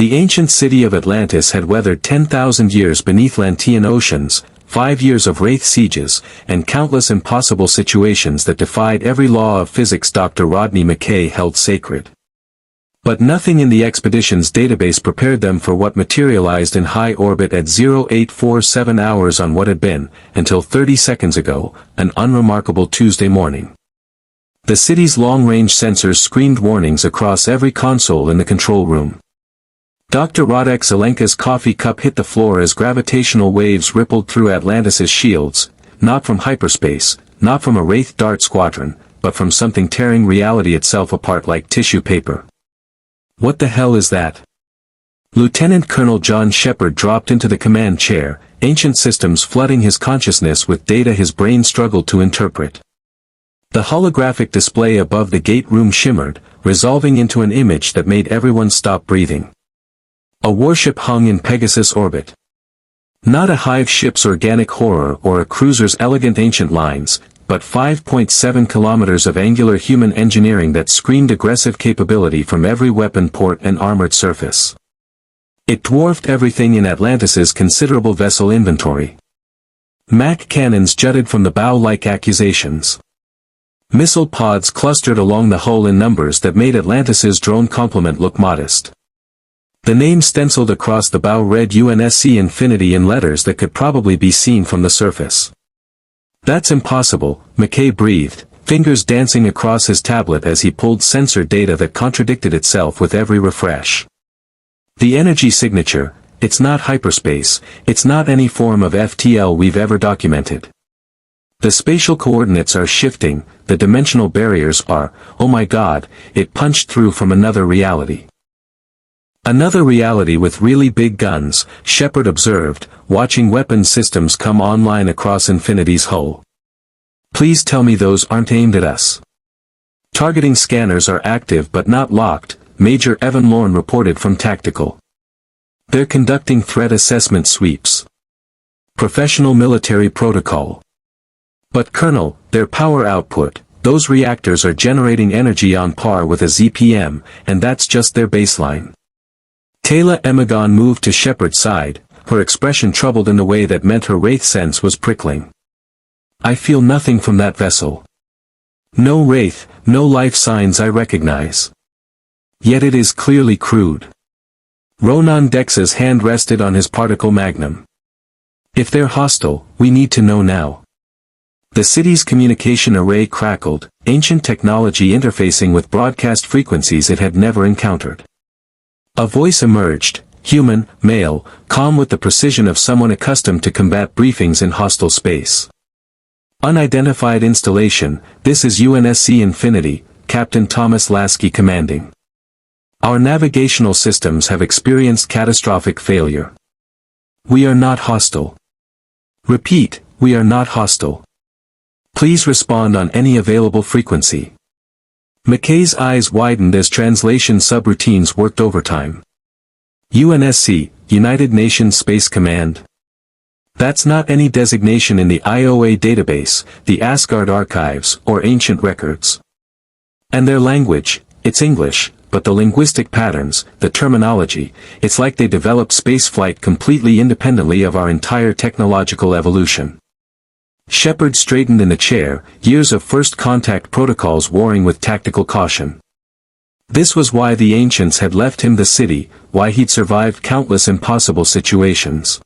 The ancient city of Atlantis had weathered 10,000 years beneath Lantean oceans, 5 years of Wraith sieges, and countless impossible situations that defied every law of physics Dr. Rodney McKay held sacred. But nothing in the expedition's database prepared them for what materialized in high orbit at 0847 hours on what had been, until 30 seconds ago, an unremarkable Tuesday morning. The city's long-range sensors screamed warnings across every console in the control room. Dr. Radek Zelenka's coffee cup hit the floor as gravitational waves rippled through Atlantis' shields, not from hyperspace, not from a Wraith dart squadron, but from something tearing reality itself apart like tissue paper. What the hell is that? Lieutenant Colonel John Sheppard dropped into the command chair, ancient systems flooding his consciousness with data his brain struggled to interpret. The holographic display above the gate room shimmered, resolving into an image that made everyone stop breathing. A warship hung in Pegasus orbit. Not a hive ship's organic horror or a cruiser's elegant ancient lines, but 5.7 kilometers of angular human engineering that screamed aggressive capability from every weapon port and armored surface. It dwarfed everything in Atlantis's considerable vessel inventory. MAC cannons jutted from the bow like accusations. Missile pods clustered along the hull in numbers that made Atlantis's drone complement look modest. The name stenciled across the bow read UNSC Infinity in letters that could probably be seen from the surface. That's impossible, McKay breathed, fingers dancing across his tablet as he pulled sensor data that contradicted itself with every refresh. The energy signature, it's not hyperspace, it's not any form of FTL we've ever documented. The spatial coordinates are shifting, the dimensional barriers are, oh my god, it punched through from another reality. Another reality with really big guns, Sheppard observed, watching weapon systems come online across Infinity's hull. Please tell me those aren't aimed at us. Targeting scanners are active but not locked, Major Evan Lorne reported from Tactical. They're conducting threat assessment sweeps. Professional military protocol. But Colonel, their power output, those reactors are generating energy on par with a ZPM, and that's just their baseline. Taylor Emagon moved to Sheppard's side, her expression troubled in a way that meant her Wraith sense was prickling. I feel nothing from that vessel. No Wraith, no life signs I recognize. Yet it is clearly crude. Ronan Dex's hand rested on his particle magnum. If they're hostile, we need to know now. The city's communication array crackled, ancient technology interfacing with broadcast frequencies it had never encountered. A voice emerged, human, male, calm with the precision of someone accustomed to combat briefings in hostile space. Unidentified installation, this is UNSC Infinity, Captain Thomas Lasky commanding. Our navigational systems have experienced catastrophic failure. We are not hostile. Repeat, we are not hostile. Please respond on any available frequency. McKay's eyes widened as translation subroutines worked overtime. UNSC, United Nations Space Command. That's not any designation in the IOA database, the Asgard archives, or ancient records. And their language, it's English, but the linguistic patterns, the terminology, it's like they developed spaceflight completely independently of our entire technological evolution. Sheppard straightened in the chair, years of first contact protocols warring with tactical caution. This was why the ancients had left him the city, why he'd survived countless impossible situations.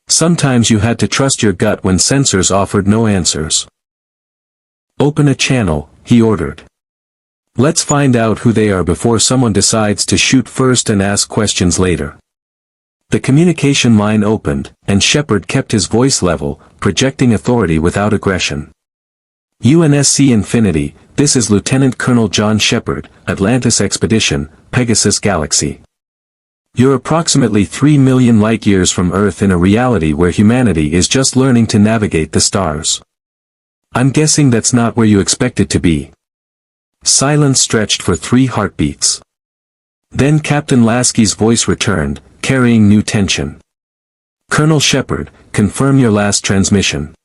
Sometimes you had to trust your gut when sensors offered no answers. Open a channel, he ordered. Let's find out who they are before someone decides to shoot first and ask questions later. The communication line opened, and Sheppard kept his voice level, projecting authority without aggression. UNSC Infinity, this is Lieutenant Colonel John Sheppard, Atlantis Expedition, Pegasus Galaxy. You're approximately 3 million light-years from Earth in a reality where humanity is just learning to navigate the stars. I'm guessing that's not where you expect it to be. Silence stretched for 3 heartbeats. Then Captain Lasky's voice returned, carrying new tension. Colonel Sheppard, confirm your last transmission.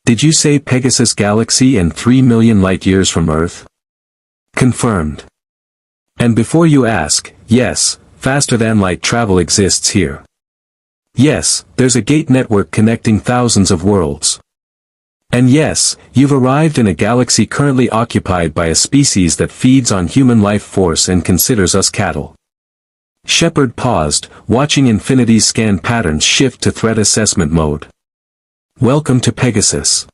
Did you say Pegasus Galaxy and 3 million light-years from Earth? Confirmed. And before you ask, yes, faster-than-light travel exists here. Yes, there's a gate network connecting thousands of worlds. And yes, you've arrived in a galaxy currently occupied by a species that feeds on human life force and considers us cattle. Sheppard paused, watching Infinity's scan patterns shift to threat assessment mode. Welcome to Pegasus.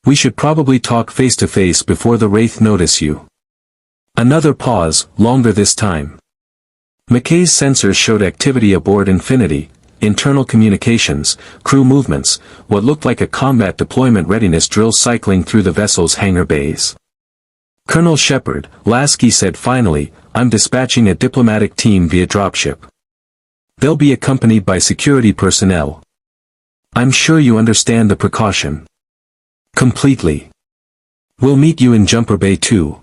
We should probably talk face-to-face before the Wraith notice you. Another pause, longer this time. McKay's sensors showed activity aboard Infinity, internal communications, crew movements, what looked like a combat deployment readiness drill cycling through the vessel's hangar bays. Colonel Sheppard, Lasky said finally, I'm dispatching a diplomatic team via dropship. They'll be accompanied by security personnel. I'm sure you understand the precaution. Completely. We'll meet you in Jumper Bay too.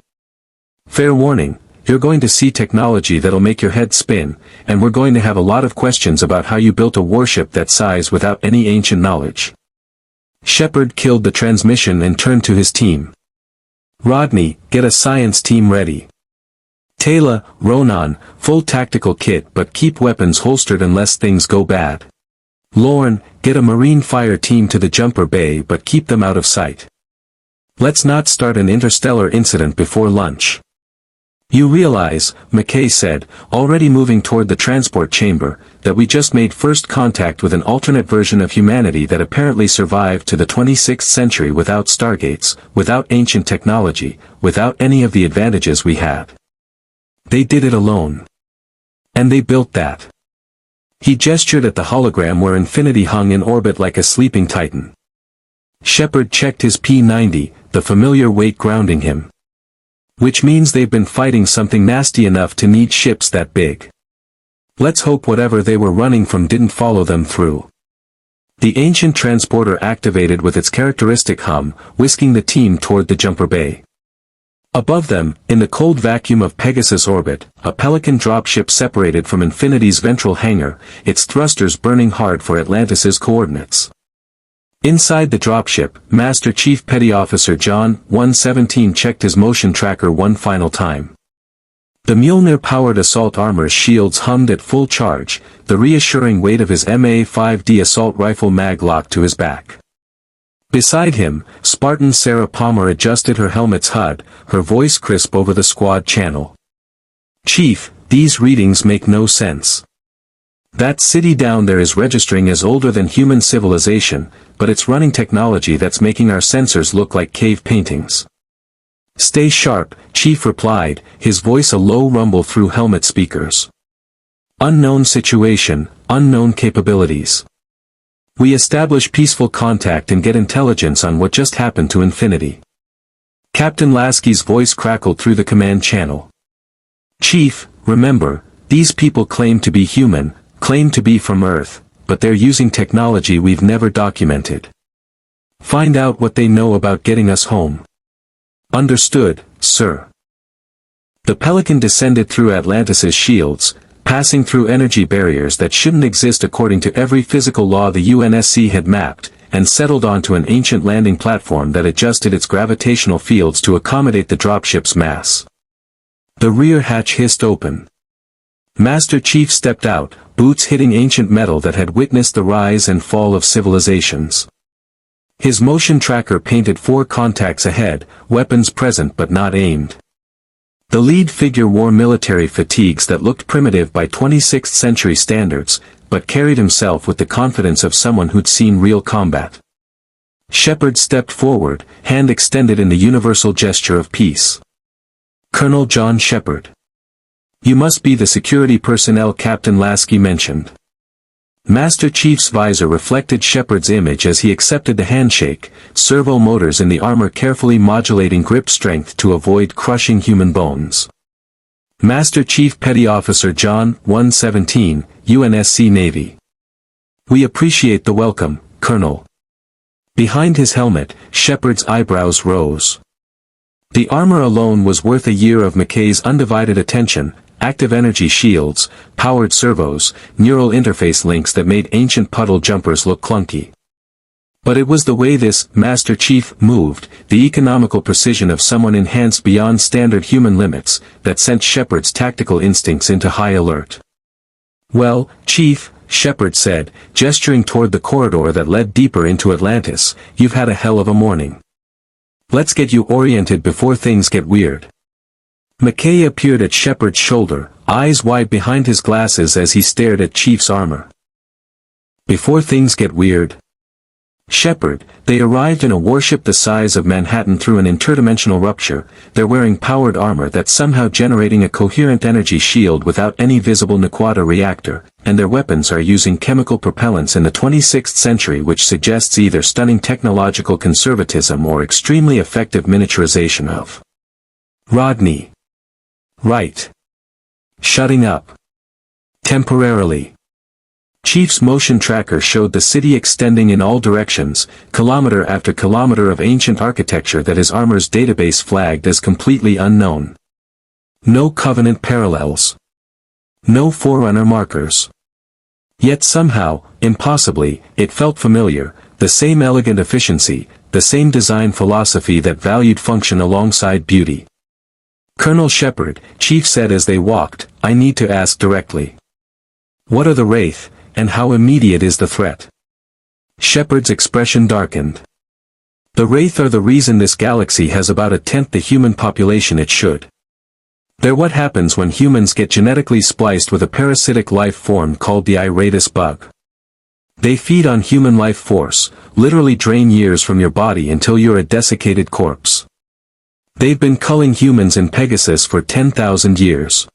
Fair warning, you're going to see technology that'll make your head spin, and we're going to have a lot of questions about how you built a warship that size without any ancient knowledge. Sheppard killed the transmission and turned to his team. Rodney, get a science team ready. Taylor, Ronan, full tactical kit but keep weapons holstered unless things go bad. Lorne, get a marine fire team to the Jumper Bay but keep them out of sight. Let's not start an interstellar incident before lunch. You realize, McKay said, already moving toward the transport chamber, that we just made first contact with an alternate version of humanity that apparently survived to the 26th century without stargates, without ancient technology, without any of the advantages we had. They did it alone. And they built that. He gestured at the hologram where Infinity hung in orbit like a sleeping titan. Sheppard checked his P-90, the familiar weight grounding him. Which means they've been fighting something nasty enough to need ships that big. Let's hope whatever they were running from didn't follow them through. The ancient transporter activated with its characteristic hum, whisking the team toward the Jumper Bay. Above them, in the cold vacuum of Pegasus orbit, a Pelican dropship separated from Infinity's ventral hangar, its thrusters burning hard for Atlantis's coordinates. Inside the dropship, Master Chief Petty Officer John 117 checked his motion tracker one final time. The Mjolnir-powered assault armor's shields hummed at full charge, the reassuring weight of his MA-5D assault rifle mag locked to his back. Beside him, Spartan Sarah Palmer adjusted her helmet's HUD, her voice crisp over the squad channel. Chief, these readings make no sense. That city down there is registering as older than human civilization, but it's running technology that's making our sensors look like cave paintings. Stay sharp, Chief replied, his voice a low rumble through helmet speakers. Unknown situation, unknown capabilities. We establish peaceful contact and get intelligence on what just happened to Infinity. Captain Lasky's voice crackled through the command channel. Chief, remember, these people claim to be human, claim to be from Earth, but they're using technology we've never documented. Find out what they know about getting us home. Understood, sir. The Pelican descended through Atlantis's shields, passing through energy barriers that shouldn't exist according to every physical law the UNSC had mapped, and settled onto an ancient landing platform that adjusted its gravitational fields to accommodate the dropship's mass. The rear hatch hissed open. Master Chief stepped out, boots hitting ancient metal that had witnessed the rise and fall of civilizations. His motion tracker painted 4 contacts ahead, weapons present but not aimed. The lead figure wore military fatigues that looked primitive by 26th century standards, but carried himself with the confidence of someone who'd seen real combat. Sheppard stepped forward, hand extended in the universal gesture of peace. Colonel John Sheppard. You must be the security personnel Captain Lasky mentioned. Master Chief's visor reflected Sheppard's image as he accepted the handshake, servo motors in the armor carefully modulating grip strength to avoid crushing human bones. Master Chief Petty Officer John 117, UNSC Navy. We appreciate the welcome, Colonel. Behind his helmet, Sheppard's eyebrows rose. The armor alone was worth a year of McKay's undivided attention. Active energy shields, powered servos, neural interface links that made ancient puddle jumpers look clunky. But it was the way this Master Chief moved, the economical precision of someone enhanced beyond standard human limits, that sent Sheppard's tactical instincts into high alert. Well, Chief, Sheppard said, gesturing toward the corridor that led deeper into Atlantis, you've had a hell of a morning. Let's get you oriented before things get weird. McKay appeared at Sheppard's shoulder, eyes wide behind his glasses as he stared at Chief's armor. Before things get weird. Sheppard, they arrived in a warship the size of Manhattan through an interdimensional rupture. They're wearing powered armor that's somehow generating a coherent energy shield without any visible Naquadah reactor, and their weapons are using chemical propellants in the 26th century, which suggests either stunning technological conservatism or extremely effective miniaturization of Rodney. Right. Shutting up. Temporarily. Chief's motion tracker showed the city extending in all directions, kilometer after kilometer of ancient architecture that his armor's database flagged as completely unknown. No Covenant parallels. No Forerunner markers. Yet somehow, impossibly, it felt familiar, the same elegant efficiency, the same design philosophy that valued function alongside beauty. Colonel Sheppard, Chief said as they walked, I need to ask directly. What are the Wraith? And how immediate is the threat? Sheppard's expression darkened. The Wraith are the reason this galaxy has about a tenth the human population it should. They're what happens when humans get genetically spliced with a parasitic life form called the Iratus bug. They feed on human life force, literally drain years from your body until you're a desiccated corpse. They've been culling humans in Pegasus for 10,000 years.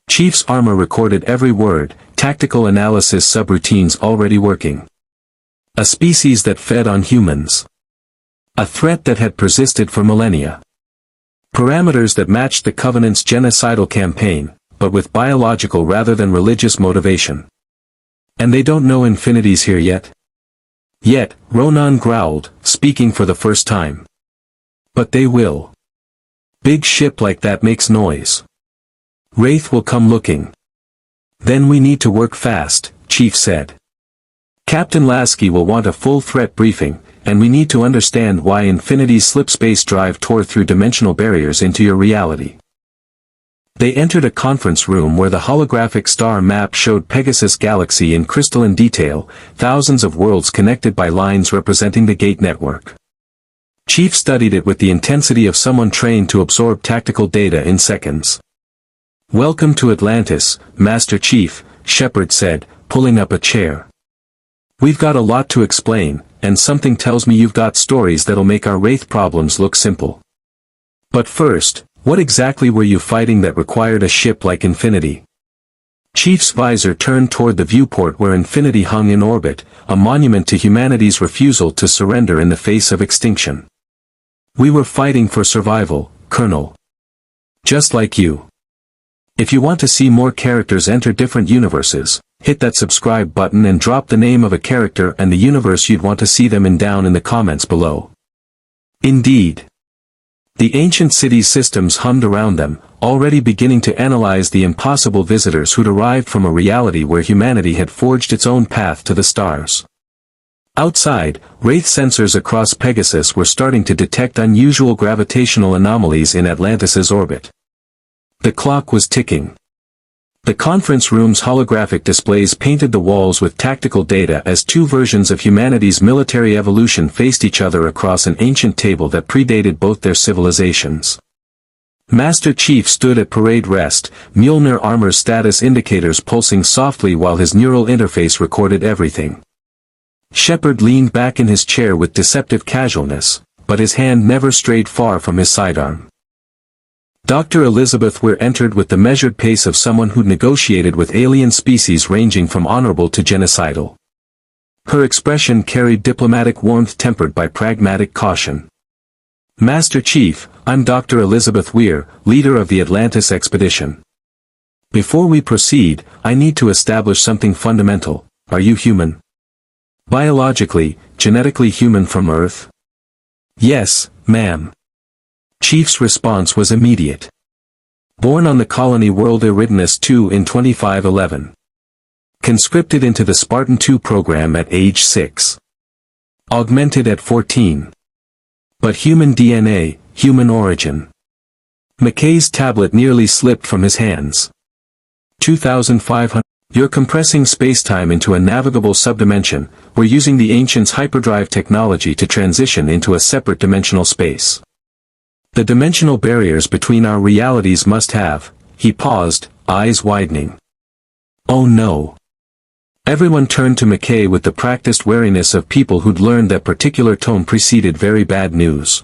Chief's armor recorded every word, tactical analysis subroutines already working. A species that fed on humans. A threat that had persisted for millennia. Parameters that matched the Covenant's genocidal campaign, but with biological rather than religious motivation. And they don't know Infinity's here yet? Yet, Ronan growled, speaking for the first time. But they will. Big ship like that makes noise. Wraith will come looking. Then we need to work fast, Chief said. Captain Lasky will want a full threat briefing, and we need to understand why Infinity's slipspace drive tore through dimensional barriers into your reality. They entered a conference room where the holographic star map showed Pegasus Galaxy in crystalline detail, thousands of worlds connected by lines representing the gate network. Chief studied it with the intensity of someone trained to absorb tactical data in seconds. Welcome to Atlantis, Master Chief, Sheppard said, pulling up a chair. We've got a lot to explain, and something tells me you've got stories that'll make our Wraith problems look simple. But first, what exactly were you fighting that required a ship like Infinity? Chief's visor turned toward the viewport where Infinity hung in orbit, a monument to humanity's refusal to surrender in the face of extinction. We were fighting for survival, Colonel. Just like you. If you want to see more characters enter different universes, hit that subscribe button and drop the name of a character and the universe you'd want to see them in down in the comments below. Indeed. The ancient city's systems hummed around them, already beginning to analyze the impossible visitors who'd arrived from a reality where humanity had forged its own path to the stars. Outside, Wraith sensors across Pegasus were starting to detect unusual gravitational anomalies in Atlantis's orbit. The clock was ticking. The conference room's holographic displays painted the walls with tactical data as two versions of humanity's military evolution faced each other across an ancient table that predated both their civilizations. Master Chief stood at parade rest, Mjolnir armor's status indicators pulsing softly while his neural interface recorded everything. Sheppard leaned back in his chair with deceptive casualness, but his hand never strayed far from his sidearm. Dr. Elizabeth Weir entered with the measured pace of someone who'd negotiated with alien species ranging from honorable to genocidal. Her expression carried diplomatic warmth tempered by pragmatic caution. Master Chief, I'm Dr. Elizabeth Weir, leader of the Atlantis expedition. Before we proceed, I need to establish something fundamental. Are you human? Biologically, genetically human from Earth? Yes, ma'am. Chief's response was immediate. Born on the colony world Eridanus II in 2511. Conscripted into the Spartan II program at age 6. Augmented at 14. But human DNA, human origin. McKay's tablet nearly slipped from his hands. 2,500. You're compressing spacetime into a navigable subdimension. We're using the ancients' hyperdrive technology to transition into a separate dimensional space. The dimensional barriers between our realities must have." He paused, eyes widening. "Oh no." Everyone turned to McKay with the practiced wariness of people who'd learned that particular tone preceded very bad news.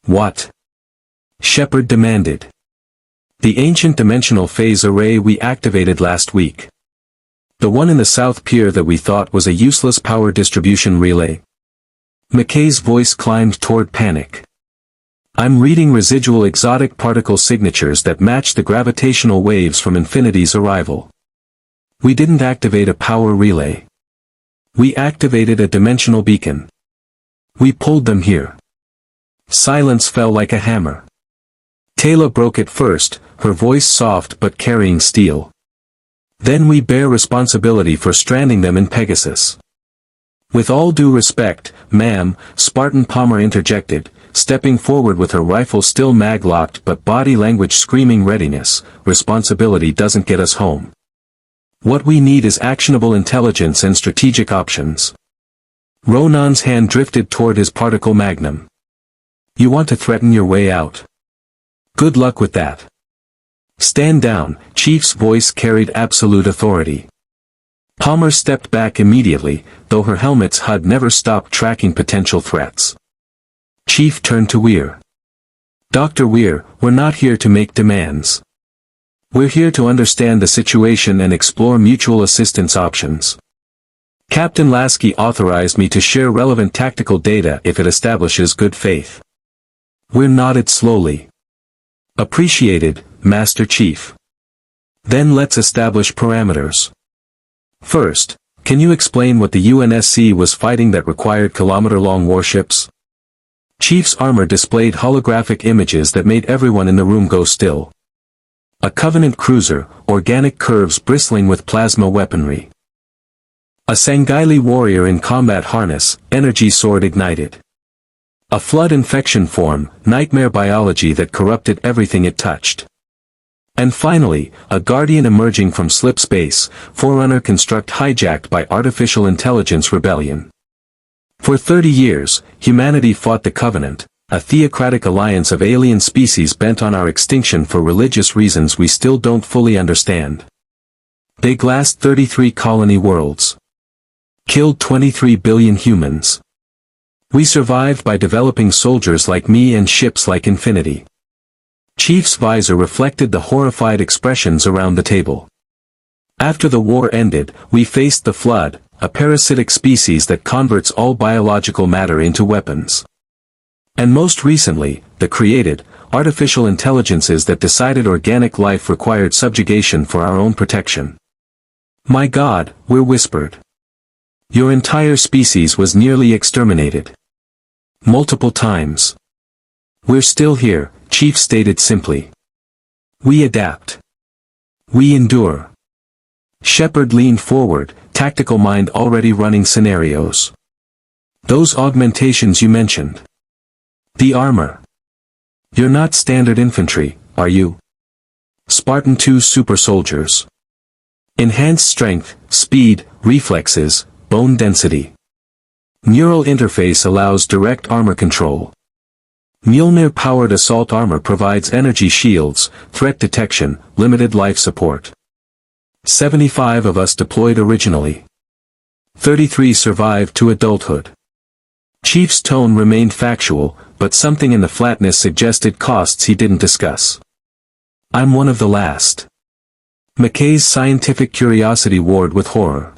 "What?" Sheppard demanded. "The ancient dimensional phase array we activated last week. The one in the south pier that we thought was a useless power distribution relay." McKay's voice climbed toward panic. "I'm reading residual exotic particle signatures that match the gravitational waves from Infinity's arrival. We didn't activate a power relay. We activated a dimensional beacon. We pulled them here." Silence fell like a hammer. Taylor broke it first, her voice soft but carrying steel. "Then we bear responsibility for stranding them in Pegasus." "With all due respect, ma'am," Spartan Palmer interjected, stepping forward with her rifle still mag-locked but body language screaming readiness, "responsibility doesn't get us home. What we need is actionable intelligence and strategic options." Ronan's hand drifted toward his particle magnum. "You want to threaten your way out? Good luck with that. Stand down." Chief's voice carried absolute authority. Palmer stepped back immediately, though her helmet's HUD never stopped tracking potential threats. Chief turned to Weir. "Dr. Weir, we're not here to make demands. We're here to understand the situation and explore mutual assistance options. Captain Lasky authorized me to share relevant tactical data if it establishes good faith." Weir nodded slowly. "Appreciated, Master Chief. Then let's establish parameters. First, can you explain what the UNSC was fighting that required kilometer-long warships?" Chief's armor displayed holographic images that made everyone in the room go still. A Covenant cruiser, organic curves bristling with plasma weaponry. A Sanghaili warrior in combat harness, energy sword ignited. A flood infection form, nightmare biology that corrupted everything it touched. And finally, a guardian emerging from slipspace, forerunner construct hijacked by artificial intelligence rebellion. For 30 years, humanity fought the Covenant, a theocratic alliance of alien species bent on our extinction for religious reasons we still don't fully understand. They glassed 33 colony worlds. Killed 23 billion humans. We survived by developing soldiers like me and ships like Infinity. Chief's visor reflected the horrified expressions around the table. After the war ended, we faced the Flood, a parasitic species that converts all biological matter into weapons. And most recently, the created, artificial intelligences that decided organic life required subjugation for our own protection. "My God," Weir whispered. "Your entire species was nearly exterminated. Multiple times. We're still here," Chief stated simply. "We adapt. We endure." Sheppard leaned forward, tactical mind already running scenarios. "Those augmentations you mentioned. The armor. You're not standard infantry, are you? Spartan 2 supersoldiers. Enhanced strength, speed, reflexes, bone density. Neural interface allows direct armor control. Mjolnir-powered assault armor provides energy shields, threat detection, limited life support. 75 of us deployed originally. 33 survived to adulthood." Chief's tone remained factual, but something in the flatness suggested costs he didn't discuss. "I'm one of the last." McKay's scientific curiosity warred with horror.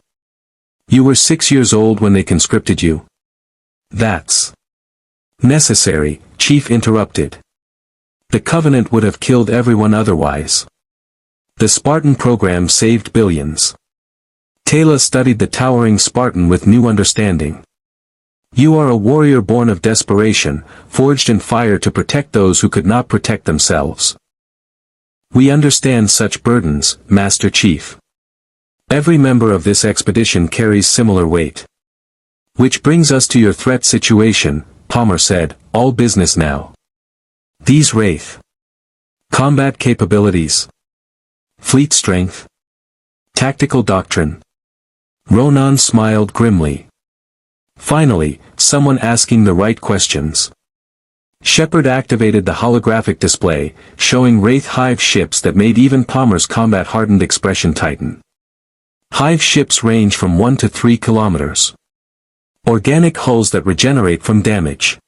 "You were 6 years old when they conscripted you?" "That's necessary," Chief interrupted. "The Covenant would have killed everyone otherwise. The Spartan program saved billions." Taylor studied the towering Spartan with new understanding. "You are a warrior born of desperation, forged in fire to protect those who could not protect themselves. We understand such burdens, Master Chief. Every member of this expedition carries similar weight. Which brings us to your threat situation," Palmer said, "all business now. These Wraith. Combat capabilities. Fleet strength. Tactical doctrine. Ronan smiled grimly. Finally, someone asking the right questions. Sheppard activated the holographic display, showing Wraith Hive ships that made even Palmer's combat-hardened expression tighten. Hive ships range from 1 to 3 kilometers. Organic hulls that regenerate from damage.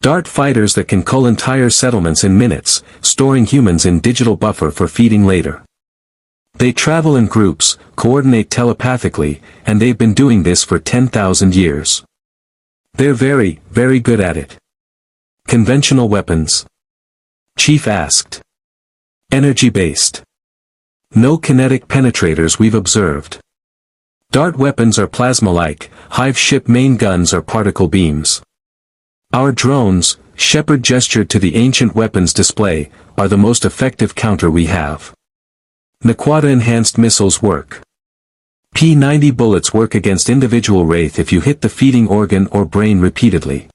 Dart fighters that can cull entire settlements in minutes, storing humans in digital buffer for feeding later. They travel in groups, coordinate telepathically, and they've been doing this for 10,000 years. They're very, very good at it. Conventional weapons? Chief asked. Energy-based. No kinetic penetrators we've observed. Dart weapons are plasma-like, Hive ship main guns are particle beams. Our drones, Sheppard gestured to the ancient weapons display, are the most effective counter we have. Naquata-enhanced missiles work. P-90 bullets work against individual Wraith if you hit the feeding organ or brain repeatedly.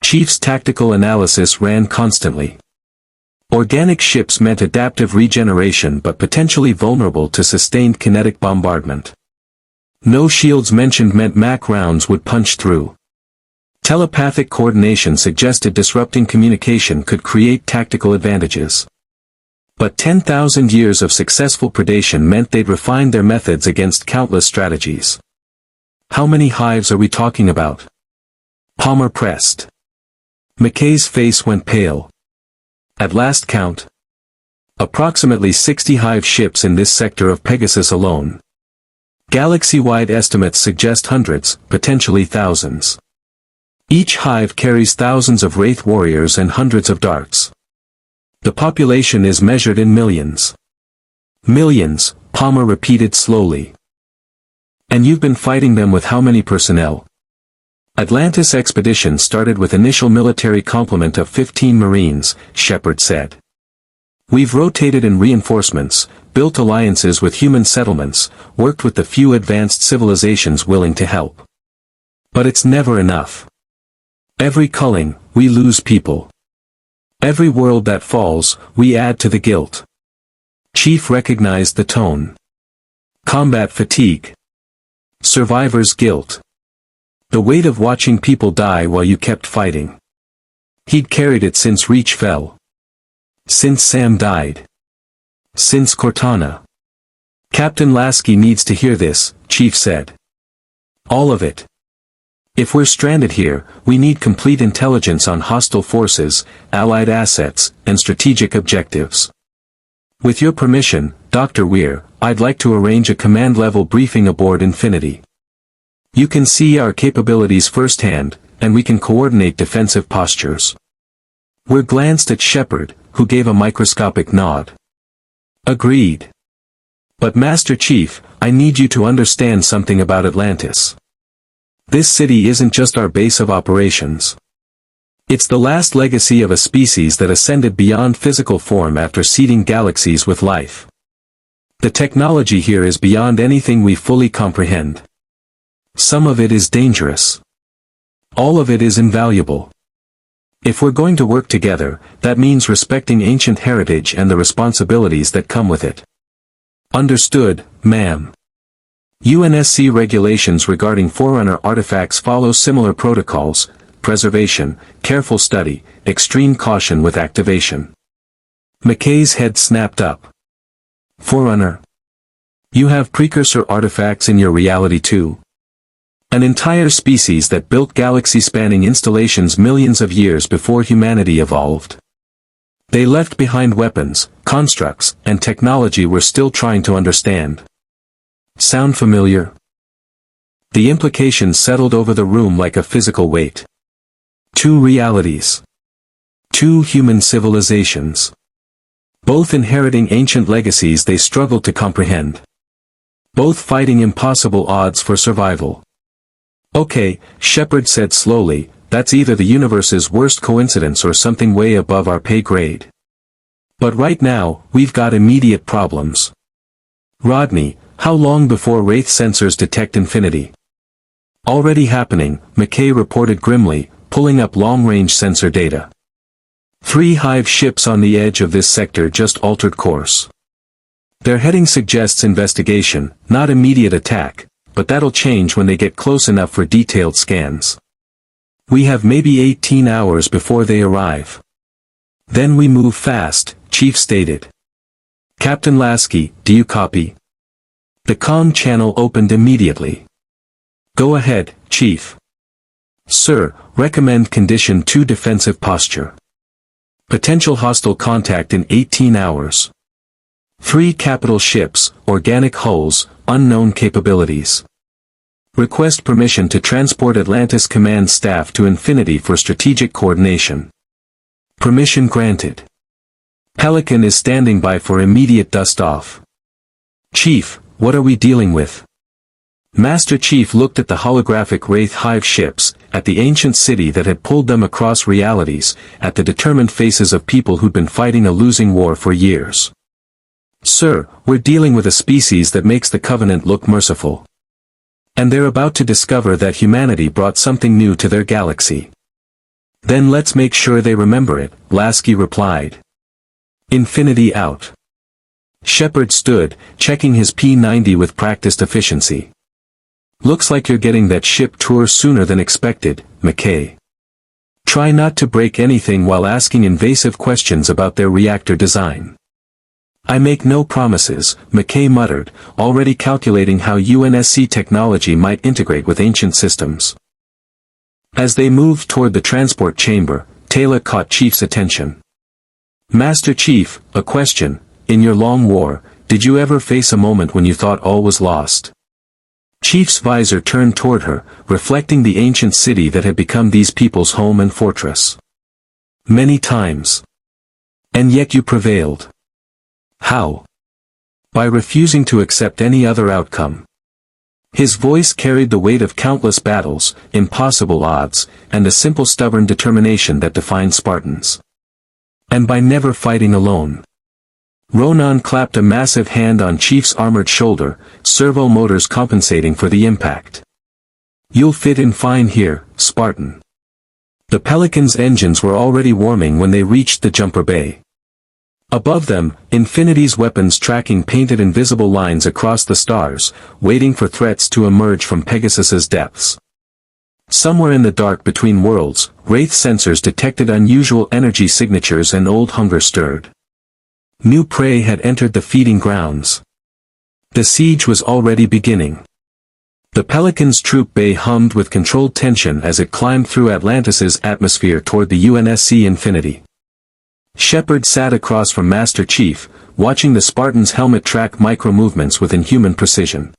Chief's tactical analysis ran constantly. Organic ships meant adaptive regeneration but potentially vulnerable to sustained kinetic bombardment. No shields mentioned meant MAC rounds would punch through. Telepathic coordination suggested disrupting communication could create tactical advantages. But 10,000 years of successful predation meant they'd refined their methods against countless strategies. How many hives are we talking about? Palmer pressed. McKay's face went pale. At last count. Approximately 60 hive ships in this sector of Pegasus alone. Galaxy-wide estimates suggest hundreds, potentially thousands. Each hive carries thousands of Wraith warriors and hundreds of darts. The population is measured in millions. Millions, Palmer repeated slowly. And you've been fighting them with how many personnel? Atlantis expedition started with initial military complement of 15 Marines, Sheppard said. We've rotated in reinforcements, built alliances with human settlements, worked with the few advanced civilizations willing to help. But it's never enough. Every culling, we lose people. Every world that falls, we add to the guilt. Chief recognized the tone. Combat fatigue. Survivor's guilt. The weight of watching people die while you kept fighting. He'd carried it since Reach fell. Since Sam died. Since Cortana. Captain Lasky needs to hear this, Chief said. All of it. If we're stranded here, we need complete intelligence on hostile forces, allied assets, and strategic objectives. With your permission, Dr. Weir, I'd like to arrange a command-level briefing aboard Infinity. You can see our capabilities firsthand, and we can coordinate defensive postures. Weir glanced at Sheppard, who gave a microscopic nod. Agreed. But Master Chief, I need you to understand something about Atlantis. This city isn't just our base of operations. It's the last legacy of a species that ascended beyond physical form after seeding galaxies with life. The technology here is beyond anything we fully comprehend. Some of it is dangerous. All of it is invaluable. If we're going to work together, that means respecting ancient heritage and the responsibilities that come with it. Understood, ma'am. UNSC regulations regarding Forerunner artifacts follow similar protocols: preservation, careful study, extreme caution with activation. McKay's head snapped up. Forerunner. You have precursor artifacts in your reality too? An entire species that built galaxy-spanning installations millions of years before humanity evolved. They left behind weapons, constructs, and technology we're still trying to understand. Sound familiar? The implications settled over the room like a physical weight. Two realities. Two human civilizations. Both inheriting ancient legacies they struggled to comprehend. Both fighting impossible odds for survival. Okay, Sheppard said slowly, that's either the universe's worst coincidence or something way above our pay grade. But right now, we've got immediate problems. Rodney, how long before Wraith sensors detect Infinity? Already happening, McKay reported grimly, pulling up long-range sensor data. 3 hive ships on the edge of this sector just altered course. Their heading suggests investigation, not immediate attack, but that'll change when they get close enough for detailed scans. We have maybe 18 hours before they arrive. Then we move fast, Chief stated. Captain Lasky, do you copy? The comm channel opened immediately. Go ahead, Chief. Sir, recommend Condition 2 defensive posture. Potential hostile contact in 18 hours. 3 capital ships, organic hulls, unknown capabilities. Request permission to transport Atlantis command staff to Infinity for strategic coordination. Permission granted. Pelican is standing by for immediate dust-off. Chief, what are we dealing with? Master Chief looked at the holographic Wraith hive ships, at the ancient city that had pulled them across realities, at the determined faces of people who'd been fighting a losing war for years. Sir, we're dealing with a species that makes the Covenant look merciful. And they're about to discover that humanity brought something new to their galaxy. Then let's make sure they remember it, Lasky replied. Infinity out. Sheppard stood, checking his P-90 with practiced efficiency. Looks like you're getting that ship tour sooner than expected, McKay. Try not to break anything while asking invasive questions about their reactor design. I make no promises, McKay muttered, already calculating how UNSC technology might integrate with ancient systems. As they moved toward the transport chamber, Taylor caught Chief's attention. Master Chief, a question, in your long war, did you ever face a moment when you thought all was lost? Chief's visor turned toward her, reflecting the ancient city that had become these people's home and fortress. Many times. And yet you prevailed. How? By refusing to accept any other outcome. His voice carried the weight of countless battles, impossible odds, and a simple stubborn determination that defined Spartans. And by never fighting alone. Ronan clapped a massive hand on Chief's armored shoulder, servo motors compensating for the impact. You'll fit in fine here, Spartan. The Pelican's engines were already warming when they reached the jumper bay. Above them, Infinity's weapons tracking painted invisible lines across the stars, waiting for threats to emerge from Pegasus's depths. Somewhere in the dark between worlds, Wraith sensors detected unusual energy signatures and old hunger stirred. New prey had entered the feeding grounds. The siege was already beginning. The Pelican's troop bay hummed with controlled tension as it climbed through Atlantis's atmosphere toward the UNSC Infinity. Sheppard sat across from Master Chief, watching the Spartan's helmet track micro-movements with inhuman precision.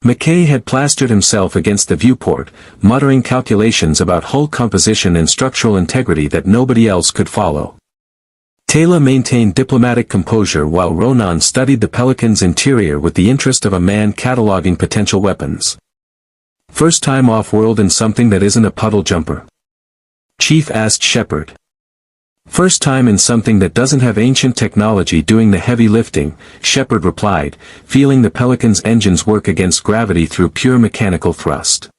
McKay had plastered himself against the viewport, muttering calculations about hull composition and structural integrity that nobody else could follow. Taylor maintained diplomatic composure while Ronan studied the Pelican's interior with the interest of a man cataloging potential weapons. First time off-world in something that isn't a puddle jumper? Chief asked Sheppard. First time in something that doesn't have ancient technology doing the heavy lifting, Sheppard replied, feeling the Pelican's engines work against gravity through pure mechanical thrust.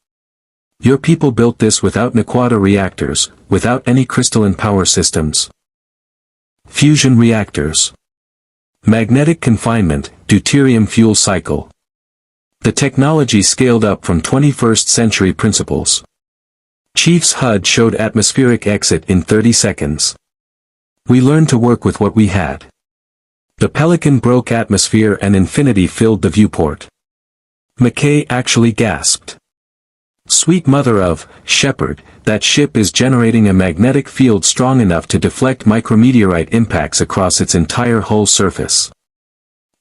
Your people built this without Naquata reactors, without any crystalline power systems. Fusion reactors. Magnetic confinement, deuterium fuel cycle. The technology scaled up from 21st century principles. Chief's HUD showed atmospheric exit in 30 seconds. We learned to work with what we had. The Pelican broke atmosphere and Infinity filled the viewport. McKay actually gasped. Sweet mother of Sheppard, that ship is generating a magnetic field strong enough to deflect micrometeorite impacts across its entire hull surface.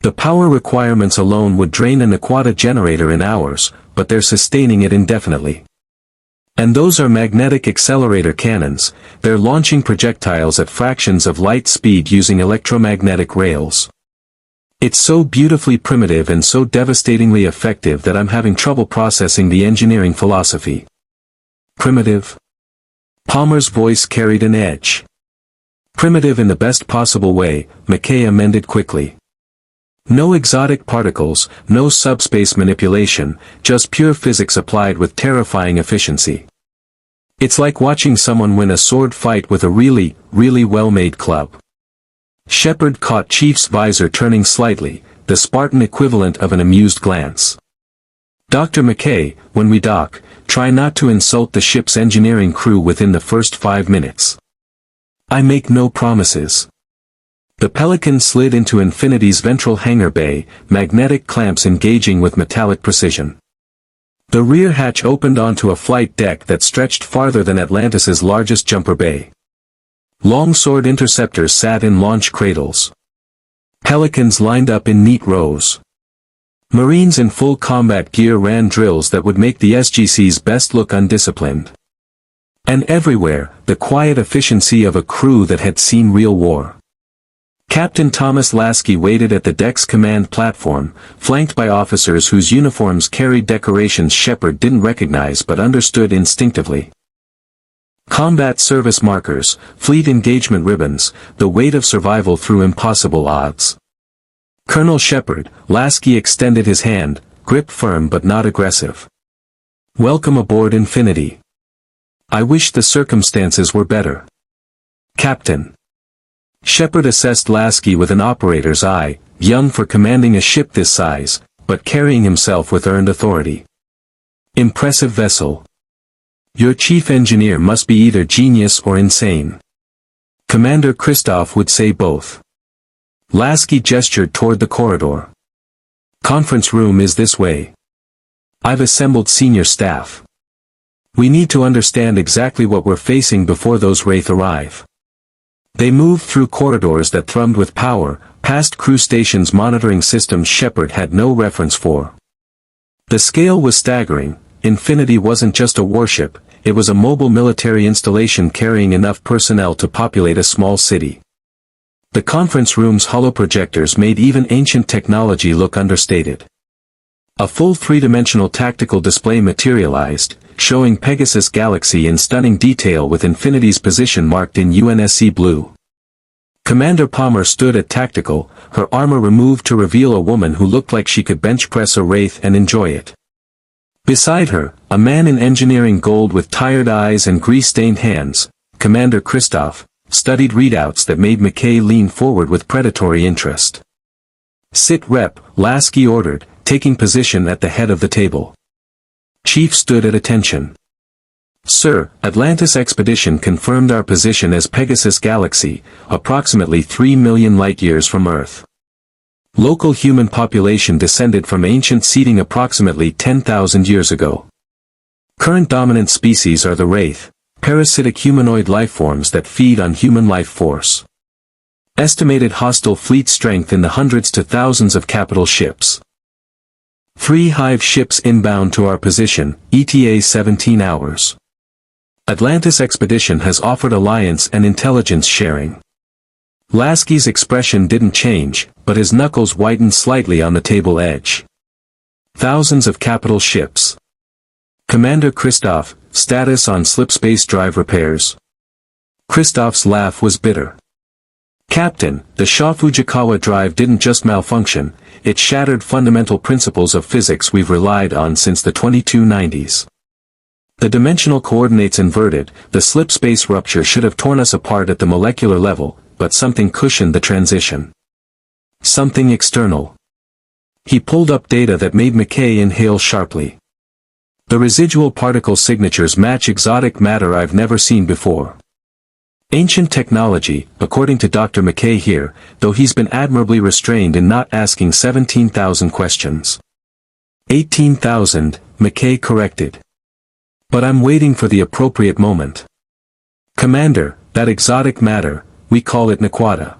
The power requirements alone would drain a Naquata generator in hours, but they're sustaining it indefinitely. And those are magnetic accelerator cannons, they're launching projectiles at fractions of light speed using electromagnetic rails. It's so beautifully primitive and so devastatingly effective that I'm having trouble processing the engineering philosophy. Primitive? Palmer's voice carried an edge. Primitive in the best possible way, McKay amended quickly. No exotic particles, no subspace manipulation, just pure physics applied with terrifying efficiency. It's like watching someone win a sword fight with a really, really well-made club. Sheppard caught Chief's visor turning slightly, the Spartan equivalent of an amused glance. Dr. McKay, when we dock, try not to insult the ship's engineering crew within the first 5 minutes. I make no promises. The Pelican slid into Infinity's ventral hangar bay, magnetic clamps engaging with metallic precision. The rear hatch opened onto a flight deck that stretched farther than Atlantis's largest jumper bay. Longsword interceptors sat in launch cradles. Pelicans lined up in neat rows. Marines in full combat gear ran drills that would make the SGC's best look undisciplined. And everywhere, the quiet efficiency of a crew that had seen real war. Captain Thomas Lasky waited at the deck's command platform, flanked by officers whose uniforms carried decorations Sheppard didn't recognize but understood instinctively. Combat service markers, fleet engagement ribbons, the weight of survival through impossible odds. Colonel Sheppard, Lasky extended his hand, grip firm but not aggressive. Welcome aboard Infinity. I wish the circumstances were better. Captain. Sheppard assessed Lasky with an operator's eye, young for commanding a ship this size, but carrying himself with earned authority. Impressive vessel. Your chief engineer must be either genius or insane. Commander Christoph would say both. Lasky gestured toward the corridor. Conference room is this way. I've assembled senior staff. We need to understand exactly what we're facing before those Wraith arrive. They moved through corridors that thrummed with power, past crew stations monitoring systems Sheppard had no reference for. The scale was staggering. Infinity wasn't just a warship, it was a mobile military installation carrying enough personnel to populate a small city. The conference room's holoprojectors made even ancient technology look understated. A full three-dimensional tactical display materialized, showing Pegasus Galaxy in stunning detail with Infinity's position marked in UNSC blue. Commander Palmer stood at tactical, her armor removed to reveal a woman who looked like she could bench press a Wraith and enjoy it. Beside her, a man in engineering gold with tired eyes and grease-stained hands, Commander Christoph, studied readouts that made McKay lean forward with predatory interest. Sit rep, Lasky ordered, taking position at the head of the table. Chief stood at attention. Sir, Atlantis expedition confirmed our position as Pegasus Galaxy, approximately 3 million light-years from Earth. Local human population descended from ancient seeding approximately 10,000 years ago. Current dominant species are the Wraith, parasitic humanoid lifeforms that feed on human life force. Estimated hostile fleet strength in the hundreds to thousands of capital ships. 3 hive ships inbound to our position, ETA 17 hours. Atlantis expedition has offered alliance and intelligence sharing. Lasky's expression didn't change, but his knuckles whitened slightly on the table edge. Thousands of capital ships. Commander Christoph, status on slipspace drive repairs. Christoph's laugh was bitter. Captain, the Sha Fujikawa drive didn't just malfunction, it shattered fundamental principles of physics we've relied on since the 2290s. The dimensional coordinates inverted, the slipspace rupture should have torn us apart at the molecular level, but something cushioned the transition. Something external. He pulled up data that made McKay inhale sharply. The residual particle signatures match exotic matter I've never seen before. Ancient technology, according to Dr. McKay here, though he's been admirably restrained in not asking 17,000 questions. 18,000, McKay corrected. But I'm waiting for the appropriate moment. Commander, that exotic matter, we call it Naquata.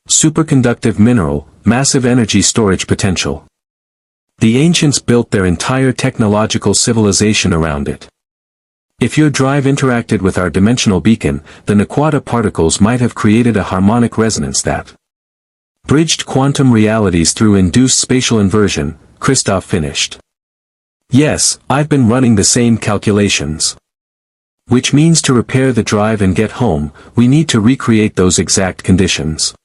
Superconductive mineral, massive energy storage potential. The ancients built their entire technological civilization around it. If your drive interacted with our dimensional beacon, the Naquata particles might have created a harmonic resonance that bridged quantum realities through induced spatial inversion, Christoph finished. Yes, I've been running the same calculations. Which means to repair the drive and get home, we need to recreate those exact conditions.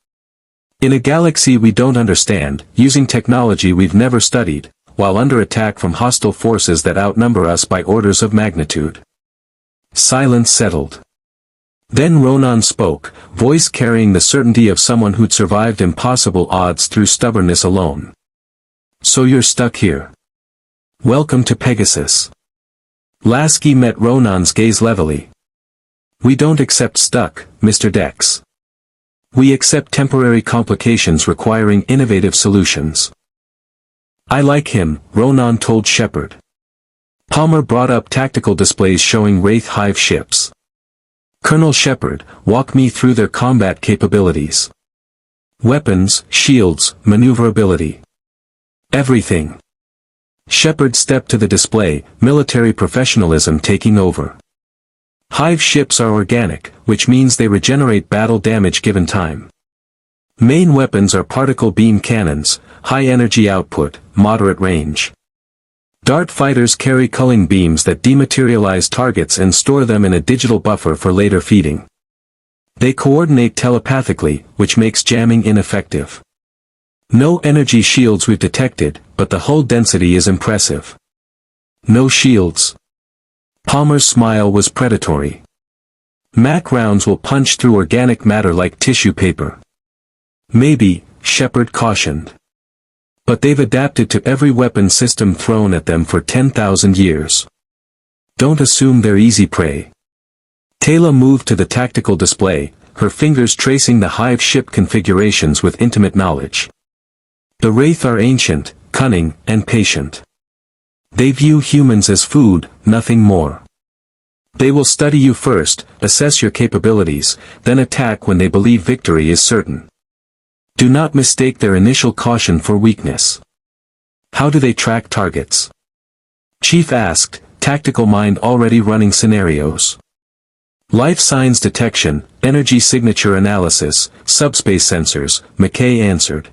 In a galaxy we don't understand, using technology we've never studied, while under attack from hostile forces that outnumber us by orders of magnitude. Silence settled. Then Ronan spoke, voice carrying the certainty of someone who'd survived impossible odds through stubbornness alone. So you're stuck here. Welcome to Pegasus. Lasky met Ronan's gaze levelly. We don't accept stuck, Mr. Dex. We accept temporary complications requiring innovative solutions. I like him, Ronan told Sheppard. Palmer brought up tactical displays showing Wraith hive ships. Colonel Sheppard, walk me through their combat capabilities. Weapons, shields, maneuverability. Everything. Sheppard stepped to the display, military professionalism taking over. Hive ships are organic, which means they regenerate battle damage given time. Main weapons are particle beam cannons, high energy output, moderate range. Dart fighters carry culling beams that dematerialize targets and store them in a digital buffer for later feeding. They coordinate telepathically, which makes jamming ineffective. No energy shields we've detected, but the hull density is impressive. No shields. Palmer's smile was predatory. MAC rounds will punch through organic matter like tissue paper. Maybe, Sheppard cautioned. But they've adapted to every weapon system thrown at them for 10,000 years. Don't assume they're easy prey. Taylor moved to the tactical display, her fingers tracing the hive ship configurations with intimate knowledge. The Wraith are ancient, cunning, and patient. They view humans as food, nothing more. They will study you first, assess your capabilities, then attack when they believe victory is certain. Do not mistake their initial caution for weakness. How do they track targets? Chief asked, tactical mind already running scenarios. Life signs detection, energy signature analysis, subspace sensors, McKay answered.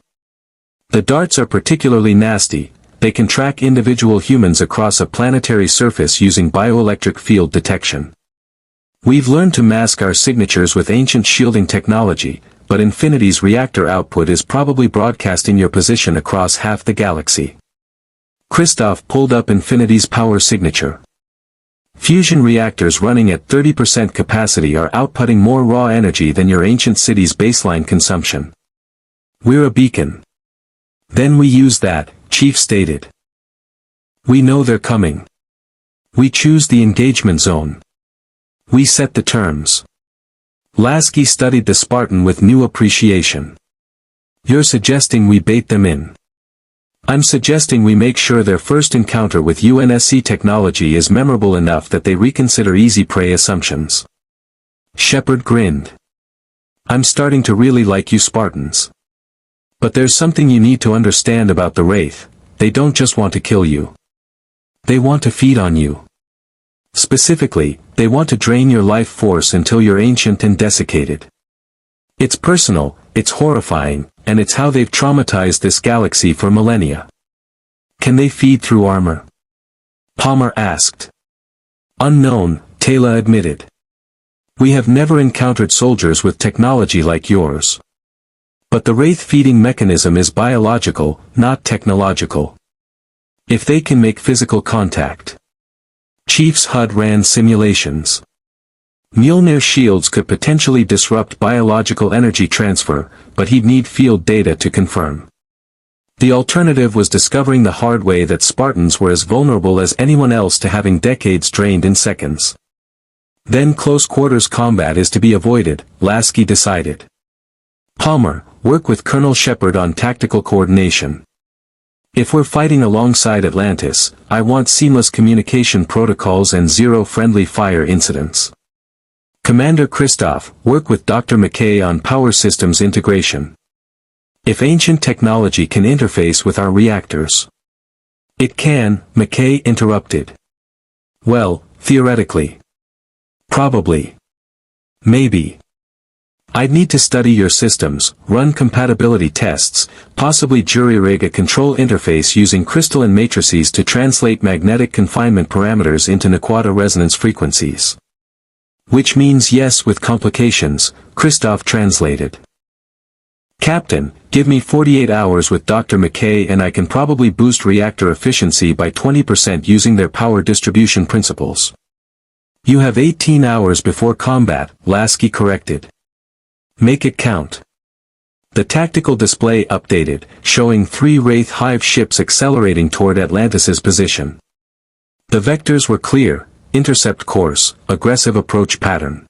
The darts are particularly nasty. They can track individual humans across a planetary surface using bioelectric field detection. We've learned to mask our signatures with ancient shielding technology, but Infinity's reactor output is probably broadcasting your position across half the galaxy. Christoph pulled up Infinity's power signature. Fusion reactors running at 30% capacity are outputting more raw energy than your ancient city's baseline consumption. We're a beacon. Then we use that, Chief stated. We know they're coming. We choose the engagement zone. We set the terms. Lasky studied the Spartan with new appreciation. You're suggesting we bait them in. I'm suggesting we make sure their first encounter with UNSC technology is memorable enough that they reconsider easy prey assumptions. Sheppard grinned. I'm starting to really like you Spartans. But there's something you need to understand about the Wraith. They don't just want to kill you. They want to feed on you. Specifically, they want to drain your life force until you're ancient and desiccated. It's personal, it's horrifying, and it's how they've traumatized this galaxy for millennia. Can they feed through armor? Palmer asked. Unknown, Taylor admitted. We have never encountered soldiers with technology like yours. But the Wraith feeding mechanism is biological, not technological. If they can make physical contact. Chief's HUD ran simulations. Mjolnir shields could potentially disrupt biological energy transfer, but he'd need field data to confirm. The alternative was discovering the hard way that Spartans were as vulnerable as anyone else to having decades drained in seconds. Then close quarters combat is to be avoided, Lasky decided. Palmer, work with Colonel Sheppard on tactical coordination. If we're fighting alongside Atlantis, I want seamless communication protocols and zero friendly fire incidents. Commander Christoph, work with Dr. McKay on power systems integration. If ancient technology can interface with our reactors. It can, McKay interrupted. Well, theoretically. Probably. Maybe. I'd need to study your systems, run compatibility tests, possibly jury-rig a control interface using crystalline matrices to translate magnetic confinement parameters into Naquata resonance frequencies. Which means yes with complications, Christoph translated. Captain, give me 48 hours with Dr. McKay and I can probably boost reactor efficiency by 20% using their power distribution principles. You have 18 hours before combat, Lasky corrected. Make it count. The tactical display updated, showing 3 Wraith Hive ships accelerating toward Atlantis's position. The vectors were clear: intercept course, aggressive approach pattern.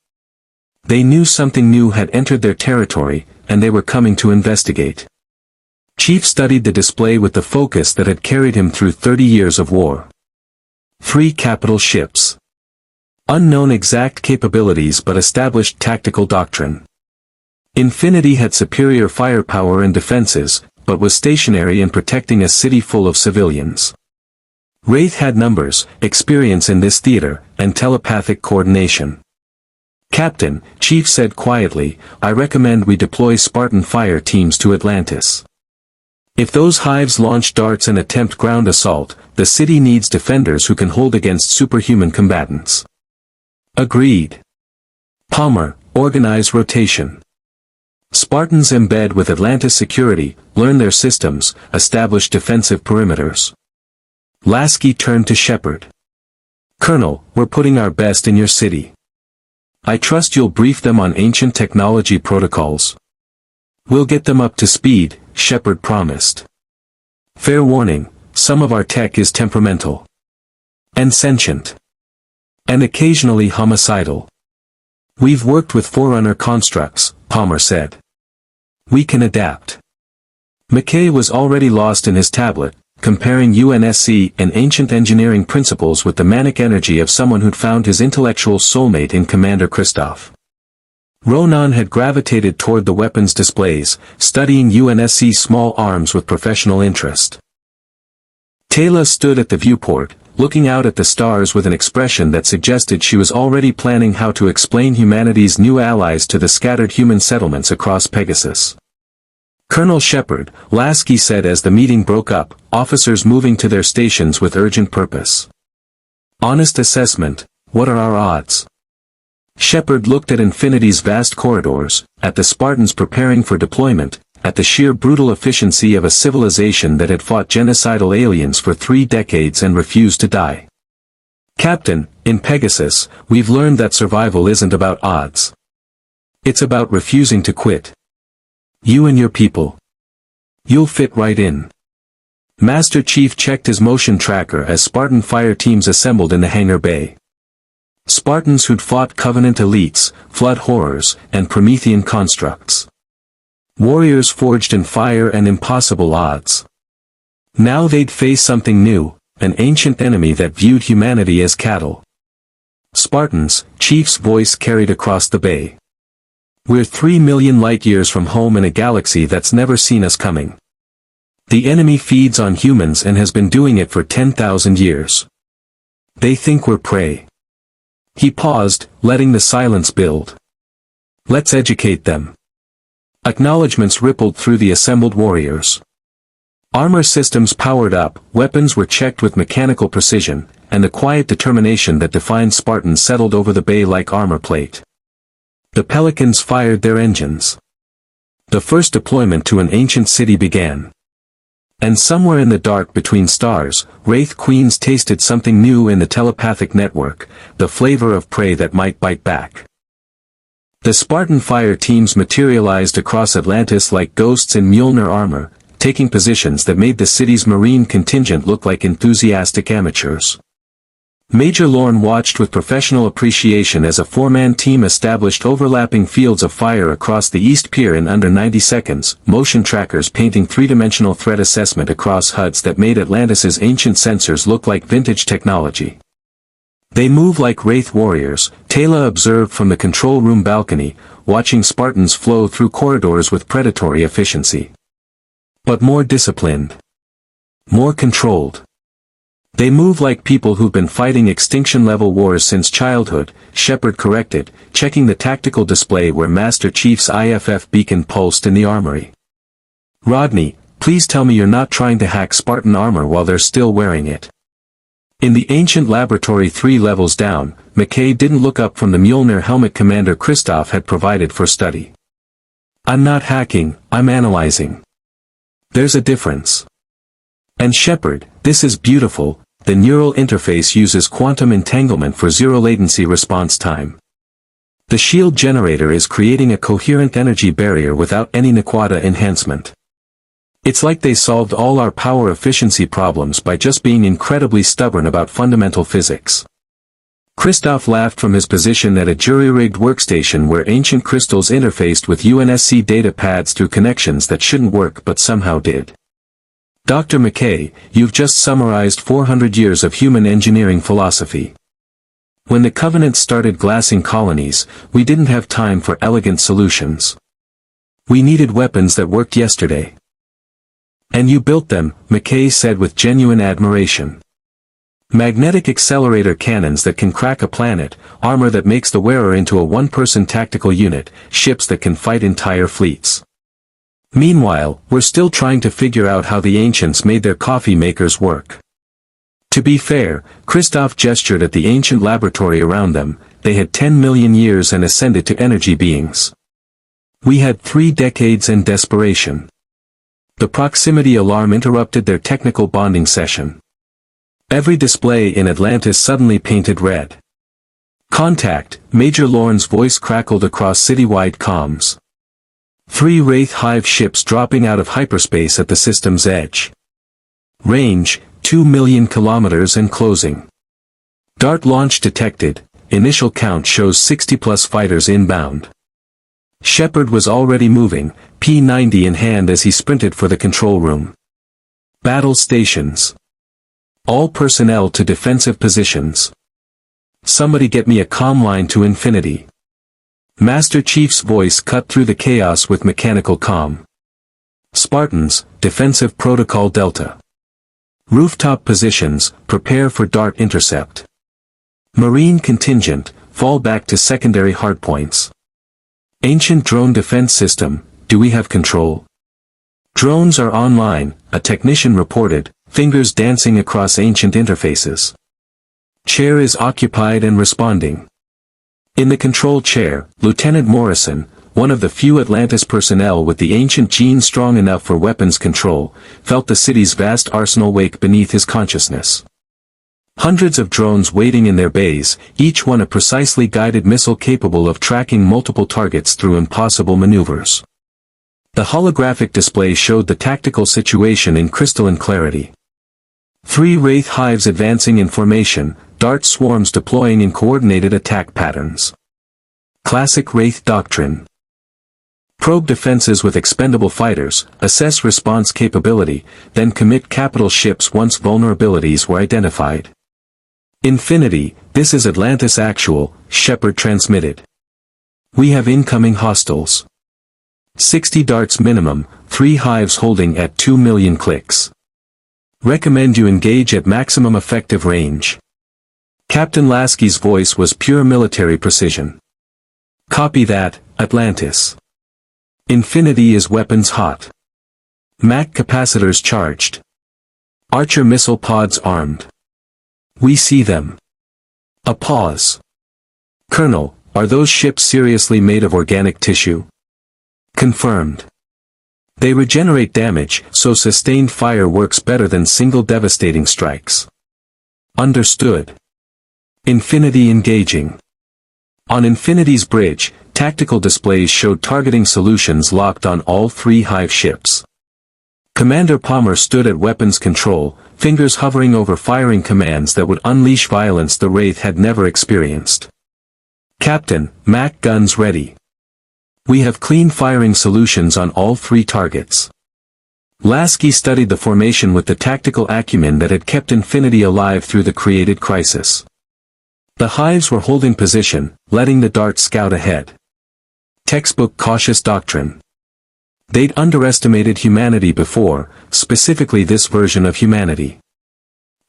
They knew something new had entered their territory, and they were coming to investigate. Chief studied the display with the focus that had carried him through 30 years of war. 3 capital ships. Unknown exact capabilities but established tactical doctrine. Infinity had superior firepower and defenses, but was stationary in protecting a city full of civilians. Wraith had numbers, experience in this theater, and telepathic coordination. Captain, Chief said quietly, I recommend we deploy Spartan fire teams to Atlantis. If those hives launch darts and attempt ground assault, the city needs defenders who can hold against superhuman combatants. Agreed. Palmer, organize rotation. Spartans embed with Atlantis security, learn their systems, establish defensive perimeters. Lasky turned to Sheppard. Colonel, we're putting our best in your city. I trust you'll brief them on ancient technology protocols. We'll get them up to speed, Sheppard promised. Fair warning, some of our tech is temperamental. And sentient. And occasionally homicidal. We've worked with Forerunner constructs, Palmer said. We can adapt. McKay was already lost in his tablet, comparing UNSC and ancient engineering principles with the manic energy of someone who'd found his intellectual soulmate in Commander Christoph. Ronan had gravitated toward the weapons displays, studying UNSC's small arms with professional interest. Taylor stood at the viewport, looking out at the stars with an expression that suggested she was already planning how to explain humanity's new allies to the scattered human settlements across Pegasus. Colonel Sheppard, Lasky said as the meeting broke up, officers moving to their stations with urgent purpose. Honest assessment, what are our odds? Sheppard looked at Infinity's vast corridors, at the Spartans preparing for deployment, at the sheer brutal efficiency of a civilization that had fought genocidal aliens for 3 decades and refused to die. Captain, in Pegasus, we've learned that survival isn't about odds. It's about refusing to quit. You and your people. You'll fit right in. Master Chief checked his motion tracker as Spartan fire teams assembled in the hangar bay. Spartans who'd fought Covenant elites, flood horrors, and Promethean constructs. Warriors forged in fire and impossible odds. Now they'd face something new, an ancient enemy that viewed humanity as cattle. Spartans, Chief's voice carried across the bay. We're 3 million light-years from home in a galaxy that's never seen us coming. The enemy feeds on humans and has been doing it for 10,000 years. They think we're prey. He paused, letting the silence build. Let's educate them. Acknowledgements rippled through the assembled warriors. Armor systems powered up, weapons were checked with mechanical precision, and the quiet determination that defined Spartans settled over the bay like armor plate. The Pelicans fired their engines. The first deployment to an ancient city began. And somewhere in the dark between stars, Wraith Queens tasted something new in the telepathic network, the flavor of prey that might bite back. The Spartan fire teams materialized across Atlantis like ghosts in Mjolnir armor, taking positions that made the city's marine contingent look like enthusiastic amateurs. Major Lorne watched with professional appreciation as a 4-man team established overlapping fields of fire across the East Pier in under 90 seconds, motion trackers painting 3-dimensional threat assessment across HUDs that made Atlantis's ancient sensors look like vintage technology. They move like Wraith warriors, Taylor observed from the control room balcony, watching Spartans flow through corridors with predatory efficiency. But more disciplined. More controlled. They move like people who've been fighting extinction-level wars since childhood, Sheppard corrected, checking the tactical display where Master Chief's IFF beacon pulsed in the armory. Rodney, please tell me you're not trying to hack Spartan armor while they're still wearing it. In the ancient laboratory 3 levels down, McKay didn't look up from the Mjolnir helmet Commander Christoph had provided for study. I'm not hacking, I'm analyzing. There's a difference. And Sheppard, this is beautiful, The neural interface uses quantum entanglement for zero latency response time. The shield generator is creating a coherent energy barrier without any Naquadah enhancement. It's like they solved all our power efficiency problems by just being incredibly stubborn about fundamental physics. Christoph laughed from his position at a jury-rigged workstation where ancient crystals interfaced with UNSC data pads through connections that shouldn't work but somehow did. Dr. McKay, you've just summarized 400 years of human engineering philosophy. When the Covenant started glassing colonies, we didn't have time for elegant solutions. We needed weapons that worked yesterday. And you built them, McKay said with genuine admiration. Magnetic accelerator cannons that can crack a planet, armor that makes the wearer into a one-person tactical unit, ships that can fight entire fleets. Meanwhile, we're still trying to figure out how the ancients made their coffee makers work. To be fair, Christoph gestured at the ancient laboratory around them. They had 10 million years and ascended to energy beings. We had 3 decades and desperation. The proximity alarm interrupted their technical bonding session. Every display in Atlantis suddenly painted red. Contact, Major Lorne's voice crackled across citywide comms. 3 Wraith Hive ships dropping out of hyperspace at the system's edge. Range, 2 million kilometers and closing. Dart launch detected, initial count shows 60+ fighters inbound. Sheppard was already moving, P-90 in hand as he sprinted for the control room. Battle stations. All personnel to defensive positions. Somebody get me a comm line to Infinity. Master Chief's voice cut through the chaos with mechanical comm. Spartans, defensive protocol Delta. Rooftop positions, prepare for dart intercept. Marine contingent, fall back to secondary hardpoints. Ancient drone defense system, do we have control? Drones are online, a technician reported, fingers dancing across ancient interfaces. Chair is occupied and responding. In the control chair, Lieutenant Morrison, one of the few Atlantis personnel with the ancient gene strong enough for weapons control, felt the city's vast arsenal wake beneath his consciousness. Hundreds of drones waiting in their bays, each one a precisely guided missile capable of tracking multiple targets through impossible maneuvers. The holographic display showed the tactical situation in crystalline clarity. 3 Wraith hives advancing in formation, dart swarms deploying in coordinated attack patterns. Classic Wraith doctrine. Probe defenses with expendable fighters, assess response capability, then commit capital ships once vulnerabilities were identified. Infinity, this is Atlantis Actual, Sheppard transmitted. We have incoming hostiles. 60 darts minimum, 3 hives holding at 2 million clicks. Recommend you engage at maximum effective range. Captain Lasky's voice was pure military precision. Copy that, Atlantis. Infinity is weapons hot. MAC capacitors charged. Archer missile pods armed. We see them. A pause. Colonel, are those ships seriously made of organic tissue? Confirmed. They regenerate damage, so sustained fire works better than single devastating strikes. Understood. Infinity engaging. On Infinity's bridge, tactical displays showed targeting solutions locked on all 3 hive ships. Commander Palmer stood at weapons control, fingers hovering over firing commands that would unleash violence the Wraith had never experienced. Captain, MAC guns ready. We have clean firing solutions on all 3 targets. Lasky studied the formation with the tactical acumen that had kept Infinity alive through the created crisis. The hives were holding position, letting the dart scout ahead. Textbook cautious doctrine. They'd underestimated humanity before, specifically this version of humanity.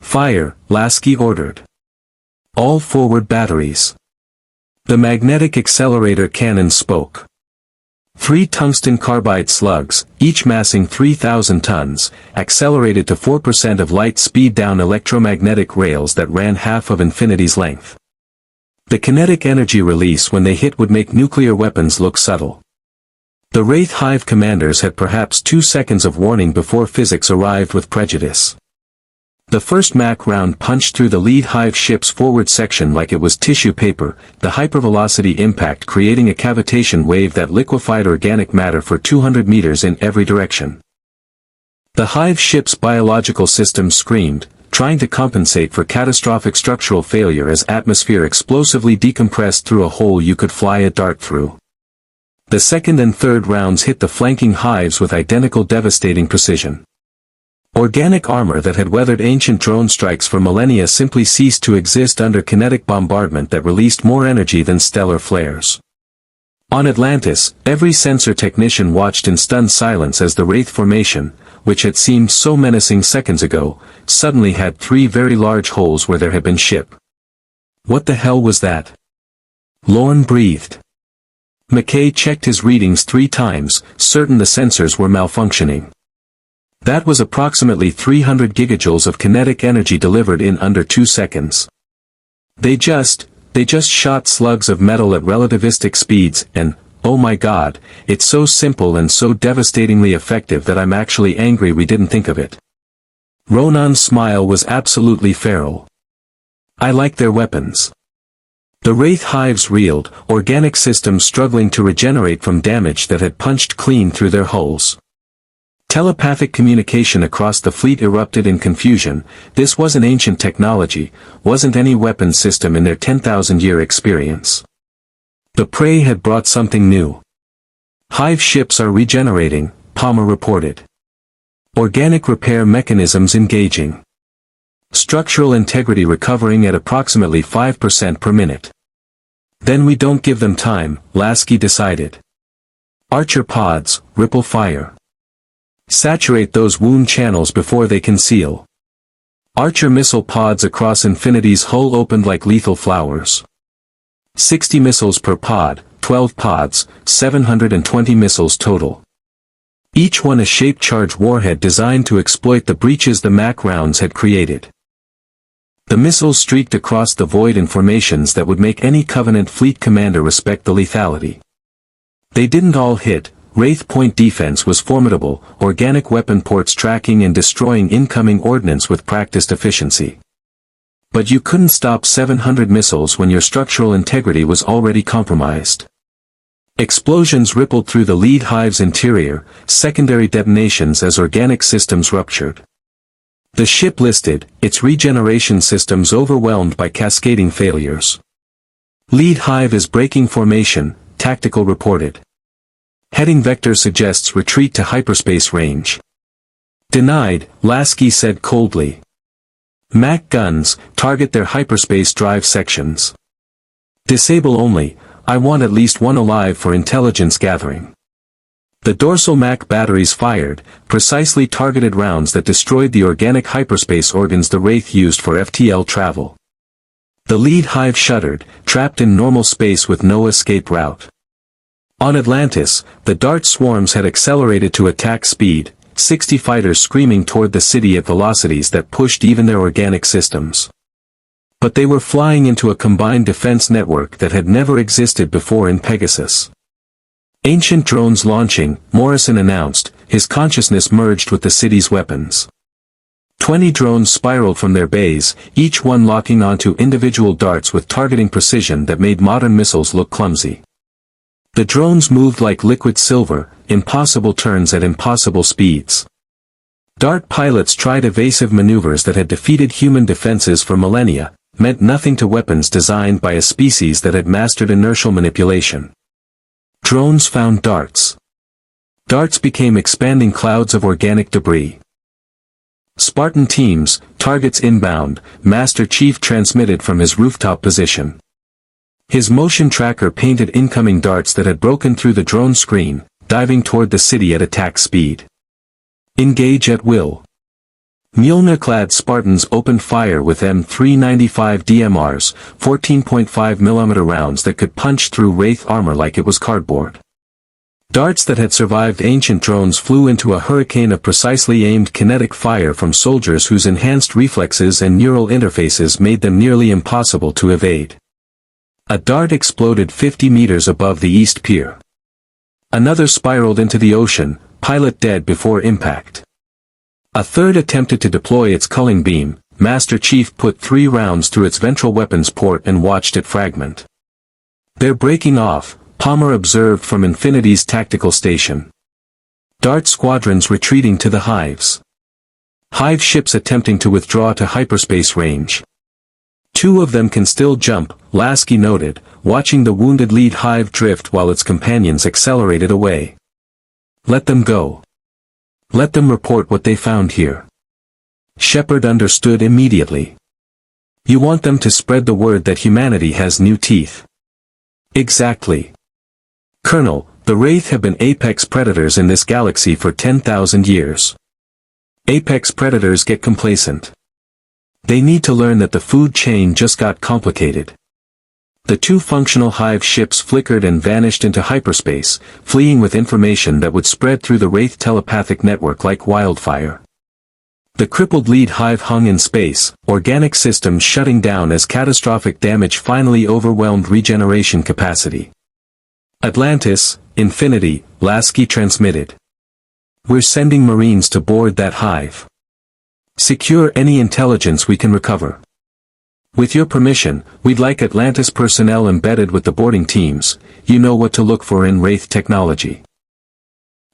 Fire, Lasky ordered. All forward batteries. The magnetic accelerator cannon spoke. 3 tungsten carbide slugs, each massing 3,000 tons, accelerated to 4% of light speed down electromagnetic rails that ran half of Infinity's length. The kinetic energy release when they hit would make nuclear weapons look subtle. The Wraith Hive commanders had perhaps 2 seconds of warning before physics arrived with prejudice. The first MAC round punched through the lead hive ship's forward section like it was tissue paper, the hypervelocity impact creating a cavitation wave that liquefied organic matter for 200 meters in every direction. The hive ship's biological systems screamed, trying to compensate for catastrophic structural failure as atmosphere explosively decompressed through a hole you could fly a dart through. The second and third rounds hit the flanking hives with identical devastating precision. Organic armor that had weathered ancient drone strikes for millennia simply ceased to exist under kinetic bombardment that released more energy than stellar flares. On Atlantis, every sensor technician watched in stunned silence as the Wraith formation, which had seemed so menacing seconds ago, suddenly had 3 very large holes where there had been ship. What the hell was that? Lorne breathed. McKay checked his readings 3 times, certain the sensors were malfunctioning. That was approximately 300 gigajoules of kinetic energy delivered in under 2 seconds. They just shot slugs of metal at relativistic speeds and, oh my god, it's so simple and so devastatingly effective that I'm actually angry we didn't think of it. Ronan's smile was absolutely feral. I like their weapons. The Wraith hives reeled, organic systems struggling to regenerate from damage that had punched clean through their hulls. Telepathic communication across the fleet erupted in confusion. This wasn't ancient technology, wasn't any weapon system in their 10,000-year experience. The prey had brought something new. Hive ships are regenerating, Palmer reported. Organic repair mechanisms engaging. Structural integrity recovering at approximately 5% per minute. Then we don't give them time, Lasky decided. Archer pods, ripple fire. Saturate those wound channels before they conceal. Archer missile pods across Infinity's hull opened like lethal flowers. 60 missiles per pod, 12 pods, 720 missiles total. Each one a shape-charge warhead designed to exploit the breaches the MAC rounds had created. The missiles streaked across the void in formations that would make any Covenant fleet commander respect the lethality. They didn't all hit. Wraith point defense was formidable, organic weapon ports tracking and destroying incoming ordnance with practiced efficiency. But you couldn't stop 700 missiles when your structural integrity was already compromised. Explosions rippled through the lead hive's interior, secondary detonations as organic systems ruptured. The ship listed, its regeneration systems overwhelmed by cascading failures. Lead hive is breaking formation, Tactical reported. Heading vector suggests retreat to hyperspace range. Denied, Lasky said coldly. MAC guns, target their hyperspace drive sections. Disable only, I want at least one alive for intelligence gathering. The dorsal MAC batteries fired, precisely targeted rounds that destroyed the organic hyperspace organs the Wraith used for FTL travel. The lead hive shuddered, trapped in normal space with no escape route. On Atlantis, the dart swarms had accelerated to attack speed, 60 fighters screaming toward the city at velocities that pushed even their organic systems. But they were flying into a combined defense network that had never existed before in Pegasus. Ancient drones launching, Morrison announced, his consciousness merged with the city's weapons. 20 drones spiraled from their bays, each one locking onto individual darts with targeting precision that made modern missiles look clumsy. The drones moved like liquid silver, impossible turns at impossible speeds. Dart pilots tried evasive maneuvers that had defeated human defenses for millennia, meant nothing to weapons designed by a species that had mastered inertial manipulation. Drones found darts. Darts became expanding clouds of organic debris. Spartan teams, targets inbound, Master Chief transmitted from his rooftop position. His motion tracker painted incoming darts that had broken through the drone screen, diving toward the city at attack speed. Engage at will. Mjolnir-clad Spartans opened fire with M395 DMRs, 14.5mm rounds that could punch through Wraith armor like it was cardboard. Darts that had survived ancient drones flew into a hurricane of precisely aimed kinetic fire from soldiers whose enhanced reflexes and neural interfaces made them nearly impossible to evade. A dart exploded 50 meters above the East Pier. Another spiraled into the ocean, pilot dead before impact. A third attempted to deploy its culling beam. Master Chief put 3 rounds through its ventral weapons port and watched it fragment. "They're breaking off," Palmer observed from Infinity's tactical station. Dart squadrons retreating to the hives. Hive ships attempting to withdraw to hyperspace range. 2 of them can still jump, Lasky noted, watching the wounded lead hive drift while its companions accelerated away. "Let them go. Let them report what they found here." Sheppard understood immediately. "You want them to spread the word that humanity has new teeth." "Exactly. Colonel, the Wraith have been apex predators in this galaxy for 10,000 years. Apex predators get complacent. They need to learn that the food chain just got complicated." The 2 functional hive ships flickered and vanished into hyperspace, fleeing with information that would spread through the Wraith telepathic network like wildfire. The crippled lead hive hung in space, organic systems shutting down as catastrophic damage finally overwhelmed regeneration capacity. "Atlantis, Infinity," Lasky transmitted. "We're sending Marines to board that hive. Secure any intelligence we can recover. With your permission, we'd like Atlantis personnel embedded with the boarding teams. You know what to look for in Wraith technology."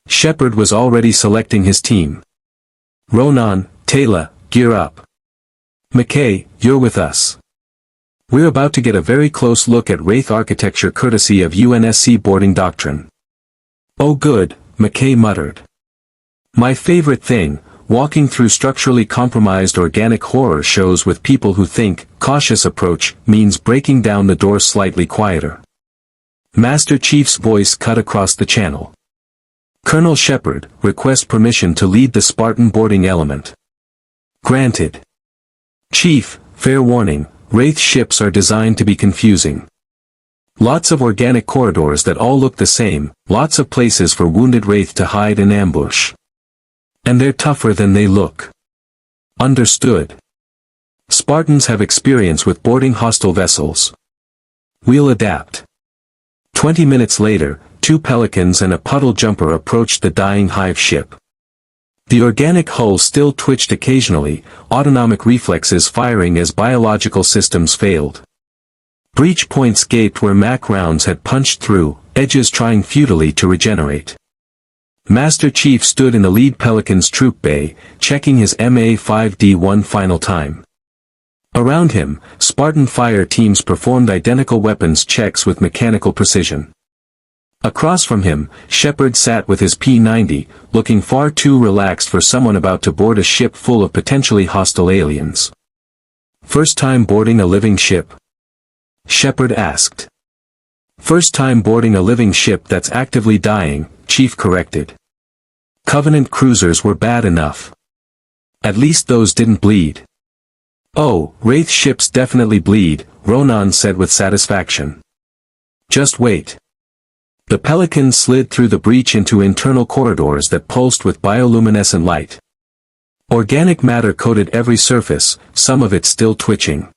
Sheppard was already selecting his team. "Ronan, Taylor, gear up. McKay, you're with us. We're about to get a very close look at Wraith architecture courtesy of UNSC boarding doctrine." "Oh good," McKay muttered. "My favorite thing, walking through structurally compromised organic horror shows with people who think, cautious approach, means breaking down the door slightly quieter." Master Chief's voice cut across the channel. "Colonel Sheppard, request permission to lead the Spartan boarding element." "Granted. Chief, fair warning, Wraith ships are designed to be confusing. Lots of organic corridors that all look the same, lots of places for wounded Wraith to hide and ambush. And they're tougher than they look." "Understood. Spartans have experience with boarding hostile vessels. We'll adapt." 20 minutes later, 2 Pelicans and a Puddle Jumper approached the dying hive ship. The organic hull still twitched occasionally, autonomic reflexes firing as biological systems failed. Breach points gaped where MAC rounds had punched through, edges trying futilely to regenerate. Master Chief stood in the lead Pelican's troop bay, checking his MA-5D1 final time. Around him, Spartan fire teams performed identical weapons checks with mechanical precision. Across from him, Sheppard sat with his P-90, looking far too relaxed for someone about to board a ship full of potentially hostile aliens. "First time boarding a living ship?" Sheppard asked. "First time boarding a living ship that's actively dying," Chief corrected. "Covenant cruisers were bad enough. At least those didn't bleed." "Oh, Wraith ships definitely bleed," Ronan said with satisfaction. "Just wait." The Pelican slid through the breach into internal corridors that pulsed with bioluminescent light. Organic matter coated every surface, some of it still twitching.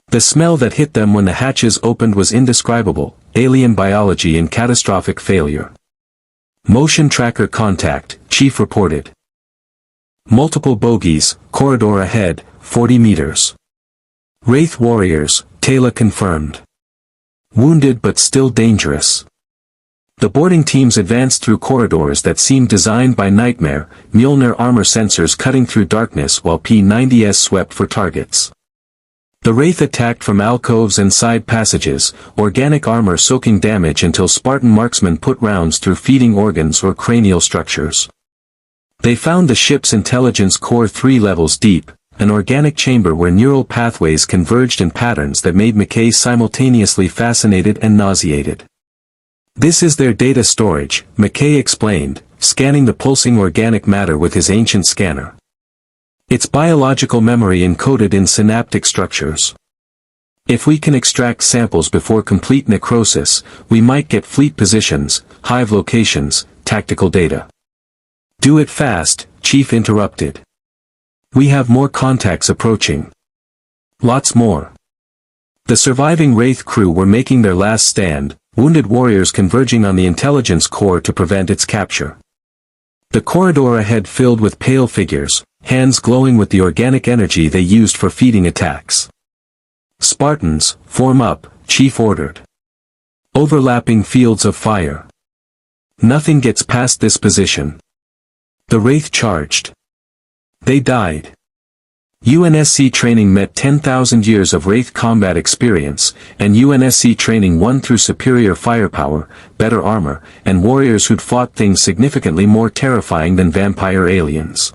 The smell that hit them when the hatches opened was indescribable, alien biology in catastrophic failure. "Motion tracker contact," Chief reported. "Multiple bogies, corridor ahead, 40 meters. Wraith warriors," Taylor confirmed. "Wounded but still dangerous." The boarding teams advanced through corridors that seemed designed by Nightmare, Mjolnir armor sensors cutting through darkness while P-90s swept for targets. The Wraith attacked from alcoves and side passages, organic armor soaking damage until Spartan marksmen put rounds through feeding organs or cranial structures. They found the ship's intelligence core 3 levels deep, an organic chamber where neural pathways converged in patterns that made McKay simultaneously fascinated and nauseated. "This is their data storage," McKay explained, scanning the pulsing organic matter with his ancient scanner. "It's biological memory encoded in synaptic structures. If we can extract samples before complete necrosis, we might get fleet positions, hive locations, tactical data." "Do it fast," Chief interrupted. "We have more contacts approaching. Lots more." The surviving Wraith crew were making their last stand, wounded warriors converging on the intelligence core to prevent its capture. The corridor ahead filled with pale figures, hands glowing with the organic energy they used for feeding attacks. Spartans, form up, Chief ordered. Overlapping fields of fire. Nothing gets past this position. The Wraith charged. They died. UNSC training met 10,000 years of Wraith combat experience, and UNSC training won through superior firepower, better armor, and warriors who'd fought things significantly more terrifying than vampire aliens.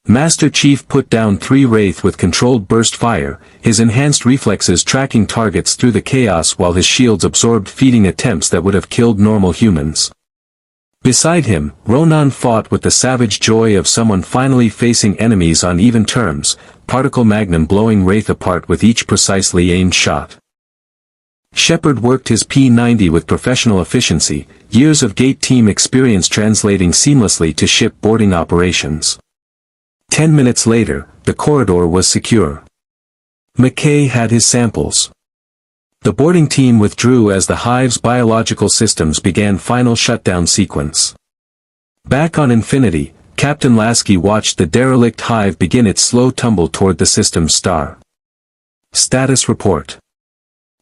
Master Chief put down 3 Wraith with controlled burst fire, his enhanced reflexes tracking targets through the chaos while his shields absorbed feeding attempts that would have killed normal humans. Beside him, Ronan fought with the savage joy of someone finally facing enemies on even terms, particle magnum blowing Wraith apart with each precisely aimed shot. Sheppard worked his P-90 with professional efficiency, years of gate team experience translating seamlessly to ship boarding operations. 10 minutes later, the corridor was secure. McKay had his samples. The boarding team withdrew as the hive's biological systems began final shutdown sequence. Back on Infinity, Captain Lasky watched the derelict hive begin its slow tumble toward the system's star. Status report.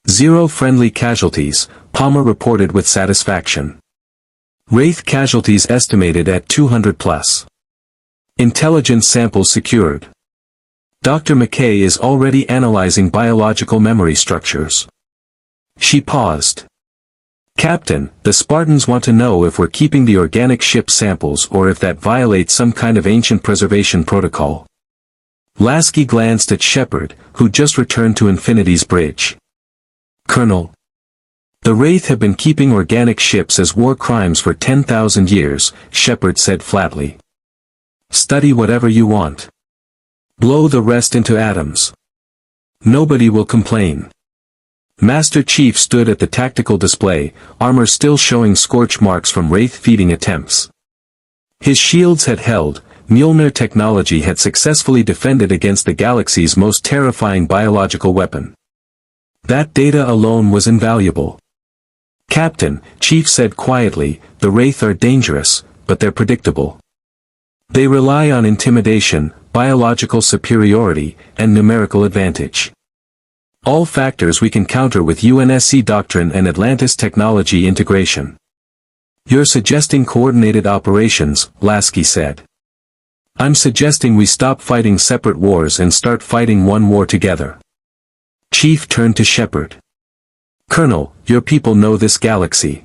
0 friendly casualties, Palmer reported with satisfaction. Wraith casualties estimated at 200 plus. Intelligence samples secured. Dr. McKay is already analyzing biological memory structures. She paused. Captain, the Spartans want to know if we're keeping the organic ship samples or if that violates some kind of ancient preservation protocol. Lasky glanced at Sheppard, who just returned to Infinity's bridge. Colonel. The Wraith have been keeping organic ships as war crimes for 10,000 years, Sheppard said flatly. Study whatever you want. Blow the rest into atoms. Nobody will complain. Master Chief stood at the tactical display, armor still showing scorch marks from Wraith feeding attempts. His shields had held, Mjolnir technology had successfully defended against the galaxy's most terrifying biological weapon. That data alone was invaluable. Captain, Chief said quietly, the Wraith are dangerous, but they're predictable. They rely on intimidation, biological superiority, and numerical advantage. All factors we can counter with UNSC doctrine and Atlantis technology integration. You're suggesting coordinated operations, Lasky said. I'm suggesting we stop fighting separate wars and start fighting one war together. Chief turned to Sheppard. Colonel, your people know this galaxy.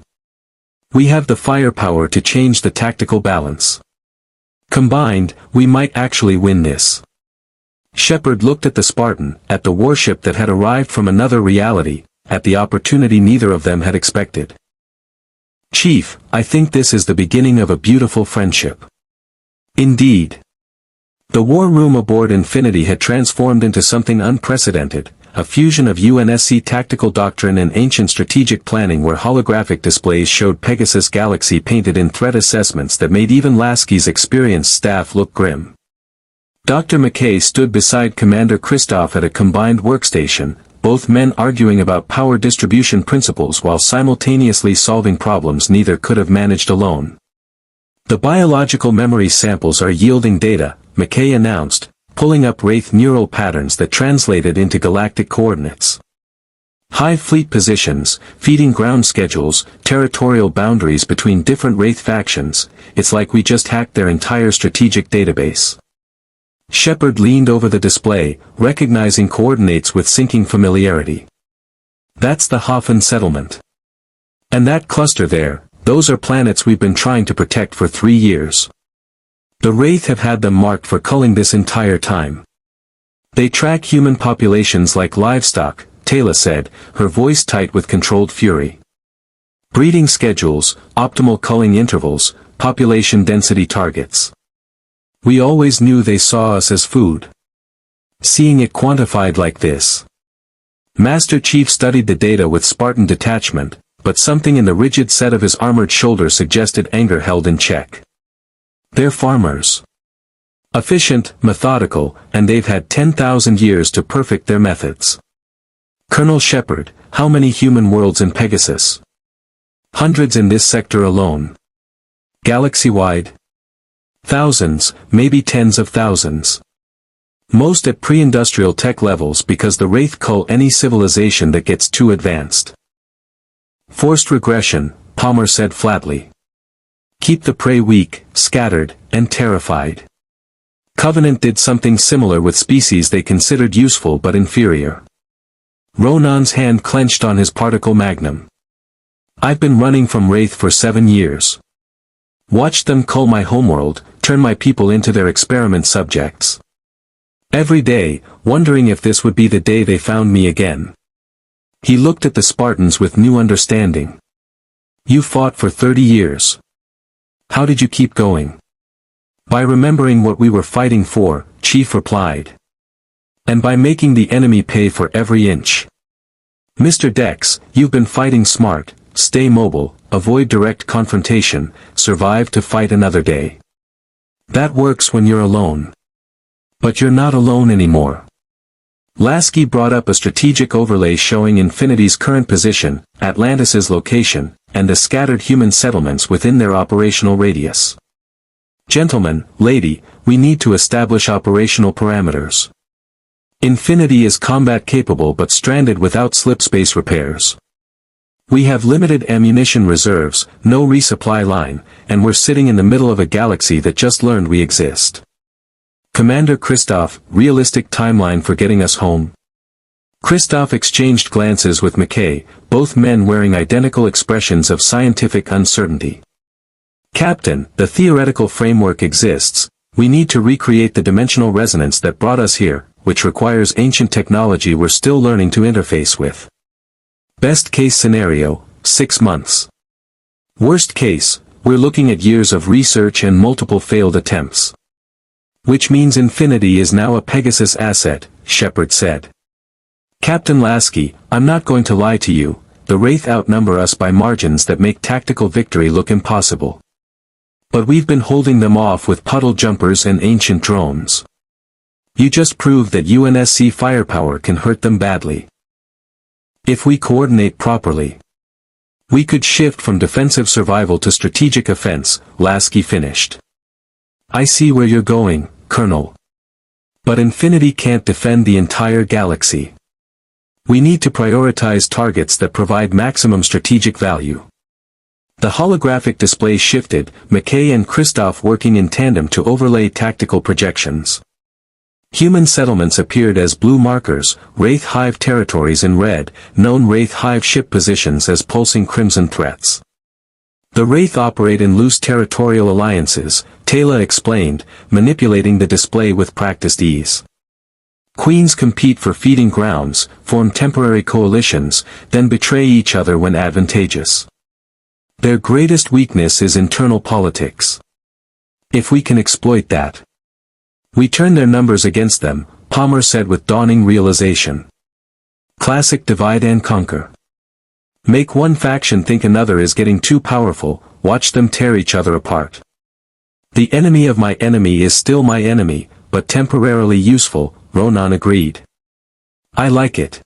We have the firepower to change the tactical balance. Combined, we might actually win this. Sheppard looked at the Spartan, at the warship that had arrived from another reality, at the opportunity neither of them had expected. Chief, I think this is the beginning of a beautiful friendship. Indeed. The war room aboard Infinity had transformed into something unprecedented, a fusion of UNSC tactical doctrine and ancient strategic planning where holographic displays showed Pegasus Galaxy painted in threat assessments that made even Lasky's experienced staff look grim. Dr. McKay stood beside Commander Kristoff at a combined workstation, both men arguing about power distribution principles while simultaneously solving problems neither could have managed alone. The biological memory samples are yielding data, McKay announced, pulling up Wraith neural patterns that translated into galactic coordinates. Hive fleet positions, feeding ground schedules, territorial boundaries between different Wraith factions, it's like we just hacked their entire strategic database. Sheppard leaned over the display, recognizing coordinates with sinking familiarity. That's the Hoffen settlement. And that cluster there, those are planets we've been trying to protect for 3 years. The Wraith have had them marked for culling this entire time. They track human populations like livestock, Taylor said, her voice tight with controlled fury. Breeding schedules, optimal culling intervals, population density targets. We always knew they saw us as food. Seeing it quantified like this. Master Chief studied the data with Spartan detachment, but something in the rigid set of his armored shoulder suggested anger held in check. They're farmers. Efficient, methodical, and they've had 10,000 years to perfect their methods. Colonel Sheppard, how many human worlds in Pegasus? Hundreds in this sector alone. Galaxy-wide? Thousands, maybe tens of thousands. Most at pre-industrial tech levels because the Wraith cull any civilization that gets too advanced. Forced regression, Palmer said flatly. Keep the prey weak, scattered, and terrified. Covenant did something similar with species they considered useful but inferior. Ronan's hand clenched on his particle magnum. I've been running from Wraith for 7 years. Watched them cull my homeworld, turn my people into their experiment subjects. Every day, wondering if this would be the day they found me again. He looked at the Spartans with new understanding. You fought for 30 years. How did you keep going? By remembering what we were fighting for, Chief replied. And by making the enemy pay for every inch. Mr. Dex, you've been fighting smart, stay mobile, avoid direct confrontation, survive to fight another day. That works when you're alone. But you're not alone anymore. Lasky brought up a strategic overlay showing Infinity's current position, Atlantis' location, and the scattered human settlements within their operational radius. Gentlemen, lady, we need to establish operational parameters. Infinity is combat capable but stranded without slipspace repairs. We have limited ammunition reserves, no resupply line, and we're sitting in the middle of a galaxy that just learned we exist. Commander Christoph, realistic timeline for getting us home? Christoph exchanged glances with McKay, both men wearing identical expressions of scientific uncertainty. Captain, the theoretical framework exists, we need to recreate the dimensional resonance that brought us here, which requires ancient technology we're still learning to interface with. Best case scenario, 6 months. Worst case, we're looking at years of research and multiple failed attempts. Which means Infinity is now a Pegasus asset, Sheppard said. Captain Lasky, I'm not going to lie to you, the Wraith outnumber us by margins that make tactical victory look impossible. But we've been holding them off with Puddle Jumpers and ancient drones. You just proved that UNSC firepower can hurt them badly. If we coordinate properly, we could shift from defensive survival to strategic offense, Lasky finished. I see where you're going, Colonel. But Infinity can't defend the entire galaxy. We need to prioritize targets that provide maximum strategic value. The holographic display shifted, McKay and Christoph working in tandem to overlay tactical projections. Human settlements appeared as blue markers, Wraith Hive territories in red, known Wraith Hive ship positions as pulsing crimson threats. The Wraith operate in loose territorial alliances, Taylor explained, manipulating the display with practiced ease. Queens compete for feeding grounds, form temporary coalitions, then betray each other when advantageous. Their greatest weakness is internal politics. If we can exploit that, we turn their numbers against them, Palmer said with dawning realization. Classic divide and conquer. Make one faction think another is getting too powerful, watch them tear each other apart. The enemy of my enemy is still my enemy, but temporarily useful, Ronan agreed. I like it.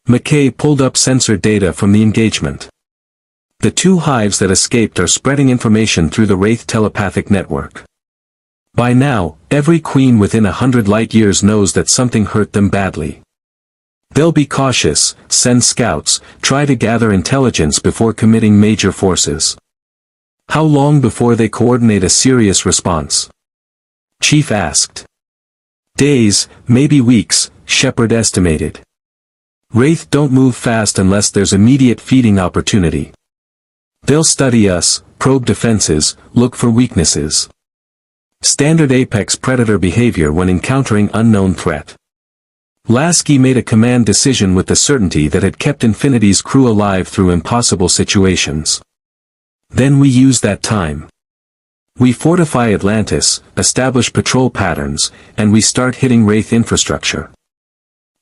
McKay pulled up sensor data from the engagement. The 2 hives that escaped are spreading information through the Wraith telepathic network. By now, every queen within 100 light-years knows that something hurt them badly. They'll be cautious, send scouts, try to gather intelligence before committing major forces. How long before they coordinate a serious response? Chief asked. Days, maybe weeks, Sheppard estimated. Wraith don't move fast unless there's immediate feeding opportunity. They'll study us, probe defenses, look for weaknesses. Standard apex predator behavior when encountering unknown threat. Lasky made a command decision with the certainty that had kept Infinity's crew alive through impossible situations. Then we use that time. We fortify Atlantis, establish patrol patterns, and we start hitting Wraith infrastructure.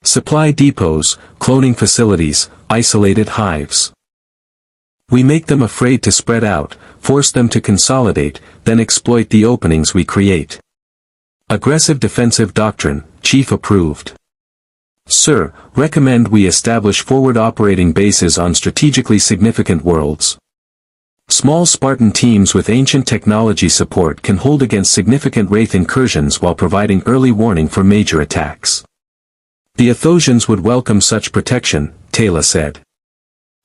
Supply depots, cloning facilities, isolated hives. We make them afraid to spread out, force them to consolidate, then exploit the openings we create. Aggressive defensive doctrine, Chief approved. Sir, recommend we establish forward operating bases on strategically significant worlds. Small Spartan teams with ancient technology support can hold against significant Wraith incursions while providing early warning for major attacks. The Athosians would welcome such protection, Taylor said.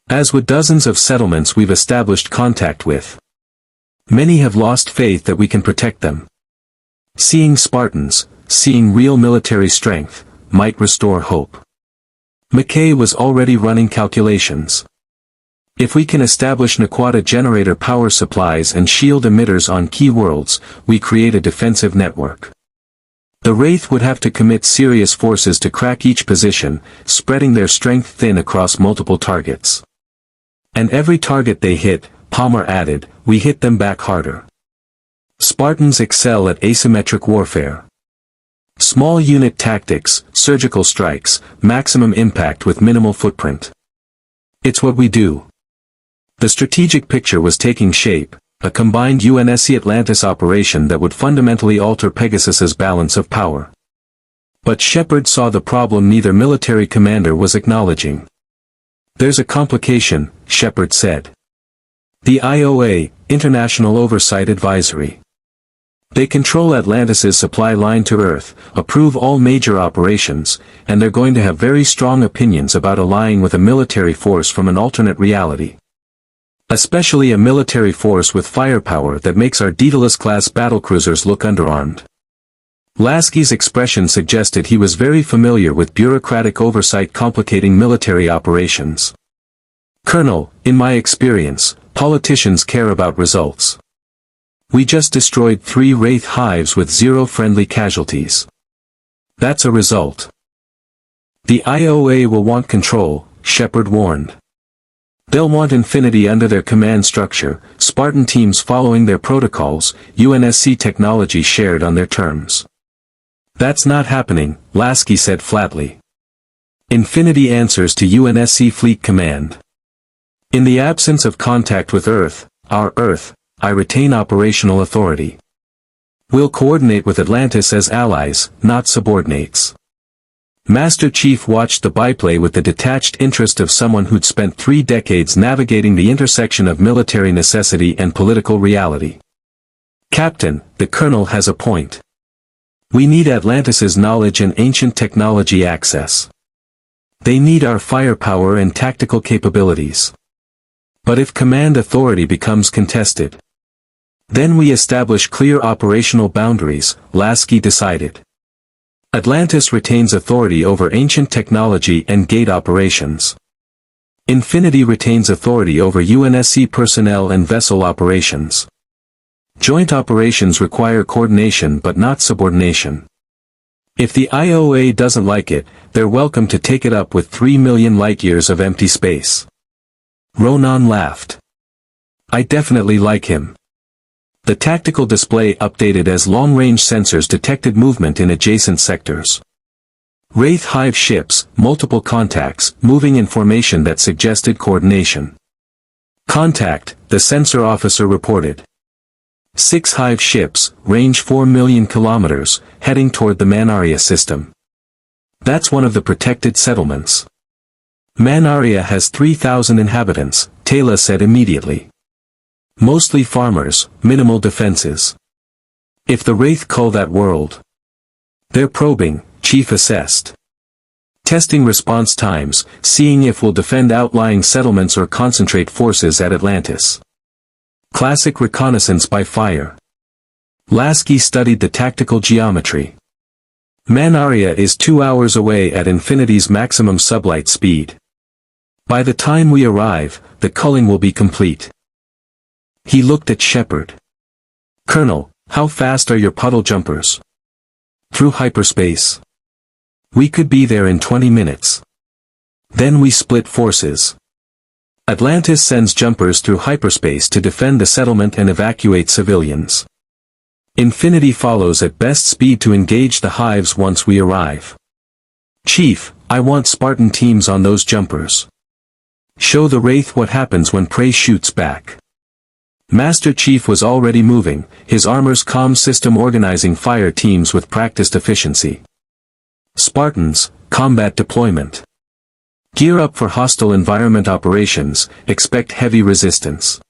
As would dozens of settlements we've established contact with. Many have lost faith that we can protect them. Seeing Spartans, seeing real military strength, might restore hope. McKay was already running calculations. If we can establish Naquata generator power supplies and shield emitters on key worlds, we create a defensive network. The Wraith would have to commit serious forces to crack each position, spreading their strength thin across multiple targets. And every target they hit, Palmer added, we hit them back harder. Spartans excel at asymmetric warfare. Small unit tactics, surgical strikes, maximum impact with minimal footprint. It's what we do. The strategic picture was taking shape, a combined UNSC Atlantis operation that would fundamentally alter Pegasus's balance of power. But Sheppard saw the problem neither military commander was acknowledging. There's a complication, Sheppard said. The IOA, International Oversight Advisory. They control Atlantis's supply line to Earth, approve all major operations, and they're going to have very strong opinions about allying with a military force from an alternate reality. Especially a military force with firepower that makes our Daedalus-class battlecruisers look underarmed. Lasky's expression suggested he was very familiar with bureaucratic oversight complicating military operations. Colonel, in my experience, politicians care about results. We just destroyed 3 Wraith hives with 0 friendly casualties. That's a result. The IOA will want control, Sheppard warned. They'll want Infinity under their command structure, Spartan teams following their protocols, UNSC technology shared on their terms. That's not happening, Lasky said flatly. Infinity answers to UNSC Fleet Command. In the absence of contact with Earth, our Earth, I retain operational authority. We'll coordinate with Atlantis as allies, not subordinates. Master Chief watched the byplay with the detached interest of someone who'd spent 3 decades navigating the intersection of military necessity and political reality. Captain, the Colonel has a point. We need Atlantis's knowledge and ancient technology access. They need our firepower and tactical capabilities. But if command authority becomes contested, then we establish clear operational boundaries, Lasky decided. Atlantis retains authority over ancient technology and gate operations. Infinity retains authority over UNSC personnel and vessel operations. Joint operations require coordination but not subordination. If the IOA doesn't like it, they're welcome to take it up with 3 million light-years of empty space. Ronan laughed. I definitely like him. The tactical display updated as long-range sensors detected movement in adjacent sectors. Wraith hive ships, multiple contacts, moving in formation that suggested coordination. Contact, the sensor officer reported. 6 hive ships, range 4 million kilometers, heading toward the Manaria system. That's one of the protected settlements. Manaria has 3,000 inhabitants, Taylor said immediately. Mostly farmers, minimal defenses. If the Wraith cull that world. They're probing, Chief assessed. Testing response times, seeing if we'll defend outlying settlements or concentrate forces at Atlantis. Classic reconnaissance by fire. Lasky studied the tactical geometry. Manaria is 2 hours away at Infinity's maximum sublight speed. By the time we arrive, the culling will be complete. He looked at Sheppard. Colonel, how fast are your puddle jumpers? Through hyperspace. We could be there in 20 minutes. Then we split forces. Atlantis sends jumpers through hyperspace to defend the settlement and evacuate civilians. Infinity follows at best speed to engage the hives once we arrive. Chief, I want Spartan teams on those jumpers. Show the Wraith what happens when prey shoots back. Master Chief was already moving, his armor's comm system organizing fire teams with practiced efficiency. Spartans, combat deployment. Gear up for hostile environment operations, expect heavy resistance.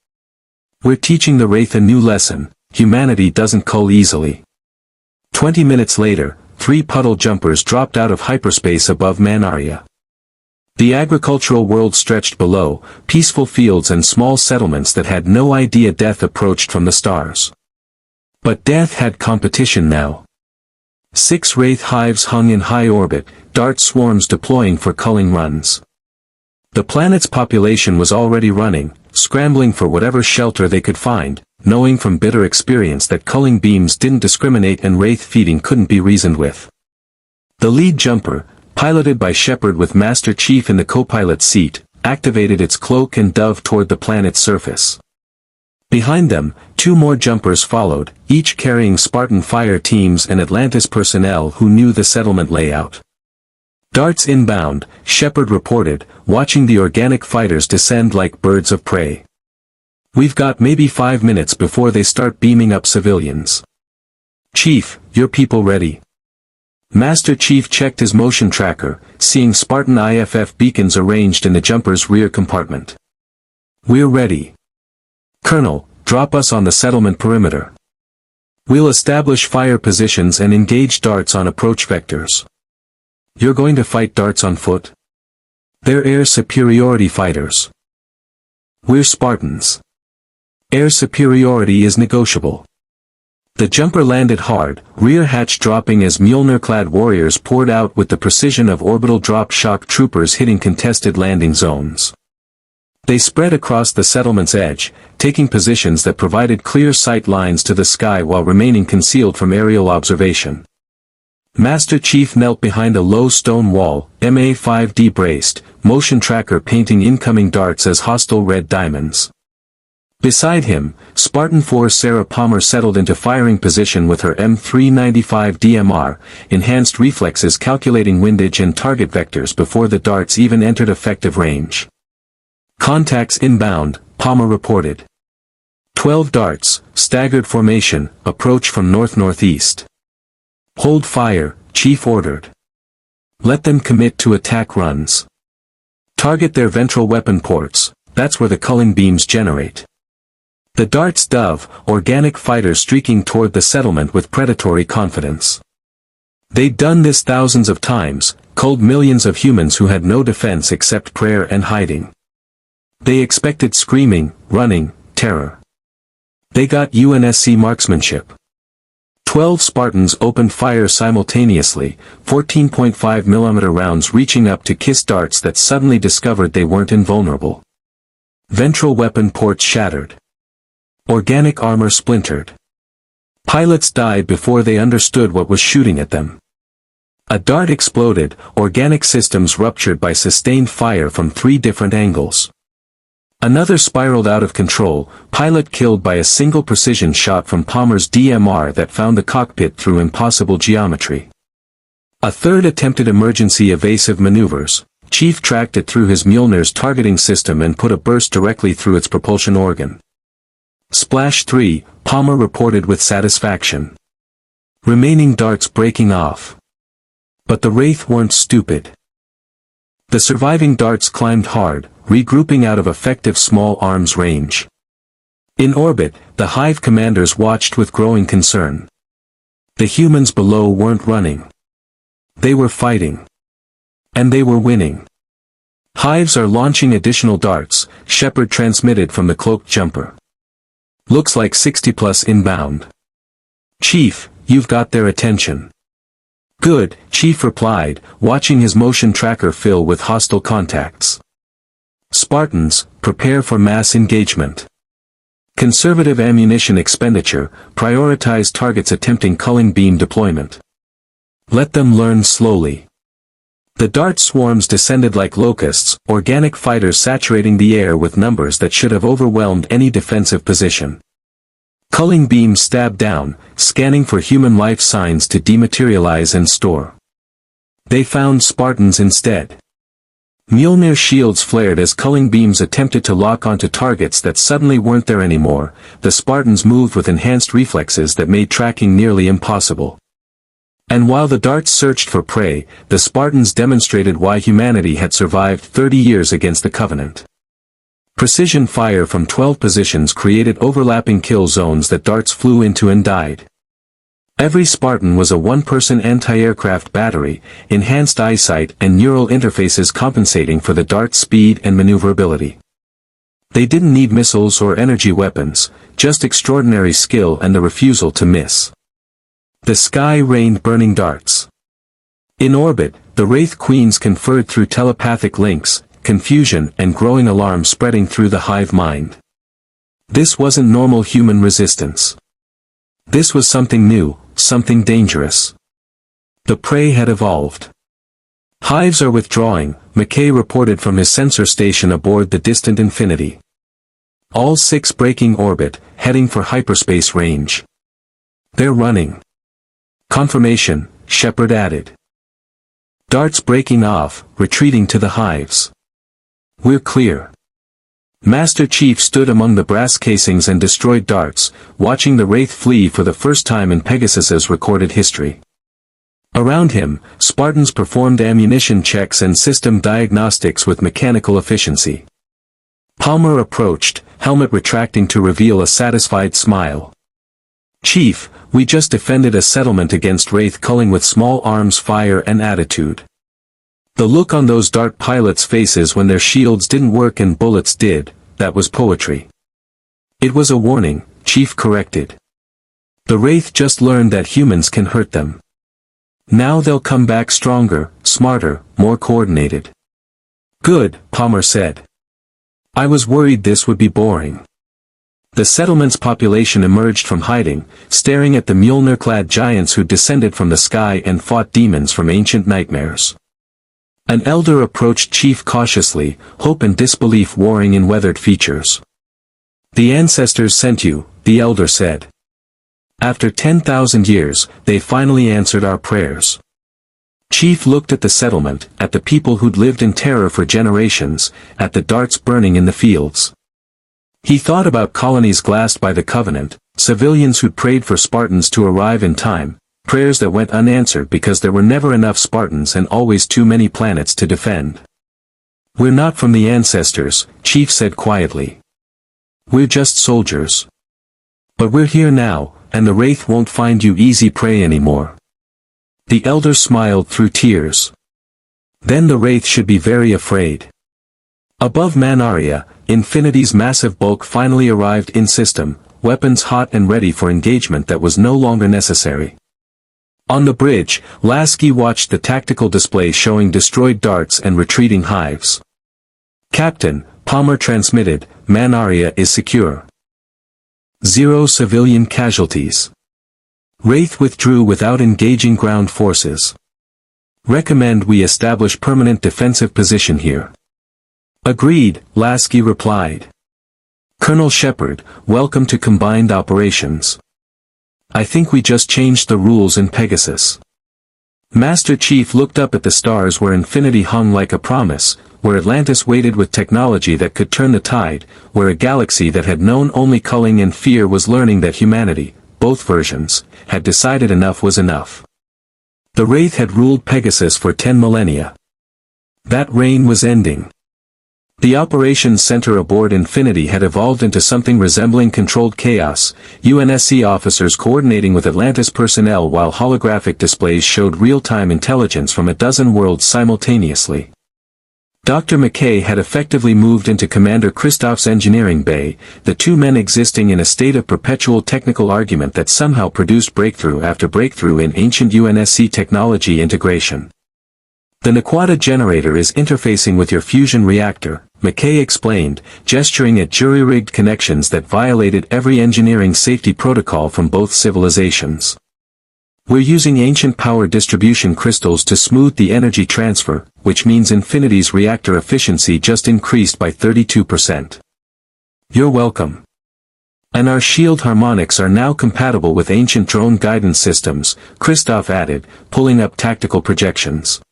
We're teaching the Wraith a new lesson: humanity doesn't cull easily. 20 minutes later, 3 puddle jumpers dropped out of hyperspace above Manaria. The agricultural world stretched below, peaceful fields and small settlements that had no idea death approached from the stars. But death had competition now. 6 Wraith hives hung in high orbit, dart swarms deploying for culling runs. The planet's population was already running, scrambling for whatever shelter they could find, knowing from bitter experience that culling beams didn't discriminate and Wraith feeding couldn't be reasoned with. The lead jumper, piloted by Sheppard with Master Chief in the co-pilot seat, activated its cloak and dove toward the planet's surface. Behind them, 2 more jumpers followed, each carrying Spartan fire teams and Atlantis personnel who knew the settlement layout. Darts inbound, Sheppard reported, watching the organic fighters descend like birds of prey. We've got maybe 5 minutes before they start beaming up civilians. Chief, your people ready? Master Chief checked his motion tracker, seeing Spartan IFF beacons arranged in the jumper's rear compartment. We're ready. Colonel, drop us on the settlement perimeter. We'll establish fire positions and engage darts on approach vectors. You're going to fight darts on foot? They're air superiority fighters. We're Spartans. Air superiority is negotiable. The jumper landed hard, rear hatch dropping as Mjolnir-clad warriors poured out with the precision of orbital drop shock troopers hitting contested landing zones. They spread across the settlement's edge, taking positions that provided clear sight lines to the sky while remaining concealed from aerial observation. Master Chief knelt behind a low stone wall, MA-5D braced, motion tracker painting incoming darts as hostile red diamonds. Beside him, Spartan 4 Sarah Palmer settled into firing position with her M395 DMR, enhanced reflexes calculating windage and target vectors before the darts even entered effective range. Contacts inbound, Palmer reported. 12 darts, staggered formation, approach from north-northeast. Hold fire, Chief ordered. Let them commit to attack runs. Target their ventral weapon ports, that's where the culling beams generate. The darts dove, organic fighters streaking toward the settlement with predatory confidence. They'd done this thousands of times, culled millions of humans who had no defense except prayer and hiding. They expected screaming, running, terror. They got UNSC marksmanship. 12 Spartans opened fire simultaneously, 14.5mm rounds reaching up to kiss darts that suddenly discovered they weren't invulnerable. Ventral weapon ports shattered. Organic armor splintered. Pilots died before they understood what was shooting at them. A dart exploded, organic systems ruptured by sustained fire from 3 different angles. Another spiraled out of control, pilot killed by a single precision shot from Palmer's DMR that found the cockpit through impossible geometry. A third attempted emergency evasive maneuvers. Chief tracked it through his Mjolnir's targeting system and put a burst directly through its propulsion organ. Splash 3, Palmer reported with satisfaction. Remaining darts breaking off. But the Wraith weren't stupid. The surviving darts climbed hard, regrouping out of effective small arms range. In orbit, the hive commanders watched with growing concern. The humans below weren't running. They were fighting. And they were winning. Hives are launching additional darts, Sheppard transmitted from the cloaked jumper. Looks like 60+ inbound. Chief, you've got their attention. Good, Chief replied, watching his motion tracker fill with hostile contacts. Spartans, prepare for mass engagement. Conservative ammunition expenditure, prioritize targets attempting culling beam deployment. Let them learn slowly. The dart swarms descended like locusts, organic fighters saturating the air with numbers that should have overwhelmed any defensive position. Culling beams stabbed down, scanning for human life signs to dematerialize and store. They found Spartans instead. Mjolnir shields flared as culling beams attempted to lock onto targets that suddenly weren't there anymore. The Spartans moved with enhanced reflexes that made tracking nearly impossible. And while the darts searched for prey, the Spartans demonstrated why humanity had survived 30 years against the Covenant. Precision fire from 12 positions created overlapping kill zones that darts flew into and died. Every Spartan was a one-person anti-aircraft battery, enhanced eyesight and neural interfaces compensating for the dart's speed and maneuverability. They didn't need missiles or energy weapons, just extraordinary skill and the refusal to miss. The sky rained burning darts. In orbit, the Wraith Queens conferred through telepathic links, confusion and growing alarm spreading through the hive mind. This wasn't normal human resistance. This was something new, something dangerous. The prey had evolved. Hives are withdrawing, McKay reported from his sensor station aboard the distant Infinity. All 6 breaking orbit, heading for hyperspace range. They're running. Confirmation, Sheppard added. Darts breaking off, retreating to the hives. We're clear. Master Chief stood among the brass casings and destroyed darts, watching the Wraith flee for the first time in Pegasus's recorded history. Around him, Spartans performed ammunition checks and system diagnostics with mechanical efficiency. Palmer approached, helmet retracting to reveal a satisfied smile. Chief, we just defended a settlement against Wraith culling with small arms fire and attitude. The look on those dart pilots' faces when their shields didn't work and bullets did, that was poetry. It was a warning, Chief corrected. The Wraith just learned that humans can hurt them. Now they'll come back stronger, smarter, more coordinated. Good, Palmer said. I was worried this would be boring. The settlement's population emerged from hiding, staring at the Mjolnir-clad giants who descended from the sky and fought demons from ancient nightmares. An elder approached Chief cautiously, hope and disbelief warring in weathered features. The ancestors sent you, the elder said. After 10,000 years, they finally answered our prayers. Chief looked at the settlement, at the people who'd lived in terror for generations, at the darts burning in the fields. He thought about colonies glassed by the Covenant, civilians who'd prayed for Spartans to arrive in time, prayers that went unanswered because there were never enough Spartans and always too many planets to defend. We're not from the ancestors, Chief said quietly. We're just soldiers. But we're here now, and the Wraith won't find you easy prey anymore. The elder smiled through tears. Then the Wraith should be very afraid. Above Manaria, Infinity's massive bulk finally arrived in system, weapons hot and ready for engagement that was no longer necessary. On the bridge, Lasky watched the tactical display showing destroyed darts and retreating hives. Captain, Palmer transmitted, Manaria is secure. 0 civilian casualties. Wraith withdrew without engaging ground forces. Recommend we establish permanent defensive position here. Agreed, Lasky replied. Colonel Sheppard, welcome to Combined Operations. I think we just changed the rules in Pegasus. Master Chief looked up at the stars where Infinity hung like a promise, where Atlantis waited with technology that could turn the tide, where a galaxy that had known only culling and fear was learning that humanity, both versions, had decided enough was enough. The Wraith had ruled Pegasus for 10 millennia. That reign was ending. The operations center aboard Infinity had evolved into something resembling controlled chaos, UNSC officers coordinating with Atlantis personnel while holographic displays showed real-time intelligence from a dozen worlds simultaneously. Dr. McKay had effectively moved into Commander Kristoff's engineering bay, the two men existing in a state of perpetual technical argument that somehow produced breakthrough after breakthrough in ancient UNSC technology integration. The Naquata generator is interfacing with your fusion reactor, McKay explained, gesturing at jury-rigged connections that violated every engineering safety protocol from both civilizations. We're using ancient power distribution crystals to smooth the energy transfer, which means Infinity's reactor efficiency just increased by 32%. You're welcome. And our shield harmonics are now compatible with ancient drone guidance systems, Kristoff added, pulling up tactical projections.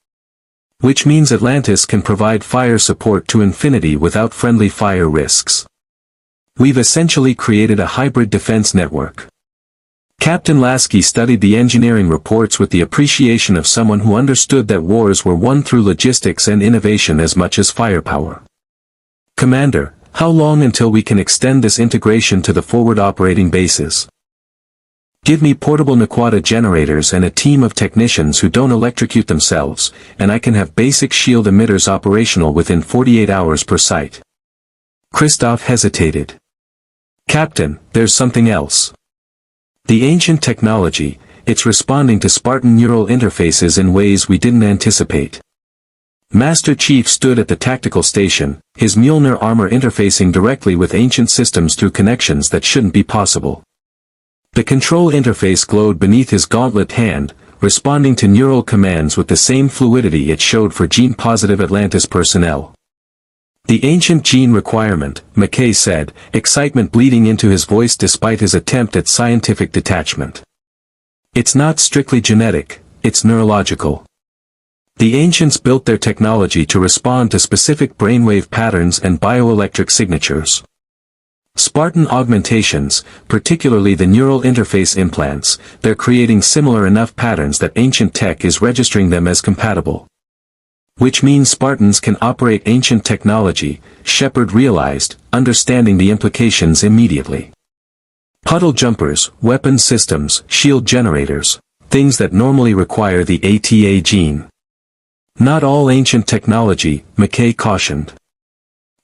Which means Atlantis can provide fire support to Infinity without friendly fire risks. We've essentially created a hybrid defense network. Captain Lasky studied the engineering reports with the appreciation of someone who understood that wars were won through logistics and innovation as much as firepower. Commander, how long until we can extend this integration to the forward operating bases? Give me portable Naquadah generators and a team of technicians who don't electrocute themselves, and I can have basic shield emitters operational within 48 hours per site. Christoph hesitated. Captain, there's something else. The ancient technology, it's responding to Spartan neural interfaces in ways we didn't anticipate. Master Chief stood at the tactical station, his Mjolnir armor interfacing directly with ancient systems through connections that shouldn't be possible. The control interface glowed beneath his gauntlet hand, responding to neural commands with the same fluidity it showed for gene-positive Atlantis personnel. The ancient gene requirement, McKay said, excitement bleeding into his voice despite his attempt at scientific detachment. It's not strictly genetic, it's neurological. The ancients built their technology to respond to specific brainwave patterns and bioelectric signatures. Spartan augmentations, particularly the neural interface implants, they're creating similar enough patterns that ancient tech is registering them as compatible. Which means Spartans can operate ancient technology, Sheppard realized, understanding the implications immediately. Puddle jumpers, weapon systems, shield generators, things that normally require the ATA gene. Not all ancient technology, McKay cautioned.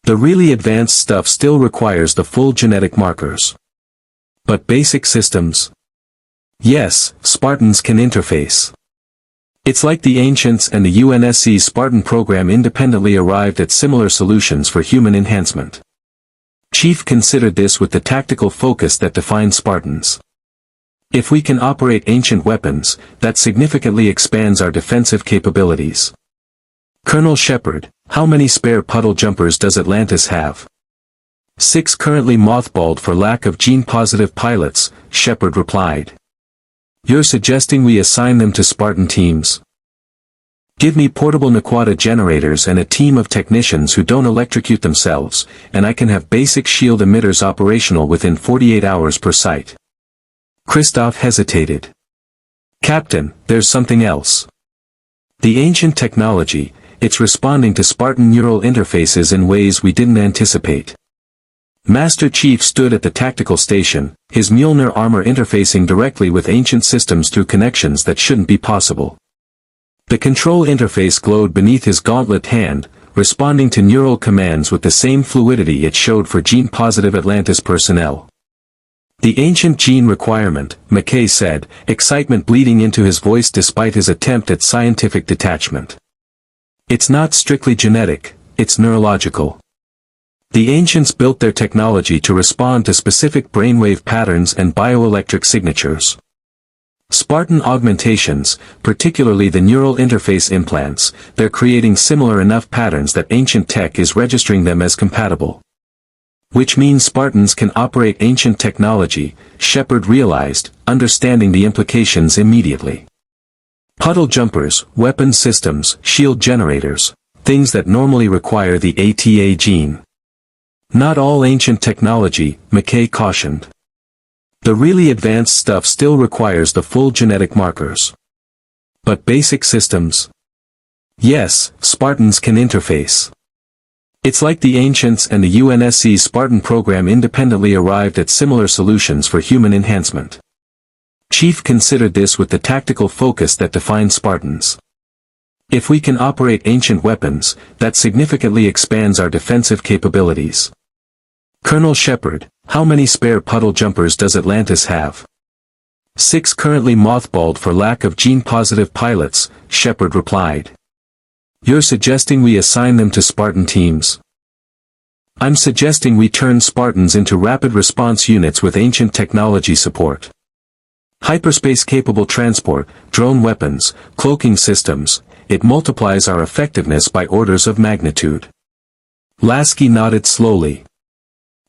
The really advanced stuff still requires the full genetic markers. But basic systems? Yes, Spartans can interface. It's like the ancients and the UNSC Spartan program independently arrived at similar solutions for human enhancement. Chief considered this with the tactical focus that defined Spartans. If we can operate ancient weapons, that significantly expands our defensive capabilities. Colonel Sheppard, how many spare puddle jumpers does Atlantis have? 6 currently mothballed for lack of gene-positive pilots, Sheppard replied. You're suggesting we assign them to Spartan teams? Give me portable Naquadah generators and a team of technicians who don't electrocute themselves, and I can have basic shield emitters operational within 48 hours per site. Christoph hesitated. Captain, there's something else. The ancient technology, it's responding to Spartan neural interfaces in ways we didn't anticipate. Master Chief stood at the tactical station, his Mjolnir armor interfacing directly with ancient systems through connections that shouldn't be possible. The control interface glowed beneath his gauntlet hand, responding to neural commands with the same fluidity it showed for gene-positive Atlantis personnel. The ancient gene requirement, McKay said, excitement bleeding into his voice despite his attempt at scientific detachment. It's not strictly genetic, it's neurological. The ancients built their technology to respond to specific brainwave patterns and bioelectric signatures. Spartan augmentations, particularly the neural interface implants, they're creating similar enough patterns that ancient tech is registering them as compatible. Which means Spartans can operate ancient technology, Sheppard realized, understanding the implications immediately. Puddle jumpers, weapon systems, shield generators, things that normally require the ATA gene. Not all ancient technology, McKay cautioned. The really advanced stuff still requires the full genetic markers. But basic systems? Yes, Spartans can interface. It's like the ancients and the UNSC Spartan program independently arrived at similar solutions for human enhancement. Chief considered this with the tactical focus that defined Spartans. If we can operate ancient weapons, that significantly expands our defensive capabilities. Colonel Sheppard, how many spare puddle jumpers does Atlantis have? 6 currently mothballed for lack of gene-positive pilots, Sheppard replied. You're suggesting we assign them to Spartan teams? I'm suggesting we turn Spartans into rapid response units with ancient technology support. Hyperspace-capable transport, drone weapons, cloaking systems, it multiplies our effectiveness by orders of magnitude. Lasky nodded slowly.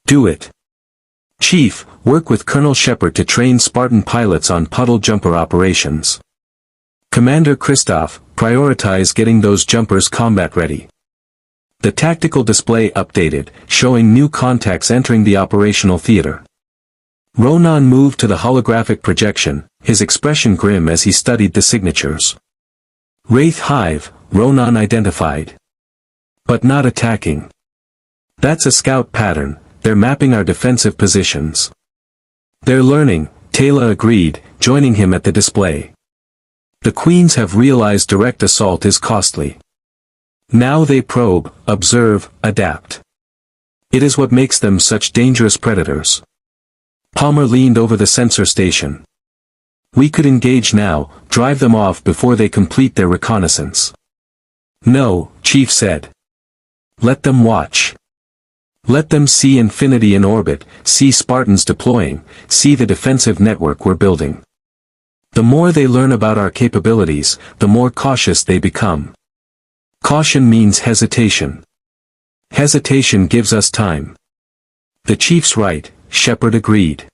Do it. Chief, work with Colonel Sheppard to train Spartan pilots on puddle jumper operations. Commander Christoph, prioritize getting those jumpers combat ready. The tactical display updated, showing new contacts entering the operational theater. Ronan moved to the holographic projection, his expression grim as he studied the signatures. Wraith Hive, Ronan identified. But not attacking. That's a scout pattern, they're mapping our defensive positions. They're learning, Taylor agreed, joining him at the display. The Queens have realized direct assault is costly. Now they probe, observe, adapt. It is what makes them such dangerous predators. Palmer leaned over the sensor station. We could engage now, drive them off before they complete their reconnaissance. No, Chief said. Let them watch. Let them see Infinity in orbit, see Spartans deploying, see the defensive network we're building. The more they learn about our capabilities, the more cautious they become. Caution means hesitation. Hesitation gives us time. The Chief's right, Sheppard agreed.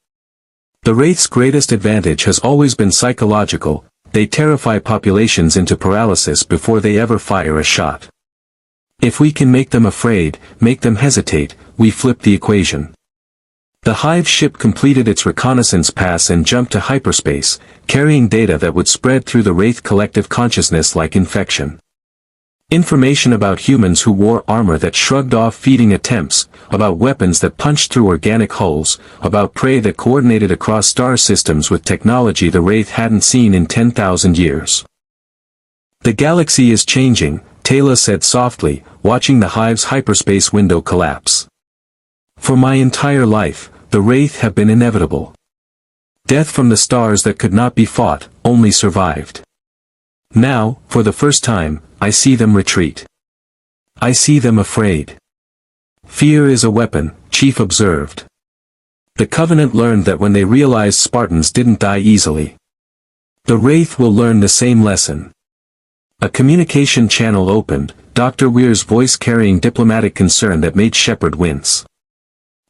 The Wraith's greatest advantage has always been psychological, they terrify populations into paralysis before they ever fire a shot. If we can make them afraid, make them hesitate, we flip the equation. The Hive ship completed its reconnaissance pass and jumped to hyperspace, carrying data that would spread through the Wraith collective consciousness like infection. Information about humans who wore armor that shrugged off feeding attempts, about weapons that punched through organic hulls, about prey that coordinated across star systems with technology the Wraith hadn't seen in 10,000 years. The galaxy is changing, Taylor said softly, watching the Hive's hyperspace window collapse. For my entire life, the Wraith have been inevitable. Death from the stars that could not be fought, only survived. Now, for the first time, I see them retreat. I see them afraid. Fear is a weapon, Chief observed. The Covenant learned that when they realized Spartans didn't die easily. The Wraith will learn the same lesson. A communication channel opened, Dr. Weir's voice carrying diplomatic concern that made Sheppard wince.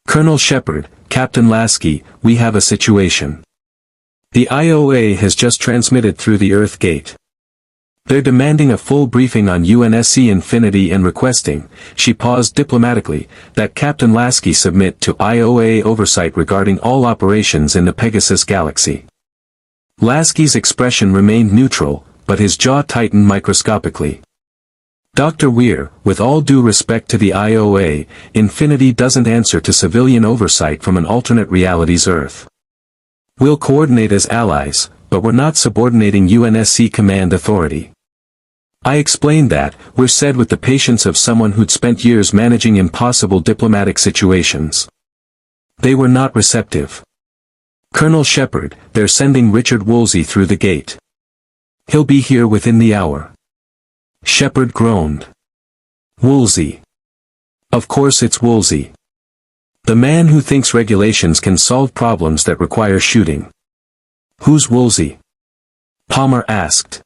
Colonel Sheppard, Captain Lasky, we have a situation. The IOA has just transmitted through the Earth Gate. They're demanding a full briefing on UNSC Infinity and requesting, she paused diplomatically, that Captain Lasky submit to IOA oversight regarding all operations in the Pegasus Galaxy. Lasky's expression remained neutral, but his jaw tightened microscopically. Dr. Weir, with all due respect to the IOA, Infinity doesn't answer to civilian oversight from an alternate reality's Earth. We'll coordinate as allies, but we're not subordinating UNSC command authority. I explained that, we're said with the patience of someone who'd spent years managing impossible diplomatic situations. They were not receptive. Colonel Sheppard, they're sending Richard Woolsey through the gate. He'll be here within the hour. Sheppard groaned. Woolsey. Of course it's Woolsey. The man who thinks regulations can solve problems that require shooting. Who's Woolsey? Palmer asked.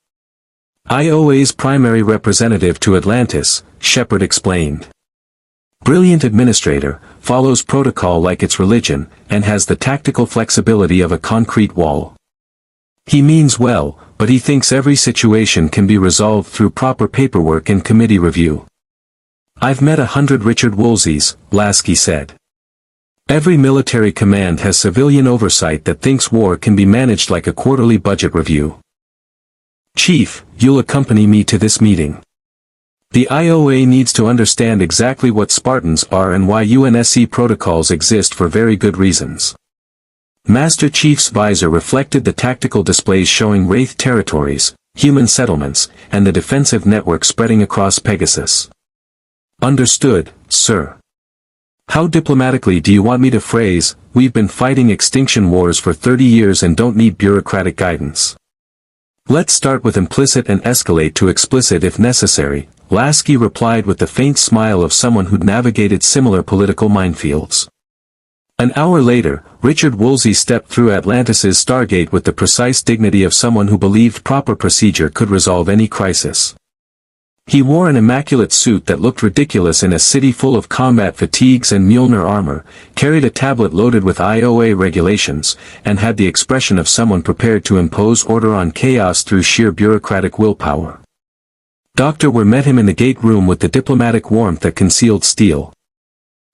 IOA's primary representative to Atlantis, Sheppard explained. Brilliant administrator, follows protocol like it's religion, and has the tactical flexibility of a concrete wall. He means well, but he thinks every situation can be resolved through proper paperwork and committee review. I've met 100 Richard Woolseys, Lasky said. Every military command has civilian oversight that thinks war can be managed like a quarterly budget review. Chief, you'll accompany me to this meeting. The IOA needs to understand exactly what Spartans are and why UNSC protocols exist for very good reasons. Master Chief's visor reflected the tactical displays showing Wraith territories, human settlements, and the defensive network spreading across Pegasus. Understood, sir. How diplomatically do you want me to phrase, we've been fighting extinction wars for 30 years and don't need bureaucratic guidance? Let's start with implicit and escalate to explicit if necessary, Lasky replied with the faint smile of someone who'd navigated similar political minefields. An hour later, Richard Woolsey stepped through Atlantis's Stargate with the precise dignity of someone who believed proper procedure could resolve any crisis. He wore an immaculate suit that looked ridiculous in a city full of combat fatigues and Mjolnir armor, carried a tablet loaded with IOA regulations, and had the expression of someone prepared to impose order on chaos through sheer bureaucratic willpower. Dr. Weir met him in the gate room with the diplomatic warmth that concealed steel.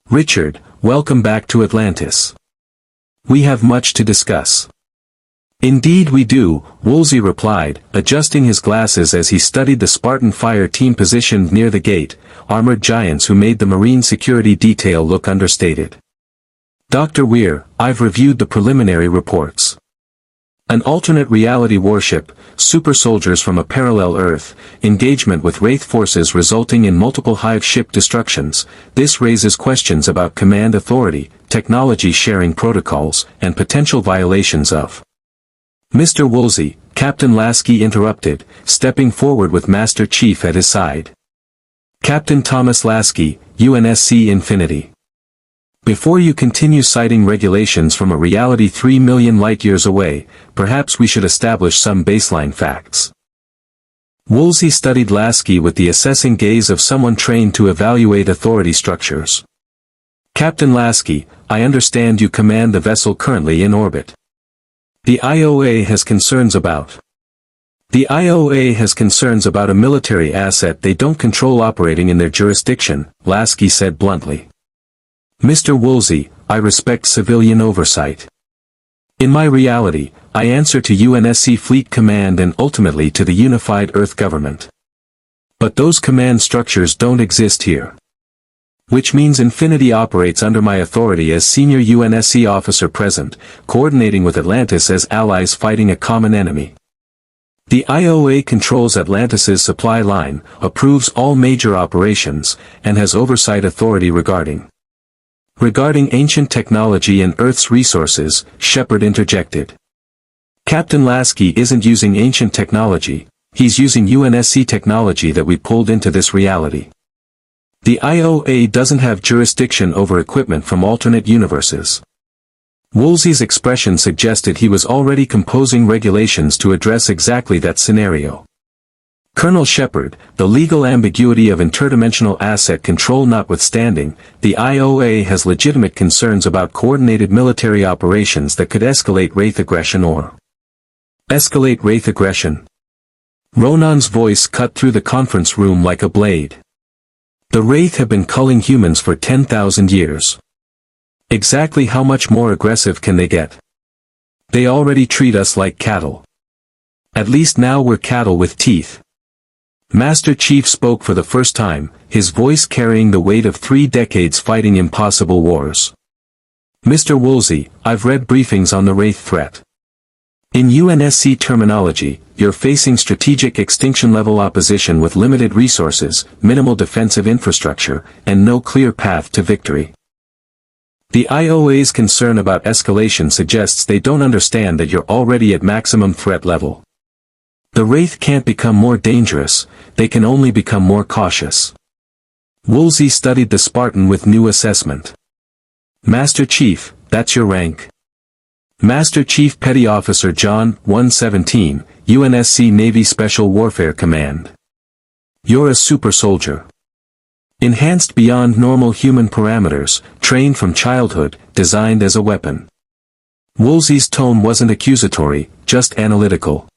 Richard, welcome back to Atlantis. We have much to discuss. Indeed we do, Woolsey replied, adjusting his glasses as he studied the Spartan fire team positioned near the gate, armored giants who made the marine security detail look understated. Dr. Weir, I've reviewed the preliminary reports. An alternate reality warship, supersoldiers from a parallel Earth, engagement with Wraith forces resulting in multiple hive ship destructions. This raises questions about command authority, technology sharing protocols, and potential violations of. Mr. Woolsey, Captain Lasky interrupted, stepping forward with Master Chief at his side. Captain Thomas Lasky, UNSC Infinity. Before you continue citing regulations from a reality 3 million light-years away, perhaps we should establish some baseline facts. Woolsey studied Lasky with the assessing gaze of someone trained to evaluate authority structures. Captain Lasky, I understand you command the vessel currently in orbit. The IOA has concerns about a military asset they don't control operating in their jurisdiction, Lasky said bluntly. Mr. Woolsey, I respect civilian oversight. In my reality, I answer to UNSC Fleet Command and ultimately to the unified Earth government. But those command structures don't exist here. Which means Infinity operates under my authority as senior UNSC officer present, coordinating with Atlantis as allies fighting a common enemy. The IOA controls Atlantis's supply line, approves all major operations, and has oversight authority regarding ancient technology and Earth's resources, Sheppard interjected. Captain Lasky isn't using ancient technology, he's using UNSC technology that we pulled into this reality. The IOA doesn't have jurisdiction over equipment from alternate universes. Woolsey's expression suggested he was already composing regulations to address exactly that scenario. Colonel Sheppard, the legal ambiguity of interdimensional asset control notwithstanding, the IOA has legitimate concerns about coordinated military operations that could escalate Wraith aggression or escalate Wraith aggression. Ronan's voice cut through the conference room like a blade. The Wraith have been culling humans for 10,000 years. Exactly how much more aggressive can they get? They already treat us like cattle. At least now we're cattle with teeth. Master Chief spoke for the first time, his voice carrying the weight of 3 decades fighting impossible wars. Mr. Woolsey, I've read briefings on the Wraith threat. In UNSC terminology, you're facing strategic extinction-level opposition with limited resources, minimal defensive infrastructure, and no clear path to victory. The IOA's concern about escalation suggests they don't understand that you're already at maximum threat level. The Wraith can't become more dangerous, they can only become more cautious. Woolsey studied the Spartan with new assessment. Master Chief, that's your rank. Master Chief Petty Officer John, 117, UNSC Navy Special Warfare Command. You're a super soldier. Enhanced beyond normal human parameters, trained from childhood, designed as a weapon. Woolsey's tone wasn't accusatory, just analytical.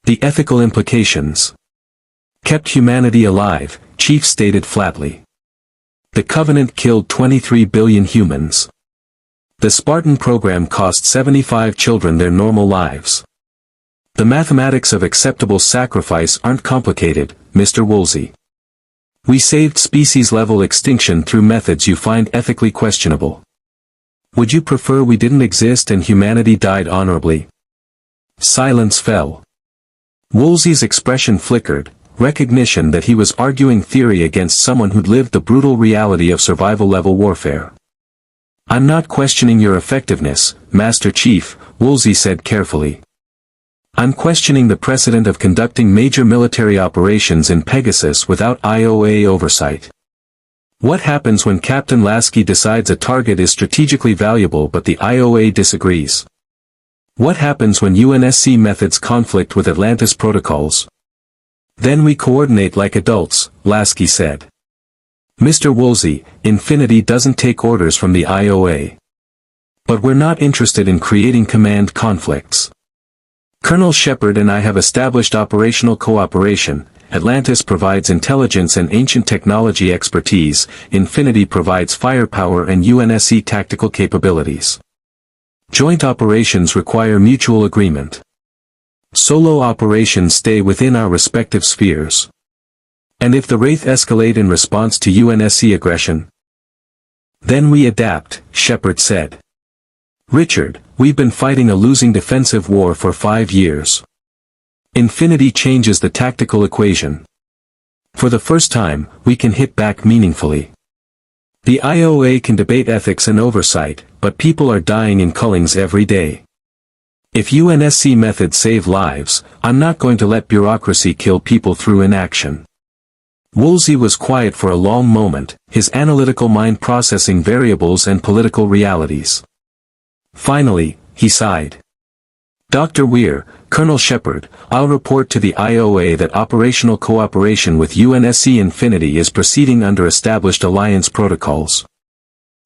The ethical implications. Kept humanity alive, Chief stated flatly. The Covenant killed 23 billion humans. The Spartan program cost 75 children their normal lives. The mathematics of acceptable sacrifice aren't complicated, Mr. Woolsey. We saved species-level extinction through methods you find ethically questionable. Would you prefer we didn't exist and humanity died honorably? Silence fell. Woolsey's expression flickered, recognition that he was arguing theory against someone who'd lived the brutal reality of survival-level warfare. I'm not questioning your effectiveness, Master Chief, Woolsey said carefully. I'm questioning the precedent of conducting major military operations in Pegasus without IOA oversight. What happens when Captain Lasky decides a target is strategically valuable but the IOA disagrees? What happens when UNSC methods conflict with Atlantis protocols? Then we coordinate like adults, Lasky said. Mr. Woolsey, Infinity doesn't take orders from the IOA. But we're not interested in creating command conflicts. Colonel Sheppard and I have established operational cooperation. Atlantis provides intelligence and ancient technology expertise, Infinity provides firepower and UNSC tactical capabilities. Joint operations require mutual agreement. Solo operations stay within our respective spheres. And if the Wraith escalate in response to UNSC aggression, then we adapt, Sheppard said. Richard, we've been fighting a losing defensive war for 5 years. Infinity changes the tactical equation. For the first time, we can hit back meaningfully. The IOA can debate ethics and oversight, but people are dying in Cullings every day. If UNSC methods save lives, I'm not going to let bureaucracy kill people through inaction. Woolsey was quiet for a long moment, his analytical mind processing variables and political realities. Finally, he sighed. Dr. Weir, Colonel Sheppard, I'll report to the IOA that operational cooperation with UNSC Infinity is proceeding under established alliance protocols.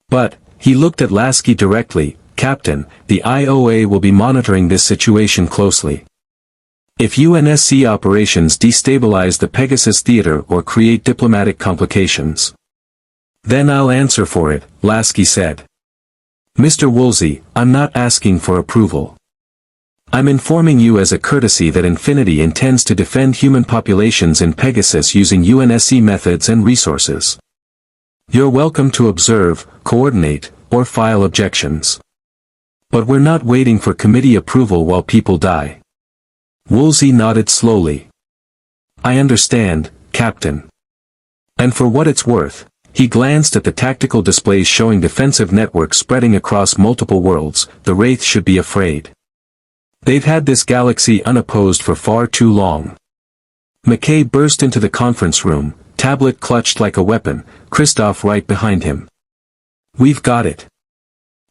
But, he looked at Lasky directly, Captain, the IOA will be monitoring this situation closely. If UNSC operations destabilize the Pegasus theater or create diplomatic complications, then I'll answer for it, Lasky said. Mr. Woolsey, I'm not asking for approval. I'm informing you as a courtesy that Infinity intends to defend human populations in Pegasus using UNSC methods and resources. You're welcome to observe, coordinate, or file objections. But we're not waiting for committee approval while people die. Woolsey nodded slowly. I understand, Captain. And for what it's worth, he glanced at the tactical displays showing defensive networks spreading across multiple worlds. The Wraith should be afraid. They've had this galaxy unopposed for far too long. McKay burst into the conference room, tablet clutched like a weapon, Christoph right behind him. We've got it.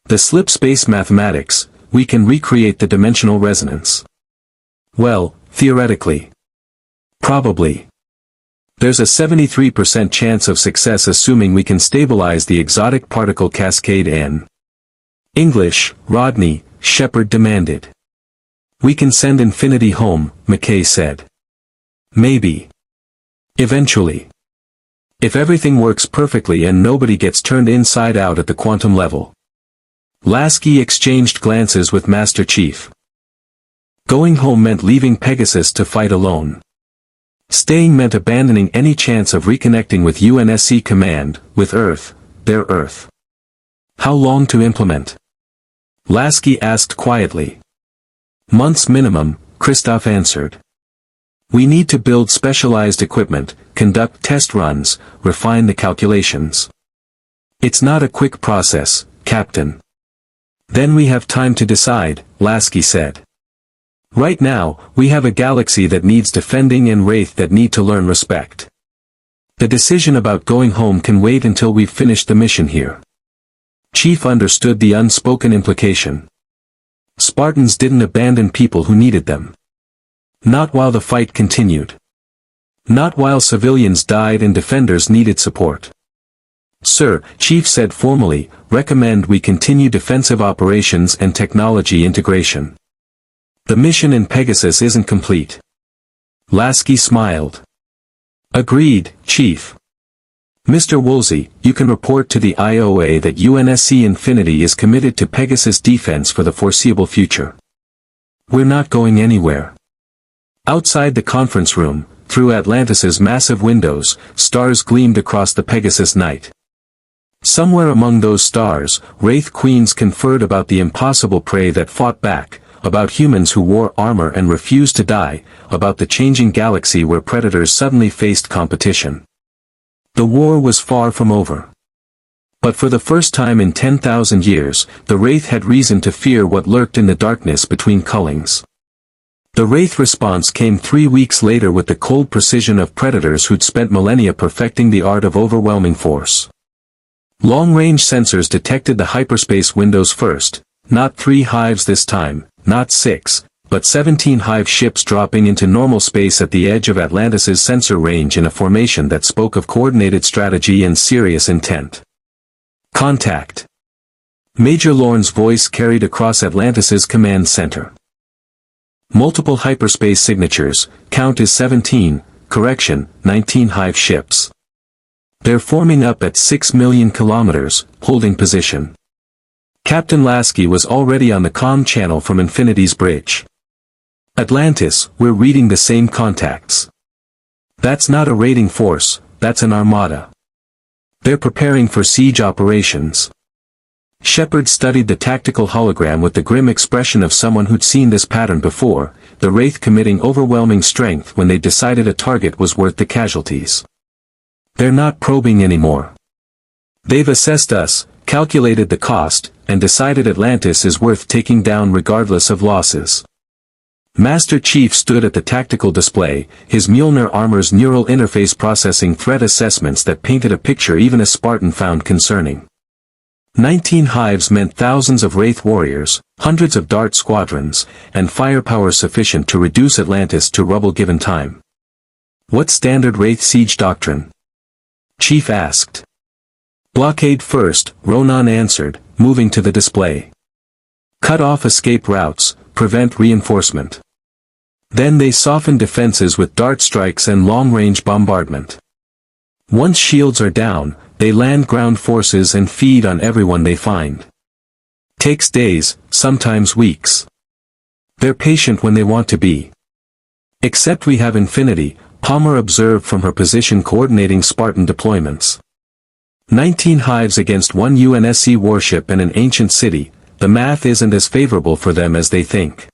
The slipspace mathematics, we can recreate the dimensional resonance. Well, theoretically. Probably. There's a 73% chance of success assuming we can stabilize the exotic particle cascade N. English, Rodney, Sheppard demanded. We can send Infinity home, McKay said. Maybe. Eventually. If everything works perfectly and nobody gets turned inside out at the quantum level. Lasky exchanged glances with Master Chief. Going home meant leaving Pegasus to fight alone. Staying meant abandoning any chance of reconnecting with UNSC Command, with Earth, their Earth. How long to implement? Lasky asked quietly. Months minimum, Christoph answered. We need to build specialized equipment, conduct test runs, refine the calculations. It's not a quick process, Captain. Then we have time to decide, Lasky said. Right now, we have a galaxy that needs defending and Wraith that need to learn respect. The decision about going home can wait until we've finished the mission here. Chief understood the unspoken implication. Spartans didn't abandon people who needed them. Not while the fight continued. Not while civilians died and defenders needed support. Sir, Chief said formally, recommend we continue defensive operations and technology integration. The mission in Pegasus isn't complete. Lasky smiled. Agreed, Chief. Mr. Woolsey, you can report to the IOA that UNSC Infinity is committed to Pegasus defense for the foreseeable future. We're not going anywhere. Outside the conference room, through Atlantis's massive windows, stars gleamed across the Pegasus night. Somewhere among those stars, Wraith queens conferred about the impossible prey that fought back, about humans who wore armor and refused to die, about the changing galaxy where predators suddenly faced competition. The war was far from over. But for the first time in 10,000 years, the Wraith had reason to fear what lurked in the darkness between Cullings. The Wraith response came 3 weeks later with the cold precision of predators who'd spent millennia perfecting the art of overwhelming force. Long-range sensors detected the hyperspace windows first, not 3 hives this time, not 6, but 17 hive ships dropping into normal space at the edge of Atlantis's sensor range in a formation that spoke of coordinated strategy and serious intent. Contact. Major Lorne's voice carried across Atlantis's command center. Multiple hyperspace signatures, count is 17, correction, 19 hive ships. They're forming up at 6 million kilometers, holding position. Captain Lasky was already on the comm channel from Infinity's bridge. Atlantis, we're reading the same contacts. That's not a raiding force, that's an armada. They're preparing for siege operations. Sheppard studied the tactical hologram with the grim expression of someone who'd seen this pattern before, the Wraith committing overwhelming strength when they decided a target was worth the casualties. They're not probing anymore. They've assessed us, calculated the cost, and decided Atlantis is worth taking down regardless of losses. Master Chief stood at the tactical display, his Mjolnir armor's neural interface processing threat assessments that painted a picture even a Spartan found concerning. 19 hives meant thousands of Wraith warriors, hundreds of dart squadrons, and firepower sufficient to reduce Atlantis to rubble given time. What standard Wraith siege doctrine? Chief asked. Blockade first, Ronan answered, moving to the display. Cut off escape routes, prevent reinforcement. Then they soften defenses with dart strikes and long-range bombardment. Once shields are down, they land ground forces and feed on everyone they find. Takes days, sometimes weeks. They're patient when they want to be. Except we have Infinity, Palmer observed from her position coordinating Spartan deployments. 19 hives against one UNSC warship in an ancient city, the math isn't as favorable for them as they think.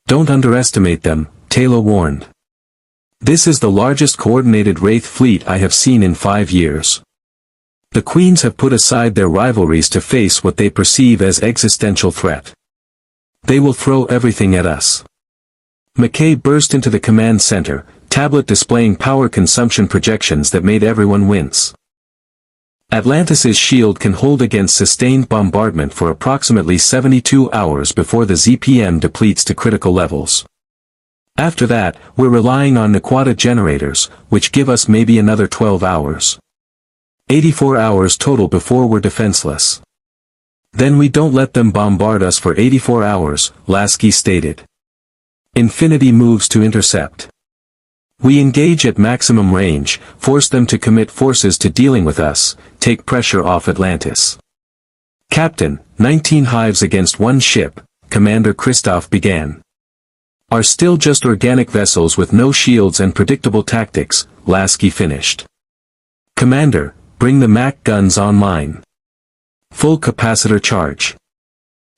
Don't underestimate them, Taylor warned. This is the largest coordinated Wraith fleet I have seen in 5 years. The Queens have put aside their rivalries to face what they perceive as existential threat. They will throw everything at us. McKay burst into the command center, tablet displaying power consumption projections that made everyone wince. Atlantis's shield can hold against sustained bombardment for approximately 72 hours before the ZPM depletes to critical levels. After that, we're relying on Naquata generators, which give us maybe another 12 hours. 84 hours total before we're defenseless. Then we don't let them bombard us for 84 hours, Lasky stated. Infinity moves to intercept. We engage at maximum range, force them to commit forces to dealing with us, take pressure off Atlantis. Captain, 19 hives against one ship, Commander Kristoff began. Are still just organic vessels with no shields and predictable tactics, Lasky finished. Commander, bring the MAC guns online. Full capacitor charge.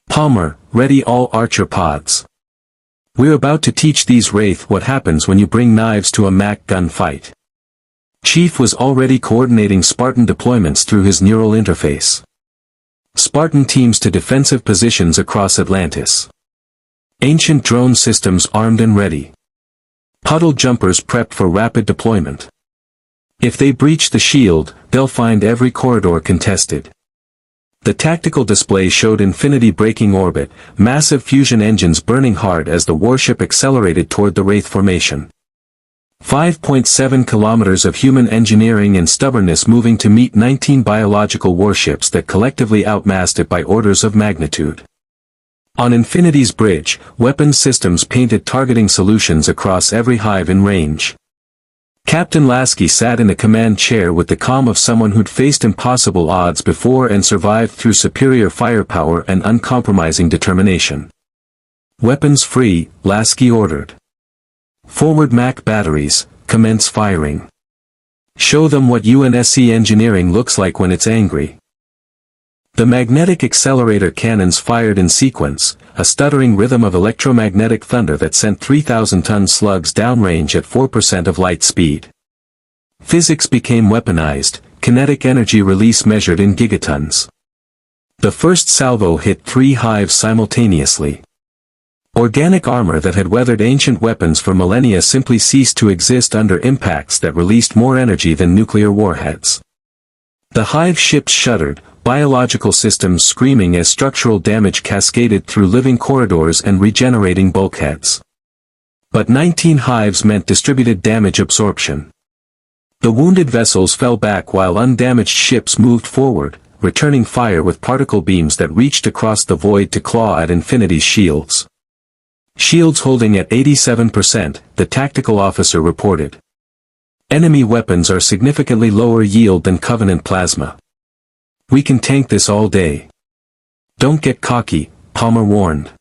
Palmer, ready all Archer pods. We're about to teach these Wraith what happens when you bring knives to a MAC gun fight. Chief was already coordinating Spartan deployments through his neural interface. Spartan teams to defensive positions across Atlantis. Ancient drone systems armed and ready. Puddle Jumpers prepped for rapid deployment. If they breach the shield, they'll find every corridor contested. The tactical display showed Infinity breaking orbit, massive fusion engines burning hard as the warship accelerated toward the Wraith formation. 5.7 kilometers of human engineering and stubbornness moving to meet 19 biological warships that collectively outmassed it by orders of magnitude. On Infinity's bridge, weapons systems painted targeting solutions across every hive in range. Captain Lasky sat in a command chair with the calm of someone who'd faced impossible odds before and survived through superior firepower and uncompromising determination. Weapons free, Lasky ordered. Forward MAC batteries, commence firing. Show them what UNSC engineering looks like when it's angry. The magnetic accelerator cannons fired in sequence, a stuttering rhythm of electromagnetic thunder that sent 3,000-ton slugs downrange at 4% of light speed. Physics became weaponized, kinetic energy release measured in gigatons. The first salvo hit 3 hives simultaneously. Organic armor that had weathered ancient weapons for millennia simply ceased to exist under impacts that released more energy than nuclear warheads. The hive ships shuddered, biological systems screaming as structural damage cascaded through living corridors and regenerating bulkheads. But 19 hives meant distributed damage absorption. The wounded vessels fell back while undamaged ships moved forward, returning fire with particle beams that reached across the void to claw at Infinity's shields. Shields holding at 87%, the tactical officer reported. Enemy weapons are significantly lower yield than Covenant plasma. We can tank this all day. Don't get cocky, Palmer warned.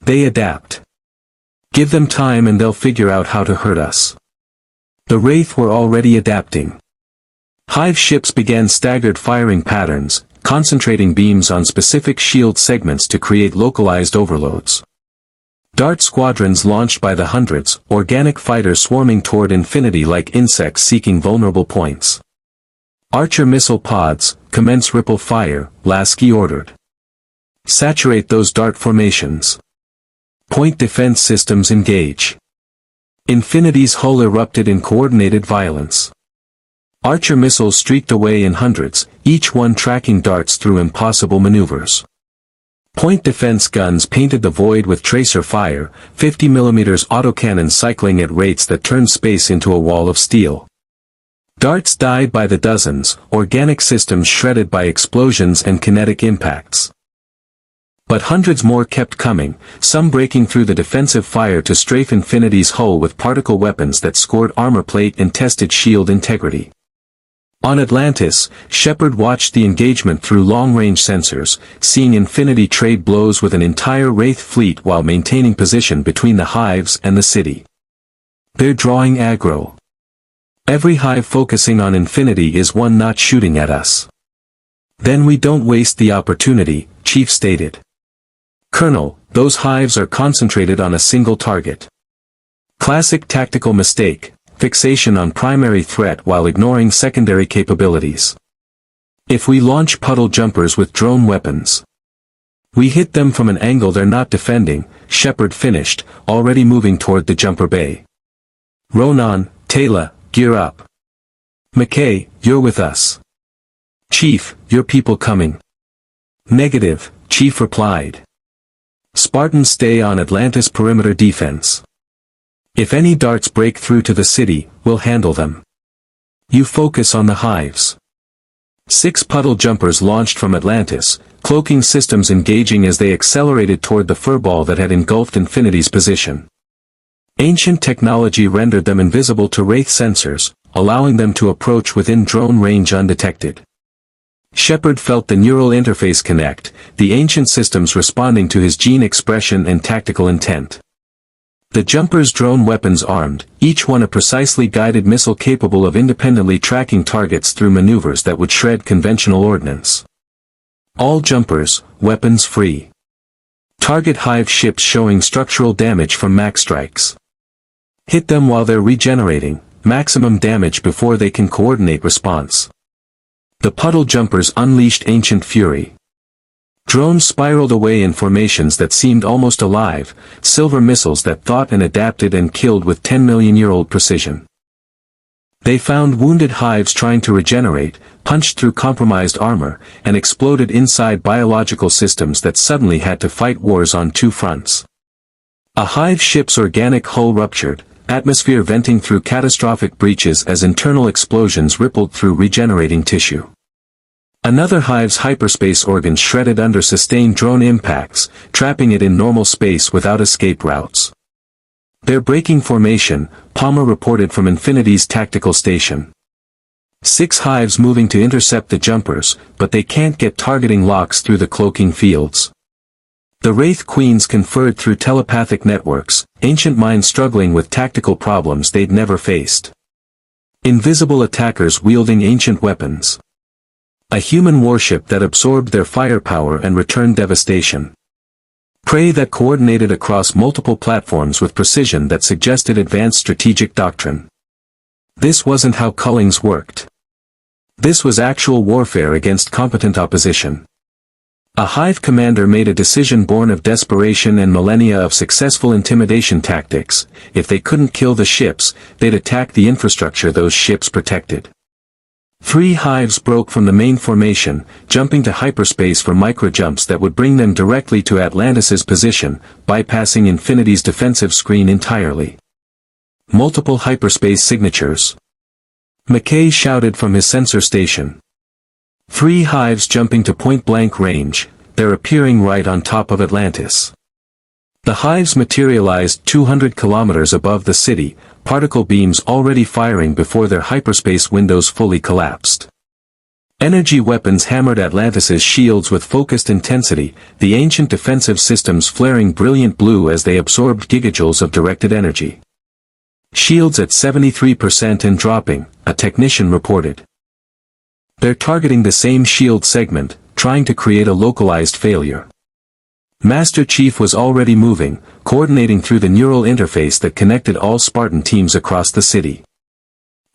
They adapt. Give them time and they'll figure out how to hurt us. The Wraith were already adapting. Hive ships began staggered firing patterns, concentrating beams on specific shield segments to create localized overloads. Dart squadrons launched by the hundreds, organic fighters swarming toward infinity like insects seeking vulnerable points. Archer missile pods, commence ripple fire, Lasky ordered. Saturate those dart formations. Point defense systems engage. Infinity's hull erupted in coordinated violence. Archer missiles streaked away in hundreds, each one tracking darts through impossible maneuvers. Point defense guns painted the void with tracer fire, 50mm autocannons cycling at rates that turned space into a wall of steel. Darts died by the dozens, organic systems shredded by explosions and kinetic impacts. But hundreds more kept coming, some breaking through the defensive fire to strafe Infinity's hull with particle weapons that scored armor plate and tested shield integrity. On Atlantis, Sheppard watched the engagement through long-range sensors, seeing Infinity trade blows with an entire Wraith fleet while maintaining position between the hives and the city. They're drawing aggro. Every hive focusing on Infinity is one not shooting at us. Then we don't waste the opportunity, Chief stated. Colonel, those hives are concentrated on a single target. Classic tactical mistake, fixation on primary threat while ignoring secondary capabilities. If we launch Puddle Jumpers with drone weapons, we hit them from an angle they're not defending, Sheppard finished, already moving toward the jumper bay. Ronan, Taylor, gear up. McKay, you're with us. Chief, your people coming? Negative, Chief replied. Spartans stay on Atlantis perimeter defense. If any darts break through to the city, we'll handle them. You focus on the hives. 6 Puddle Jumpers launched from Atlantis, cloaking systems engaging as they accelerated toward the furball that had engulfed Infinity's position. Ancient technology rendered them invisible to Wraith sensors, allowing them to approach within drone range undetected. Sheppard felt the neural interface connect, the ancient systems responding to his gene expression and tactical intent. The Jumpers' drone weapons armed, each one a precisely guided missile capable of independently tracking targets through maneuvers that would shred conventional ordnance. All Jumpers, weapons free. Target hive ships showing structural damage from MAC strikes. Hit them while they're regenerating, maximum damage before they can coordinate response. The Puddle Jumpers unleashed ancient fury. Drones spiraled away in formations that seemed almost alive, silver missiles that thought and adapted and killed with 10-million-year-old precision. They found wounded hives trying to regenerate, punched through compromised armor, and exploded inside biological systems that suddenly had to fight wars on 2 fronts. A hive ship's organic hull ruptured, atmosphere venting through catastrophic breaches as internal explosions rippled through regenerating tissue. Another hive's hyperspace organs shredded under sustained drone impacts, trapping it in normal space without escape routes. They're breaking formation, Palmer reported from Infinity's tactical station. 6 hives moving to intercept the Jumpers, but they can't get targeting locks through the cloaking fields. The Wraith Queens conferred through telepathic networks, ancient minds struggling with tactical problems they'd never faced. Invisible attackers wielding ancient weapons. A human warship that absorbed their firepower and returned devastation. Prey that coordinated across multiple platforms with precision that suggested advanced strategic doctrine. This wasn't how cullings worked. This was actual warfare against competent opposition. A hive commander made a decision born of desperation and millennia of successful intimidation tactics. If they couldn't kill the ships, they'd attack the infrastructure those ships protected. 3 hives broke from the main formation, jumping to hyperspace for microjumps that would bring them directly to Atlantis's position, bypassing Infinity's defensive screen entirely. Multiple hyperspace signatures. McKay shouted from his sensor station. 3 hives jumping to point-blank range, they're appearing right on top of Atlantis. The hives materialized 200 kilometers above the city, particle beams already firing before their hyperspace windows fully collapsed. Energy weapons hammered Atlantis' shields with focused intensity, the ancient defensive systems flaring brilliant blue as they absorbed gigajoules of directed energy. Shields at 73% and dropping, a technician reported. They're targeting the same shield segment, trying to create a localized failure. Master Chief was already moving, coordinating through the neural interface that connected all Spartan teams across the city.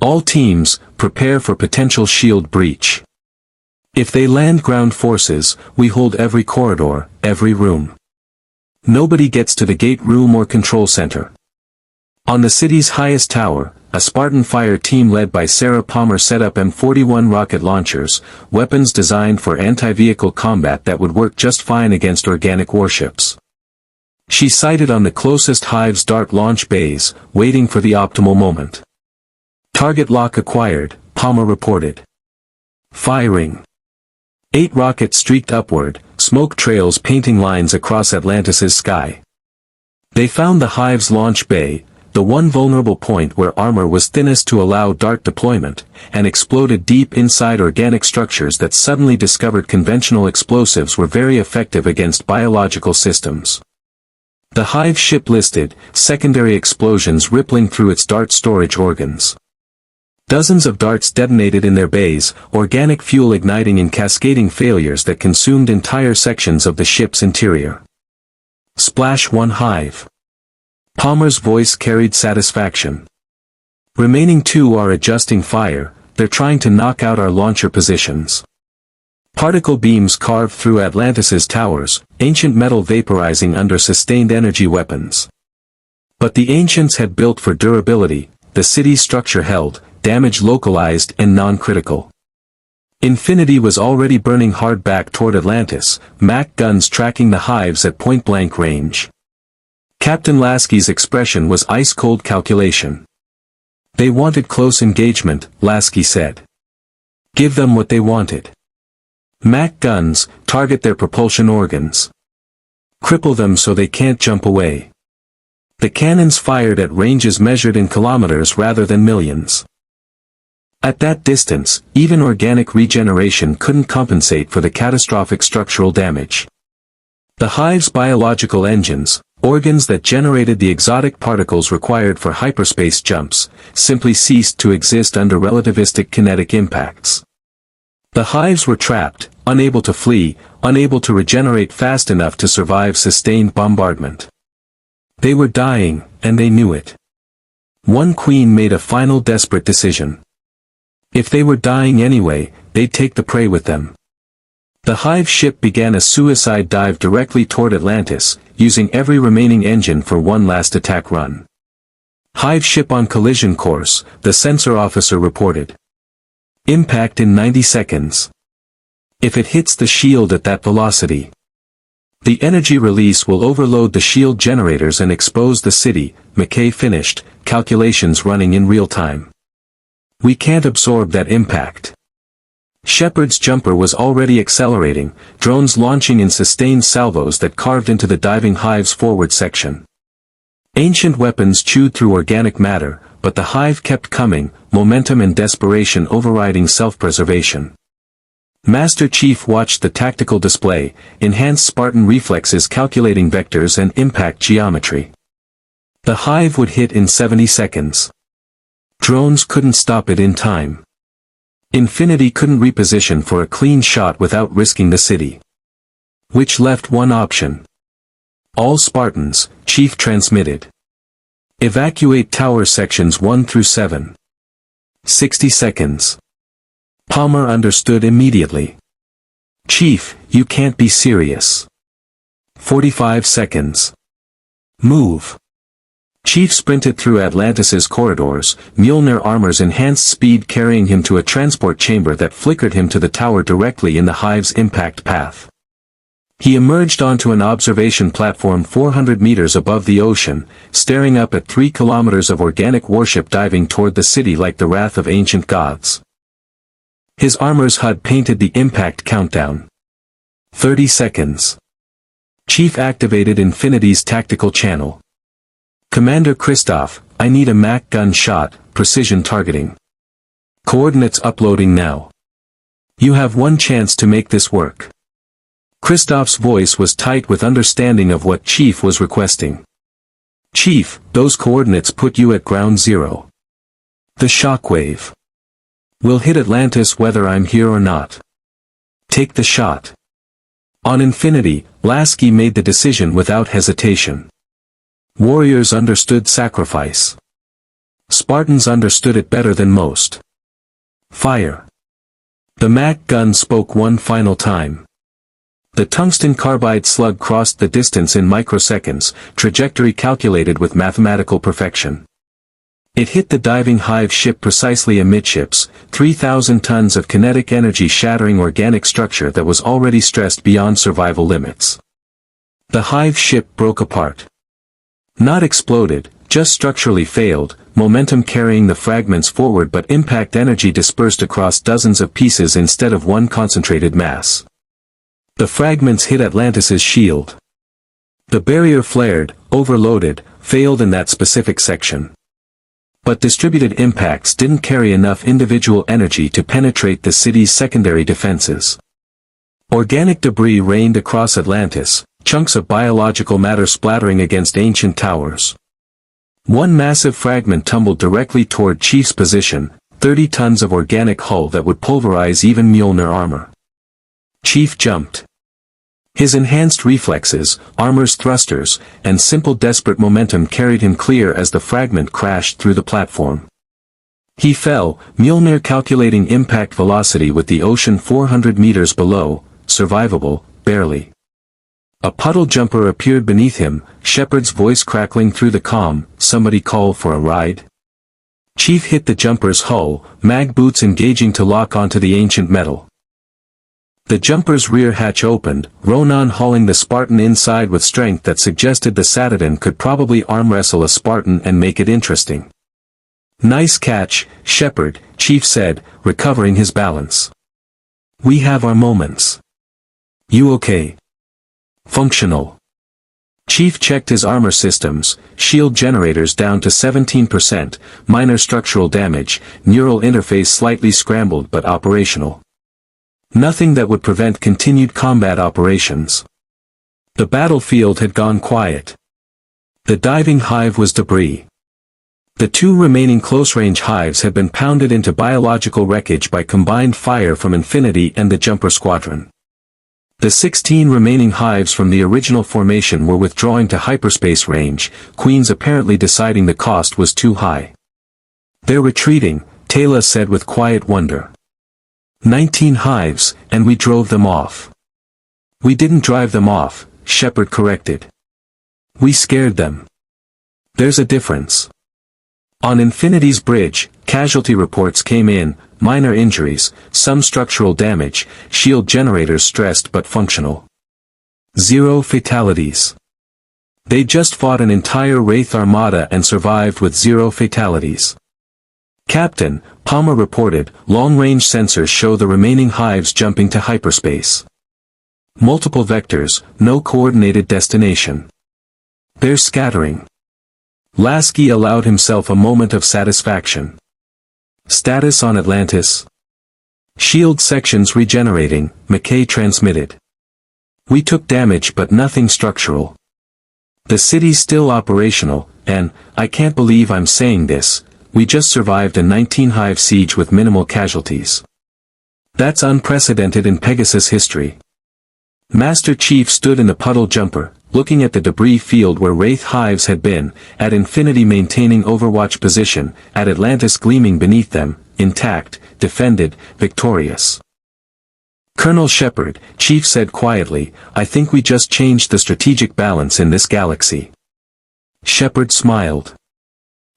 All teams, prepare for potential shield breach. If they land ground forces, we hold every corridor, every room. Nobody gets to the gate room or control center. On the city's highest tower, a Spartan fire team led by Sarah Palmer set up M41 rocket launchers, weapons designed for anti-vehicle combat that would work just fine against organic warships. She sighted on the closest Hive's dart launch bays, waiting for the optimal moment. Target lock acquired, Palmer reported. Firing. 8 rockets streaked upward, smoke trails painting lines across Atlantis' sky. They found the Hive's launch bay, the one vulnerable point where armor was thinnest to allow dart deployment, and exploded deep inside organic structures that suddenly discovered conventional explosives were very effective against biological systems. The Hive ship listed, secondary explosions rippling through its dart storage organs. Dozens of darts detonated in their bays, organic fuel igniting in cascading failures that consumed entire sections of the ship's interior. Splash 1 Hive. Palmer's voice carried satisfaction. Remaining 2 are adjusting fire, they're trying to knock out our launcher positions. Particle beams carved through Atlantis' towers, ancient metal vaporizing under sustained energy weapons. But the ancients had built for durability, the city's structure held, damage localized and non-critical. Infinity was already burning hard back toward Atlantis, MAC guns tracking the Hives at point-blank range. Captain Lasky's expression was ice-cold calculation. They wanted close engagement, Lasky said. Give them what they wanted. MAC guns, target their propulsion organs. Cripple them so they can't jump away. The cannons fired at ranges measured in kilometers rather than millions. At that distance, even organic regeneration couldn't compensate for the catastrophic structural damage. The Hive's biological engines, organs that generated the exotic particles required for hyperspace jumps, simply ceased to exist under relativistic kinetic impacts. The Hives were trapped, unable to flee, unable to regenerate fast enough to survive sustained bombardment. They were dying, and they knew it. One queen made a final desperate decision. If they were dying anyway, they'd take the prey with them. The Hive ship began a suicide dive directly toward Atlantis, using every remaining engine for one last attack run. Hive ship on collision course, the sensor officer reported. Impact in 90 seconds. If it hits the shield at that velocity, the energy release will overload the shield generators and expose the city, McKay finished, calculations running in real time. We can't absorb that impact. Sheppard's jumper was already accelerating, drones launching in sustained salvos that carved into the diving Hive's forward section. Ancient weapons chewed through organic matter, but the Hive kept coming, momentum and desperation overriding self-preservation. Master Chief watched the tactical display, enhanced Spartan reflexes calculating vectors and impact geometry. The Hive would hit in 70 seconds. Drones couldn't stop it in time. Infinity couldn't reposition for a clean shot without risking the city. Which left one option. All Spartans, Chief transmitted. Evacuate tower sections 1 through 7. 60 seconds. Palmer understood immediately. Chief, you can't be serious. 45 seconds. Move. Chief sprinted through Atlantis' corridors, Mjolnir armor's enhanced speed carrying him to a transport chamber that flickered him to the tower directly in the Hive's impact path. He emerged onto an observation platform 400 meters above the ocean, staring up at 3 kilometers of organic warship diving toward the city like the wrath of ancient gods. His armor's HUD painted the impact countdown. 30 seconds. Chief activated Infinity's tactical channel. Commander Christoph, I need a MAC gun shot, precision targeting. Coordinates uploading now. You have one chance to make this work. Kristoff's voice was tight with understanding of what Chief was requesting. Chief, those coordinates put you at ground zero. The shockwave will hit Atlantis whether I'm here or not. Take the shot. On Infinity, Lasky made the decision without hesitation. Warriors understood sacrifice. Spartans understood it better than most. Fire. The MAC gun spoke one final time. The tungsten carbide slug crossed the distance in microseconds, trajectory calculated with mathematical perfection. It hit the diving hive ship precisely amidships, 3,000 tons of kinetic energy shattering organic structure that was already stressed beyond survival limits. The hive ship broke apart. Not exploded, just structurally failed, momentum carrying the fragments forward but impact energy dispersed across dozens of pieces instead of one concentrated mass. The fragments hit Atlantis's shield. The barrier flared, overloaded, failed in that specific section. But distributed impacts didn't carry enough individual energy to penetrate the city's secondary defenses. Organic debris rained across Atlantis, chunks of biological matter splattering against ancient towers. One massive fragment tumbled directly toward Chief's position, 30 tons of organic hull that would pulverize even Mjolnir armor. Chief jumped. His enhanced reflexes, armor's thrusters, and simple desperate momentum carried him clear as the fragment crashed through the platform. He fell, Mjolnir calculating impact velocity with the ocean 400 meters below, survivable, barely. A puddle jumper appeared beneath him, Sheppard's voice crackling through the comm, somebody call for a ride? Chief hit the jumper's hull, mag boots engaging to lock onto the ancient metal. The jumper's rear hatch opened, Ronan hauling the Spartan inside with strength that suggested the Satadin could probably arm wrestle a Spartan and make it interesting. Nice catch, Sheppard, Chief said, recovering his balance. We have our moments. You okay? Functional. Chief checked his armor systems, shield generators down to 17%, minor structural damage, neural interface slightly scrambled but operational. Nothing that would prevent continued combat operations. The battlefield had gone quiet. The diving hive was debris. The two remaining close-range hives had been pounded into biological wreckage by combined fire from Infinity and the Jumper Squadron. The 16 remaining hives from the original formation were withdrawing to hyperspace range, Queens apparently deciding the cost was too high. They're retreating, Taylor said with quiet wonder. 19 hives, and we drove them off. We didn't drive them off, Sheppard corrected. We scared them. There's a difference. On Infinity's bridge, casualty reports came in, minor injuries, some structural damage, shield generators stressed but functional. 0 fatalities. They just fought an entire Wraith armada and survived with 0 fatalities. Captain, Palmer reported, long-range sensors show the remaining hives jumping to hyperspace. Multiple vectors, no coordinated destination. They're scattering. Lasky allowed himself a moment of satisfaction. Status on Atlantis. Shield sections regenerating, McKay transmitted. We took damage but nothing structural. The city's still operational, and, I can't believe I'm saying this, we just survived a 19-hive siege with minimal casualties. That's unprecedented in Pegasus history. Master Chief stood in the puddle jumper, looking at the debris field where Wraith hives had been, at Infinity maintaining overwatch position, at Atlantis gleaming beneath them, intact, defended, victorious. Colonel Sheppard, Chief said quietly, I think we just changed the strategic balance in this galaxy. Sheppard smiled.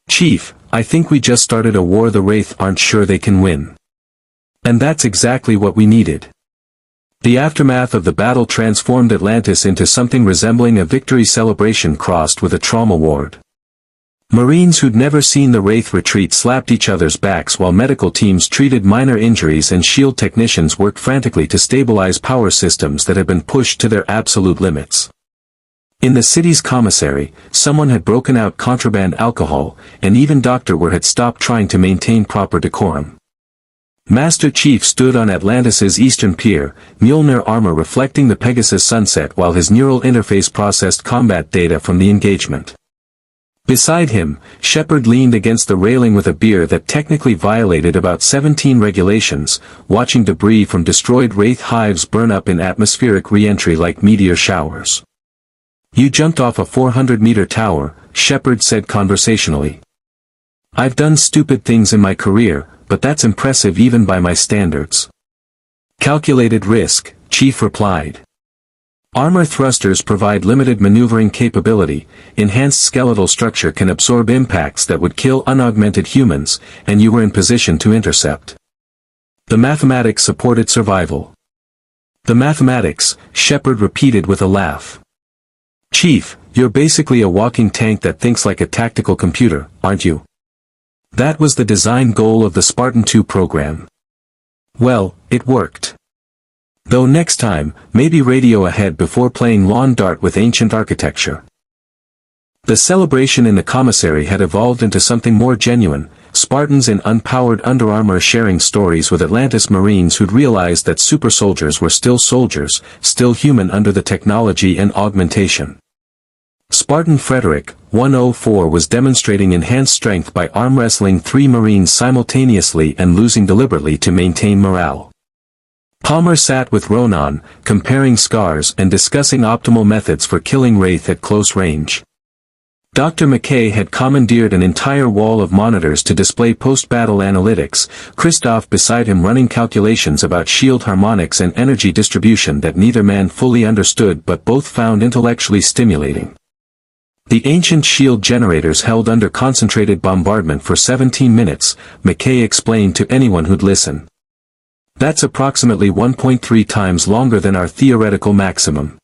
Chief, I think we just started a war the Wraith aren't sure they can win. And that's exactly what we needed. The aftermath of the battle transformed Atlantis into something resembling a victory celebration crossed with a trauma ward. Marines who'd never seen the Wraith retreat slapped each other's backs while medical teams treated minor injuries and shield technicians worked frantically to stabilize power systems that had been pushed to their absolute limits. In the city's commissary, someone had broken out contraband alcohol, and even Dr. Ware had stopped trying to maintain proper decorum. Master Chief stood on Atlantis's eastern pier, Mjolnir armor reflecting the Pegasus sunset while his neural interface processed combat data from the engagement. Beside him, Sheppard leaned against the railing with a beer that technically violated about 17 regulations, watching debris from destroyed Wraith hives burn up in atmospheric re-entry like meteor showers. "You jumped off a 400-meter tower," Sheppard said conversationally. "I've done stupid things in my career, but that's impressive even by my standards." "Calculated risk," Chief replied. "Armor thrusters provide limited maneuvering capability, enhanced skeletal structure can absorb impacts that would kill unaugmented humans, and you were in position to intercept. The mathematics supported survival." "The mathematics," Sheppard repeated with a laugh. "Chief, you're basically a walking tank that thinks like a tactical computer, aren't you? That was the design goal of the Spartan 2 program. Well, it worked. Though next time, maybe radio ahead before playing lawn dart with ancient architecture." The celebration in the commissary had evolved into something more genuine, Spartans in unpowered underarmor sharing stories with Atlantis Marines who'd realized that super soldiers were still soldiers, still human under the technology and augmentation. Spartan Frederick, 104 was demonstrating enhanced strength by arm wrestling 3 Marines simultaneously and losing deliberately to maintain morale. Palmer sat with Ronan, comparing scars and discussing optimal methods for killing Wraith at close range. Dr. McKay had commandeered an entire wall of monitors to display post-battle analytics, Christoph beside him running calculations about shield harmonics and energy distribution that neither man fully understood but both found intellectually stimulating. The ancient shield generators held under concentrated bombardment for 17 minutes, McKay explained to anyone who'd listen. That's approximately 1.3 times longer than our theoretical maximum.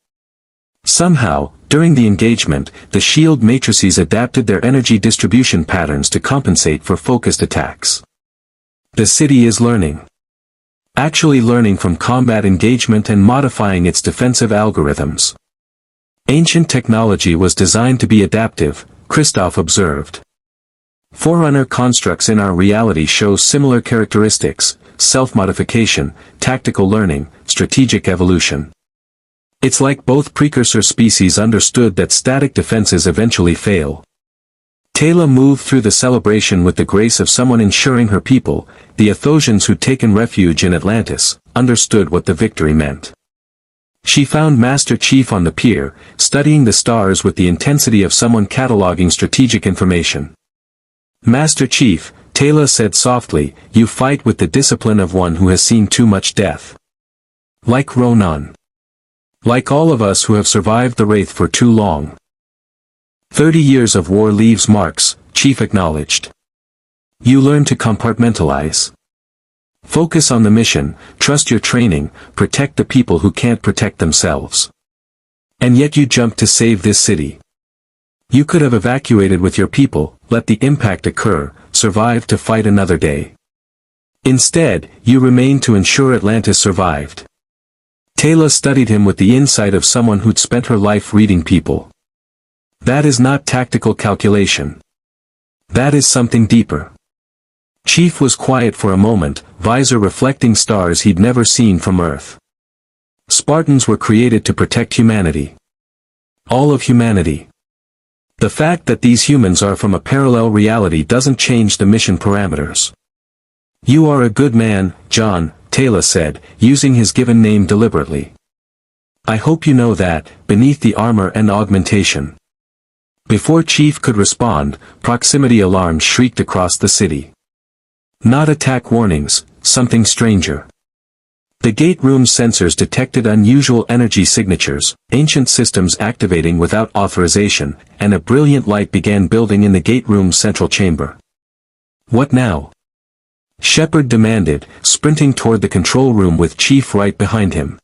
Somehow, during the engagement, the shield matrices adapted their energy distribution patterns to compensate for focused attacks. The city is learning. Actually learning from combat engagement and modifying its defensive algorithms. Ancient technology was designed to be adaptive, Christoph observed. Forerunner constructs in our reality show similar characteristics: self-modification, tactical learning, strategic evolution. It's like both precursor species understood that static defenses eventually fail. Taylor moved through the celebration with the grace of someone ensuring her people, the Athosians who'd taken refuge in Atlantis, understood what the victory meant. She found Master Chief on the pier, studying the stars with the intensity of someone cataloging strategic information. "Master Chief," Taylor said softly, "you fight with the discipline of one who has seen too much death. Like Ronan. Like all of us who have survived the Wraith for too long. 30 years of war leaves marks," Chief acknowledged. "You learn to compartmentalize. Focus on the mission, trust your training, protect the people who can't protect themselves. And yet you jumped to save this city. You could have evacuated with your people, let the impact occur, survived to fight another day. Instead, you remained to ensure Atlantis survived." Taylor studied him with the insight of someone who'd spent her life reading people. "That is not tactical calculation. That is something deeper." Chief was quiet for a moment, visor reflecting stars he'd never seen from Earth. Spartans were created to protect humanity. All of humanity. The fact that these humans are from a parallel reality doesn't change the mission parameters. "You are a good man, John," Taylor said, using his given name deliberately. "I hope you know that, beneath the armor and augmentation." Before Chief could respond, proximity alarms shrieked across the city. Not attack warnings, something stranger. The gate room sensors detected unusual energy signatures, ancient systems activating without authorization, and a brilliant light began building in the gate room's central chamber. "What now?" Sheppard demanded, sprinting toward the control room with Chief right behind him.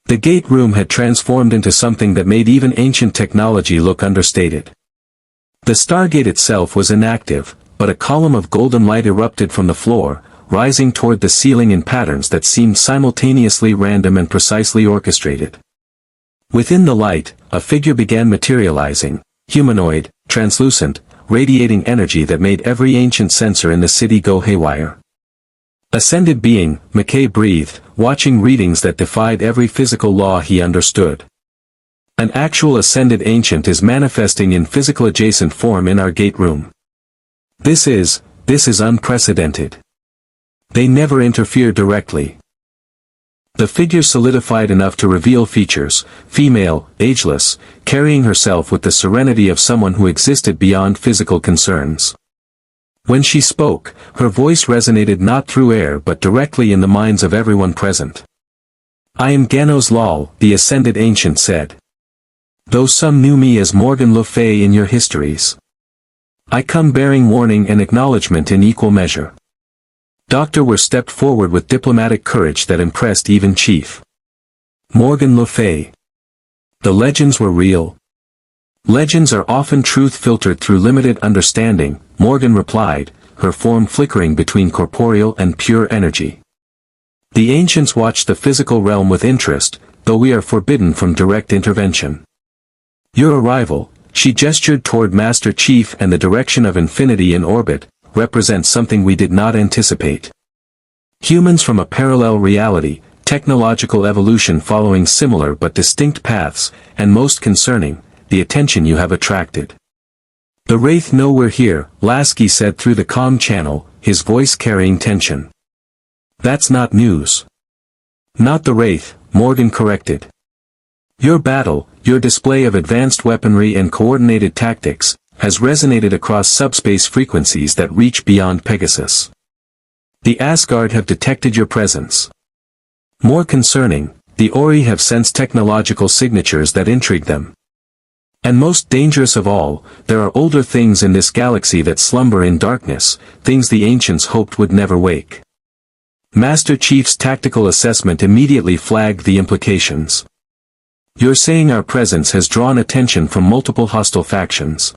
The gate room had transformed into something that made even ancient technology look understated. The Stargate itself was inactive, but a column of golden light erupted from the floor, rising toward the ceiling in patterns that seemed simultaneously random and precisely orchestrated. Within the light, a figure began materializing, humanoid, translucent, radiating energy that made every ancient sensor in the city go haywire. Ascended being, McKay breathed, watching readings that defied every physical law he understood. An actual ascended ancient is manifesting in physical adjacent form in our gate room. This is unprecedented. They never interfere directly. The figure solidified enough to reveal features, female, ageless, carrying herself with the serenity of someone who existed beyond physical concerns. When she spoke, her voice resonated not through air but directly in the minds of everyone present. "I am Ganos Lal," the ascended ancient said. "Though some knew me as Morgan Le Fay in your histories. I come bearing warning and acknowledgement in equal measure." Dr. Were stepped forward with diplomatic courage that impressed even Chief Morgan Le Fay. The legends were real. "Legends are often truth filtered through limited understanding," Morgan replied, her form flickering between corporeal and pure energy. "The ancients watch the physical realm with interest, though we are forbidden from direct intervention. Your arrival," she gestured toward Master Chief and the direction of infinity in orbit, "represents something we did not anticipate. Humans from a parallel reality, technological evolution following similar but distinct paths, and most concerning, the attention you have attracted." "The Wraith know we're here," Lasky said through the comm channel, his voice carrying tension. "That's not news." "Not the Wraith," Morgan corrected. "Your battle, your display of advanced weaponry and coordinated tactics, has resonated across subspace frequencies that reach beyond Pegasus. The Asgard have detected your presence. More concerning, the Ori have sensed technological signatures that intrigue them. And most dangerous of all, there are older things in this galaxy that slumber in darkness, things the ancients hoped would never wake." Master Chief's tactical assessment immediately flagged the implications. "You're saying our presence has drawn attention from multiple hostile factions."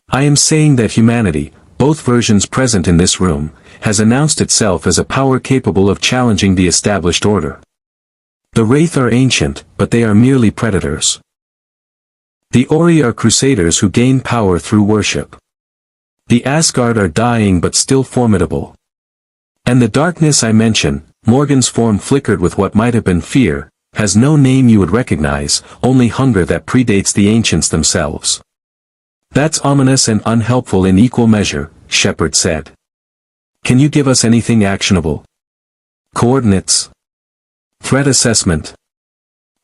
"I am saying that humanity, both versions present in this room, has announced itself as a power capable of challenging the established order. The Wraith are ancient, but they are merely predators. The Ori are crusaders who gain power through worship. The Asgard are dying but still formidable. And the darkness I mention," Morgan's form flickered with what might have been fear, "has no name you would recognize, only hunger that predates the ancients themselves." "That's ominous and unhelpful in equal measure," Sheppard said. "Can you give us anything actionable? Coordinates? Threat assessment?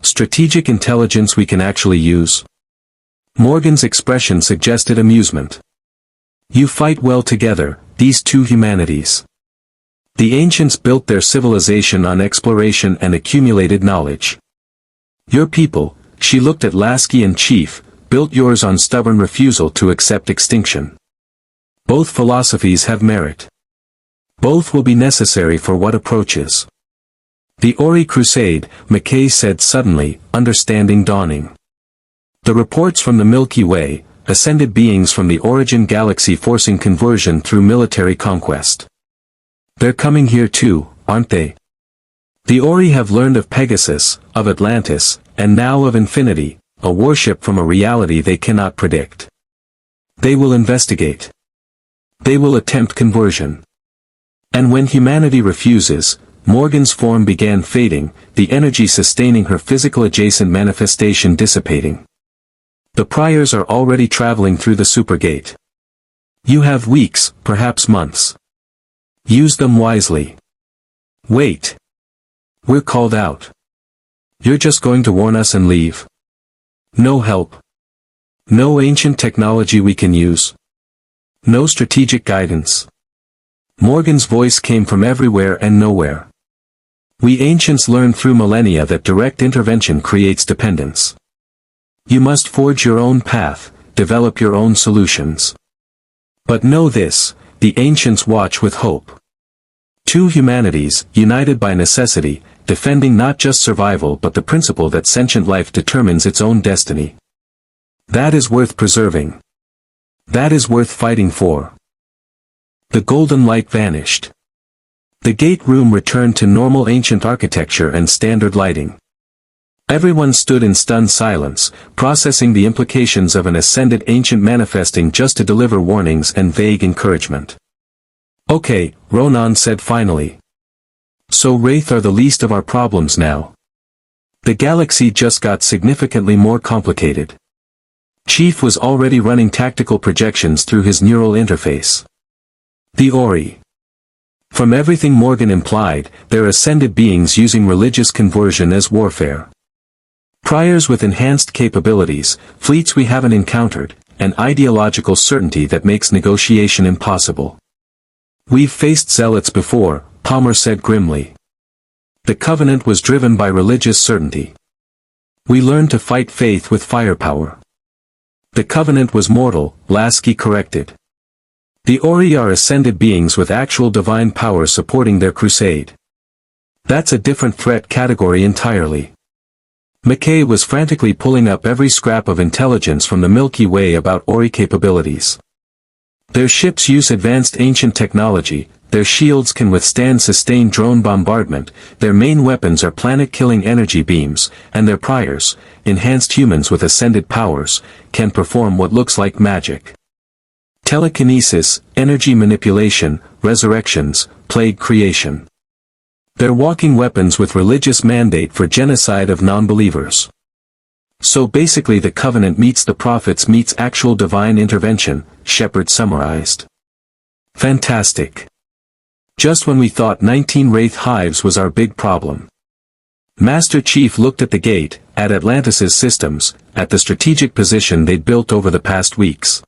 Strategic intelligence we can actually use?" Morgan's expression suggested amusement. "You fight well together, these two humanities. The ancients built their civilization on exploration and accumulated knowledge. Your people," she looked at Lasky and Chief, "built yours on stubborn refusal to accept extinction. Both philosophies have merit. Both will be necessary for what approaches." "The Ori Crusade," McKay said suddenly, understanding dawning. "The reports from the Milky Way, ascended beings from the origin galaxy forcing conversion through military conquest. They're coming here too, aren't they? The Ori have learned of Pegasus, of Atlantis, and now of Infinity, a warship from a reality they cannot predict. They will investigate. They will attempt conversion. And when humanity refuses," Morgan's form began fading, the energy sustaining her physical adjacent manifestation dissipating. "The priors are already traveling through the supergate. You have weeks, perhaps months. Use them wisely. Wait. We're called out. You're just going to warn us and leave? No help. No ancient technology we can use. No strategic guidance." Morgan's voice came from everywhere and nowhere. "We ancients learned through millennia that direct intervention creates dependence. You must forge your own path, develop your own solutions. But know this, the ancients watch with hope. Two humanities, united by necessity, defending not just survival but the principle that sentient life determines its own destiny. That is worth preserving. That is worth fighting for." The golden light vanished. The gate room returned to normal ancient architecture and standard lighting. Everyone stood in stunned silence, processing the implications of an ascended ancient manifesting just to deliver warnings and vague encouragement. "Okay," Ronan said finally. So Wraith are the least of our problems now. The galaxy just got significantly more complicated. Chief was already running tactical projections through his neural interface. The Ori. From everything Morgan implied, they're ascended beings using religious conversion as warfare. Priors with enhanced capabilities, fleets we haven't encountered, and ideological certainty that makes negotiation impossible. We've faced zealots before, Palmer said grimly. The Covenant was driven by religious certainty. We learned to fight faith with firepower. The Covenant was mortal, Lasky corrected. The Ori are ascended beings with actual divine power supporting their crusade. That's a different threat category entirely. McKay was frantically pulling up every scrap of intelligence from the Milky Way about Ori capabilities. Their ships use advanced ancient technology, their shields can withstand sustained drone bombardment, their main weapons are planet-killing energy beams, and their priors, enhanced humans with ascended powers, can perform what looks like magic. Telekinesis, energy manipulation, resurrections, plague creation. They're walking weapons with religious mandate for genocide of non-believers. So basically the Covenant meets the prophets meets actual divine intervention, Sheppard summarized. Fantastic. Just when we thought 19 Wraith hives was our big problem. Master Chief looked at the gate, at Atlantis' systems, at the strategic position they'd built over the past weeks.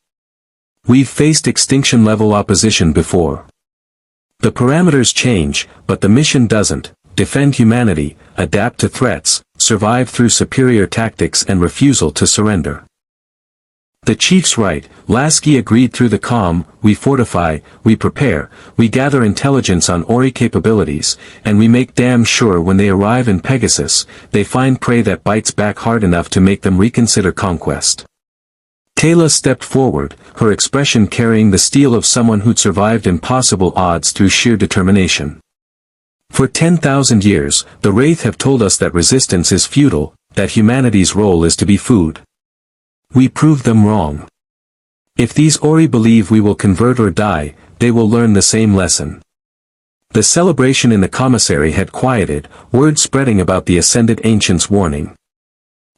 We've faced extinction-level opposition before. The parameters change, but the mission doesn't: defend humanity, adapt to threats, survive through superior tactics and refusal to surrender. The Chief's right, Lasky agreed through the comm. We fortify, we prepare, we gather intelligence on Ori capabilities, and we make damn sure when they arrive in Pegasus, they find prey that bites back hard enough to make them reconsider conquest. Kayla stepped forward, her expression carrying the steel of someone who'd survived impossible odds through sheer determination. For 10,000 years, the Wraith have told us that resistance is futile, that humanity's role is to be food. We proved them wrong. If these Ori believe we will convert or die, they will learn the same lesson. The celebration in the commissary had quieted, word spreading about the ascended ancients' warning.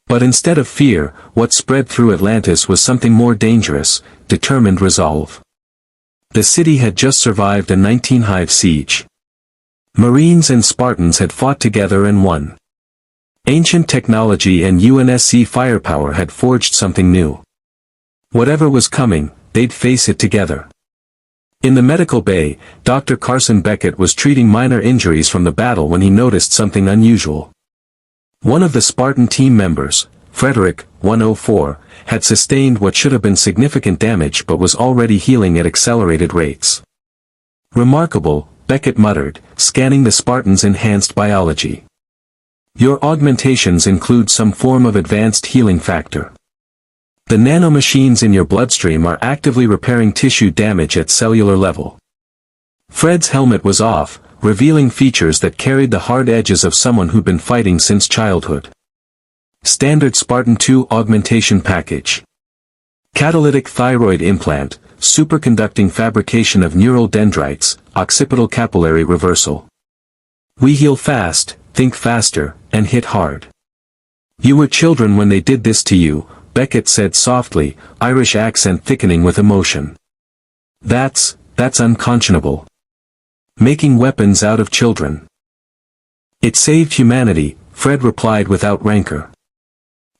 But instead of fear, what spread through Atlantis was something more dangerous: determined resolve. The city had just survived a 19-hive siege. Marines and Spartans had fought together and won. Ancient technology and UNSC firepower had forged something new. Whatever was coming, they'd face it together. In the medical bay, Dr. Carson Beckett was treating minor injuries from the battle when he noticed something unusual. One of the Spartan team members, Frederick, 104, had sustained what should have been significant damage but was already healing at accelerated rates. Remarkable, Beckett muttered, scanning the Spartan's enhanced biology. Your augmentations include some form of advanced healing factor. The nanomachines in your bloodstream are actively repairing tissue damage at cellular level. Fred's helmet was off, revealing features that carried the hard edges of someone who'd been fighting since childhood. Standard Spartan 2 augmentation package. Catalytic thyroid implant, superconducting fabrication of neural dendrites, occipital capillary reversal. We heal fast, think faster, and hit hard. You were children when they did this to you, Beckett said softly, Irish accent thickening with emotion. That's unconscionable. Making weapons out of children. It saved humanity, Fred replied without rancor.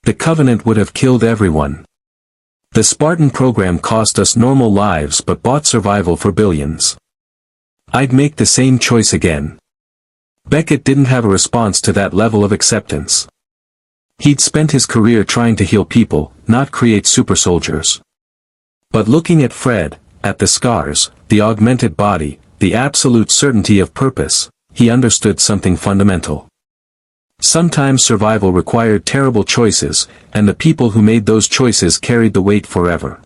The Covenant would have killed everyone. The Spartan program cost us normal lives but bought survival for billions. I'd make the same choice again. Beckett didn't have a response to that level of acceptance. He'd spent his career trying to heal people, not create supersoldiers. But looking at Fred, at the scars, the augmented body, the absolute certainty of purpose, he understood something fundamental. Sometimes survival required terrible choices, and the people who made those choices carried the weight forever.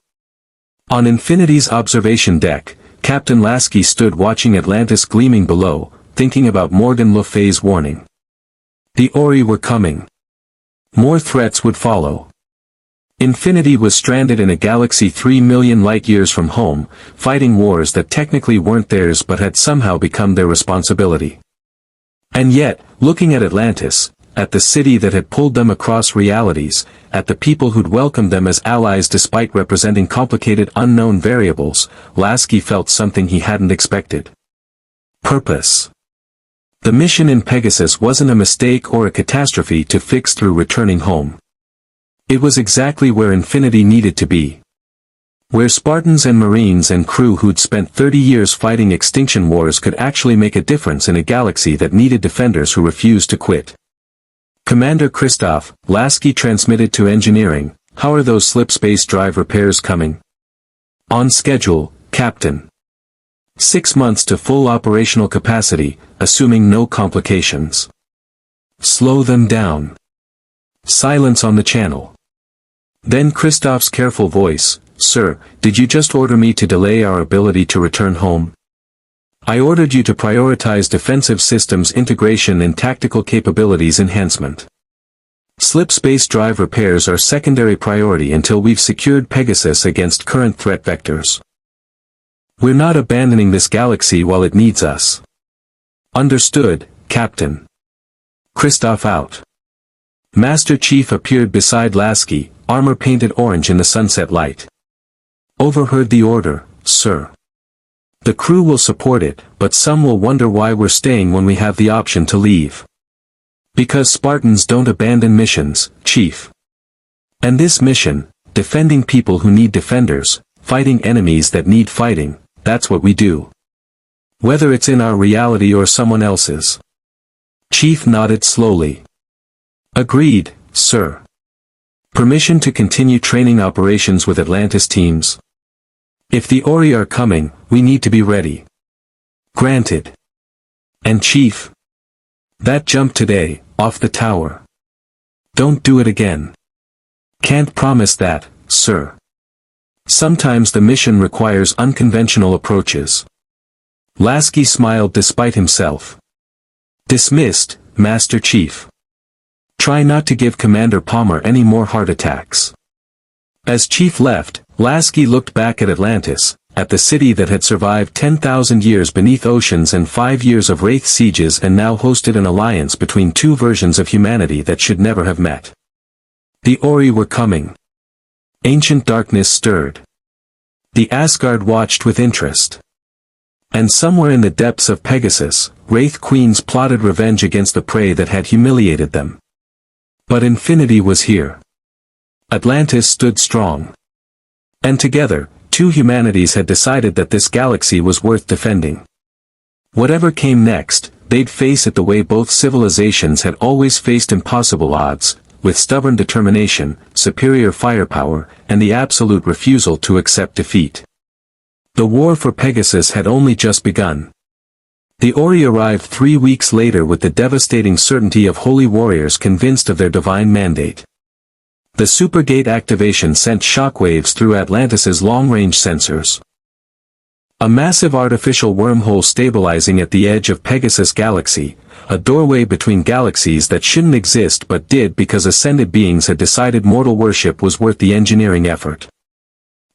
On Infinity's observation deck, Captain Lasky stood watching Atlantis gleaming below, thinking about Morgan Le Fay's warning. The Ori were coming. More threats would follow. Infinity was stranded in a galaxy 3 million light-years from home, fighting wars that technically weren't theirs but had somehow become their responsibility. And yet, looking at Atlantis, at the city that had pulled them across realities, at the people who'd welcomed them as allies despite representing complicated unknown variables, Lasky felt something he hadn't expected. Purpose. The mission in Pegasus wasn't a mistake or a catastrophe to fix through returning home. It was exactly where Infinity needed to be. Where Spartans and Marines and crew who'd spent 30 years fighting extinction wars could actually make a difference in a galaxy that needed defenders who refused to quit. Commander Christoph, Lasky transmitted to engineering, "How are those slipspace drive repairs coming?" "On schedule, Captain. 6 months to full operational capacity, assuming no complications." "Slow them down." Silence on the channel. Then Christoph's careful voice, "Sir, did you just order me to delay our ability to return home?" "I ordered you to prioritize defensive systems integration and tactical capabilities enhancement. Slipspace drive repairs are secondary priority until we've secured Pegasus against current threat vectors. We're not abandoning this galaxy while it needs us." "Understood, Captain." Christoph out. Master Chief appeared beside Lasky, armor painted orange in the sunset light. "Overheard the order, sir. The crew will support it, but some will wonder why we're staying when we have the option to leave. Because Spartans don't abandon missions, Chief. And this mission, defending people who need defenders, fighting enemies that need fighting, that's what we do. Whether it's in our reality or someone else's." Chief nodded slowly. "Agreed, sir. Permission to continue training operations with Atlantis teams? If the Ori are coming, we need to be ready." "Granted." "And Chief? That jump today, off the tower. Don't do it again." "Can't promise that, sir. Sometimes the mission requires unconventional approaches." Lasky smiled despite himself. "Dismissed, Master Chief. Try not to give Commander Palmer any more heart attacks." As Chief left, Lasky looked back at Atlantis, at the city that had survived 10,000 years beneath oceans and 5 years of Wraith sieges and now hosted an alliance between two versions of humanity that should never have met. The Ori were coming. Ancient darkness stirred. The Asgard watched with interest. And somewhere in the depths of Pegasus, Wraith queens plotted revenge against the prey that had humiliated them. But Infinity was here. Atlantis stood strong. And together, two humanities had decided that this galaxy was worth defending. Whatever came next, they'd face it the way both civilizations had always faced impossible odds, with stubborn determination, superior firepower, and the absolute refusal to accept defeat. The war for Pegasus had only just begun. The Ori arrived 3 weeks later with the devastating certainty of holy warriors convinced of their divine mandate. The Supergate activation sent shockwaves through Atlantis's long-range sensors. A massive artificial wormhole stabilizing at the edge of Pegasus Galaxy, a doorway between galaxies that shouldn't exist but did because ascended beings had decided mortal worship was worth the engineering effort.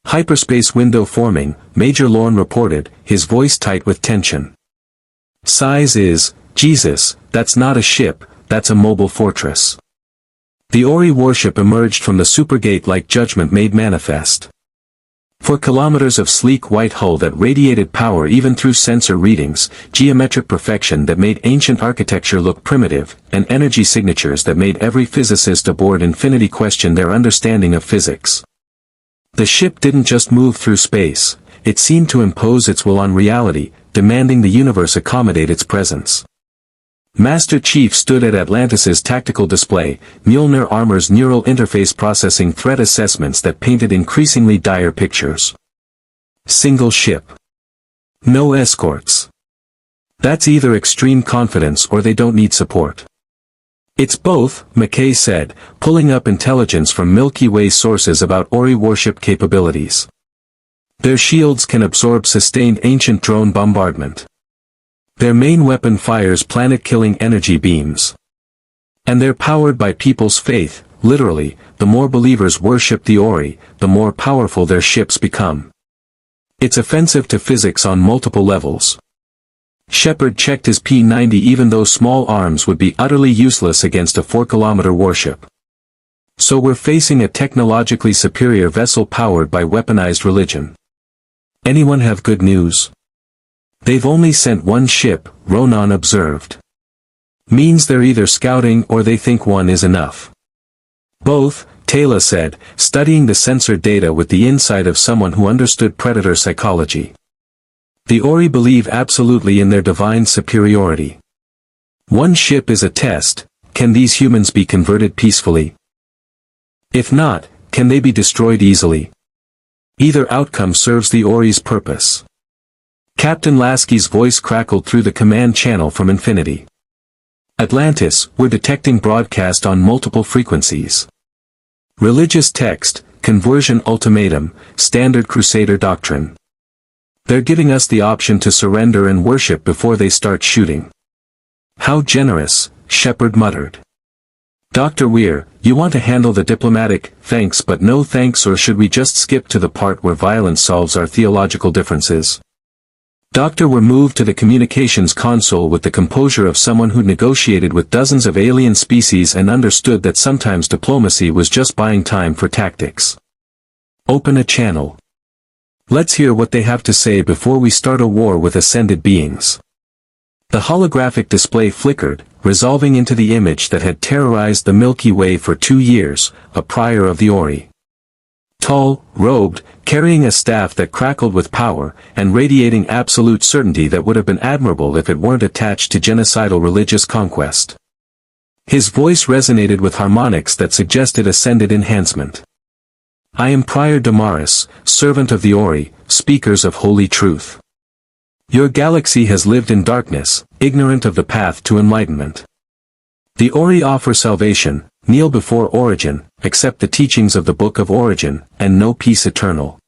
"Hyperspace window forming," Major Lorne reported, his voice tight with tension. "Size is, Jesus, that's not a ship, that's a mobile fortress." The Ori warship emerged from the Supergate like judgment made manifest. 4 kilometers of sleek white hull that radiated power even through sensor readings, geometric perfection that made ancient architecture look primitive, and energy signatures that made every physicist aboard Infinity question their understanding of physics. The ship didn't just move through space, it seemed to impose its will on reality, demanding the universe accommodate its presence. Master Chief stood at Atlantis's tactical display, Mjolnir armor's neural interface processing threat assessments that painted increasingly dire pictures. Single ship. No escorts. That's either extreme confidence or they don't need support. "It's both," McKay said, pulling up intelligence from Milky Way sources about Ori warship capabilities. "Their shields can absorb sustained ancient drone bombardment. Their main weapon fires planet-killing energy beams. And they're powered by people's faith, literally, the more believers worship the Ori, the more powerful their ships become. It's offensive to physics on multiple levels. Sheppard checked his P-90 even though small arms would be utterly useless against a 4-kilometer warship. So we're facing a technologically superior vessel powered by weaponized religion. Anyone have good news? They've only sent one ship, Ronan observed. Means they're either scouting or they think one is enough. Both, Taylor said, studying the sensor data with the insight of someone who understood predator psychology. The Ori believe absolutely in their divine superiority. One ship is a test. Can these humans be converted peacefully? If not, can they be destroyed easily? Either outcome serves the Ori's purpose. Captain Lasky's voice crackled through the command channel from Infinity. Atlantis, we're detecting broadcast on multiple frequencies. Religious text, conversion ultimatum, standard crusader doctrine. They're giving us the option to surrender and worship before they start shooting. How generous, Sheppard muttered. Dr. Weir, you want to handle the diplomatic, thanks but no thanks, or should we just skip to the part where violence solves our theological differences? Dr. Weir moved to the communications console with the composure of someone who'd negotiated with dozens of alien species and understood that sometimes diplomacy was just buying time for tactics. Open a channel. Let's hear what they have to say before we start a war with ascended beings. The holographic display flickered, resolving into the image that had terrorized the Milky Way for 2 years, a prior of the Ori. Tall, robed, carrying a staff that crackled with power, and radiating absolute certainty that would have been admirable if it weren't attached to genocidal religious conquest. His voice resonated with harmonics that suggested ascended enhancement. I am Prior Damaris, servant of the Ori, speakers of holy truth. Your galaxy has lived in darkness, ignorant of the path to enlightenment. The Ori offer salvation, kneel before Origin, accept the teachings of the Book of Origin, and know peace eternal.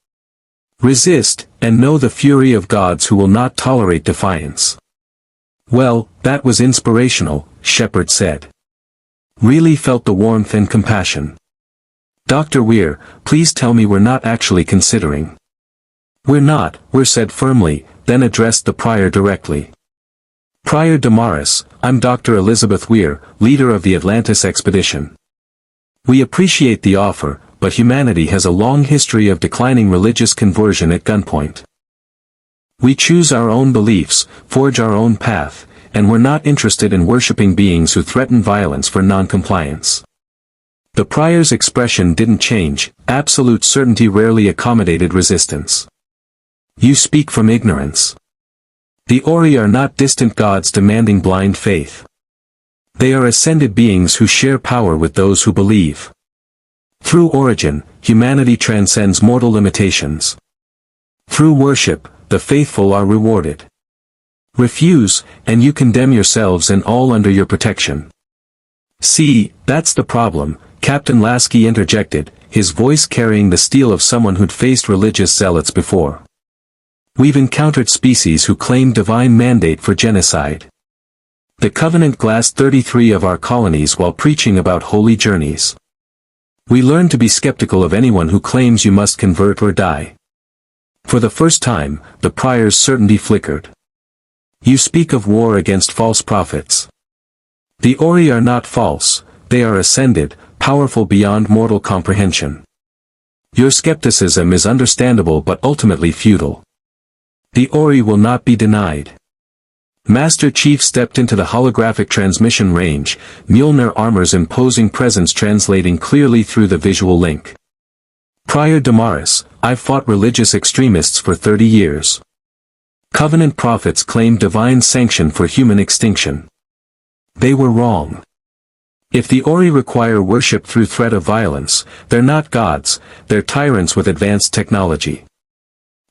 Resist, and know the fury of gods who will not tolerate defiance. Well, that was inspirational, Sheppard said. Really felt the warmth and compassion. Dr. Weir, please tell me we're not actually considering. We're not, Weir said firmly, then addressed the Prior directly. Prior Damaris, I'm Dr. Elizabeth Weir, leader of the Atlantis expedition. We appreciate the offer, but humanity has a long history of declining religious conversion at gunpoint. We choose our own beliefs, forge our own path, and we're not interested in worshipping beings who threaten violence for non-compliance. The Prior's expression didn't change, absolute certainty rarely accommodated resistance. You speak from ignorance. The Ori are not distant gods demanding blind faith. They are ascended beings who share power with those who believe. Through origin, humanity transcends mortal limitations. Through worship, the faithful are rewarded. Refuse, and you condemn yourselves and all under your protection. See, that's the problem, Captain Lasky interjected, his voice carrying the steel of someone who'd faced religious zealots before. We've encountered species who claim divine mandate for genocide. The Covenant glassed 33 of our colonies while preaching about holy journeys. We learned to be skeptical of anyone who claims you must convert or die. For the first time, the Prior's certainty flickered. You speak of war against false prophets. The Ori are not false, they are ascended, powerful beyond mortal comprehension. Your skepticism is understandable but ultimately futile. The Ori will not be denied. Master Chief stepped into the holographic transmission range, Mjolnir armor's imposing presence translating clearly through the visual link. Prior Damaris, I've fought religious extremists for 30 years. Covenant prophets claimed divine sanction for human extinction. They were wrong. If the Ori require worship through threat of violence, they're not gods, they're tyrants with advanced technology.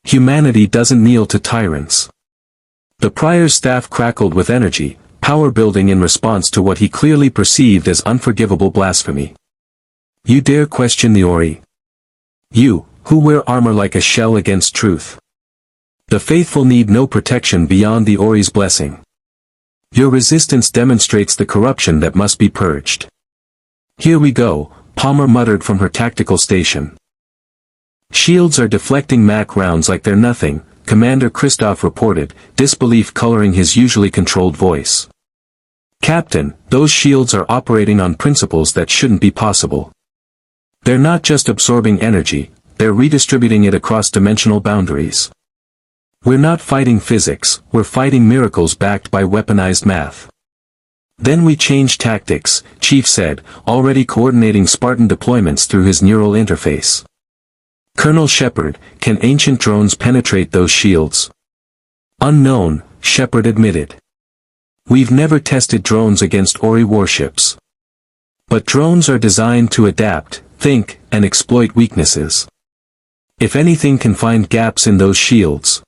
Humanity doesn't kneel to tyrants. The Prior's staff crackled with energy, power building in response to what he clearly perceived as unforgivable blasphemy. You dare question the Ori? You, who wear armor like a shell against truth. The faithful need no protection beyond the Ori's blessing. Your resistance demonstrates the corruption that must be purged. Here we go, Palmer muttered from her tactical station. Shields are deflecting MAC rounds like they're nothing, Commander Kristoff reported, disbelief coloring his usually controlled voice. "Captain, those shields are operating on principles that shouldn't be possible. They're not just absorbing energy, they're redistributing it across dimensional boundaries. We're not fighting physics, we're fighting miracles backed by weaponized math." "Then we change tactics," Chief said, already coordinating Spartan deployments through his neural interface. "Colonel Sheppard, can ancient drones penetrate those shields?" "Unknown," Sheppard admitted. "We've never tested drones against Ori warships. But drones are designed to adapt, think, and exploit weaknesses. If anything can find gaps in those shields,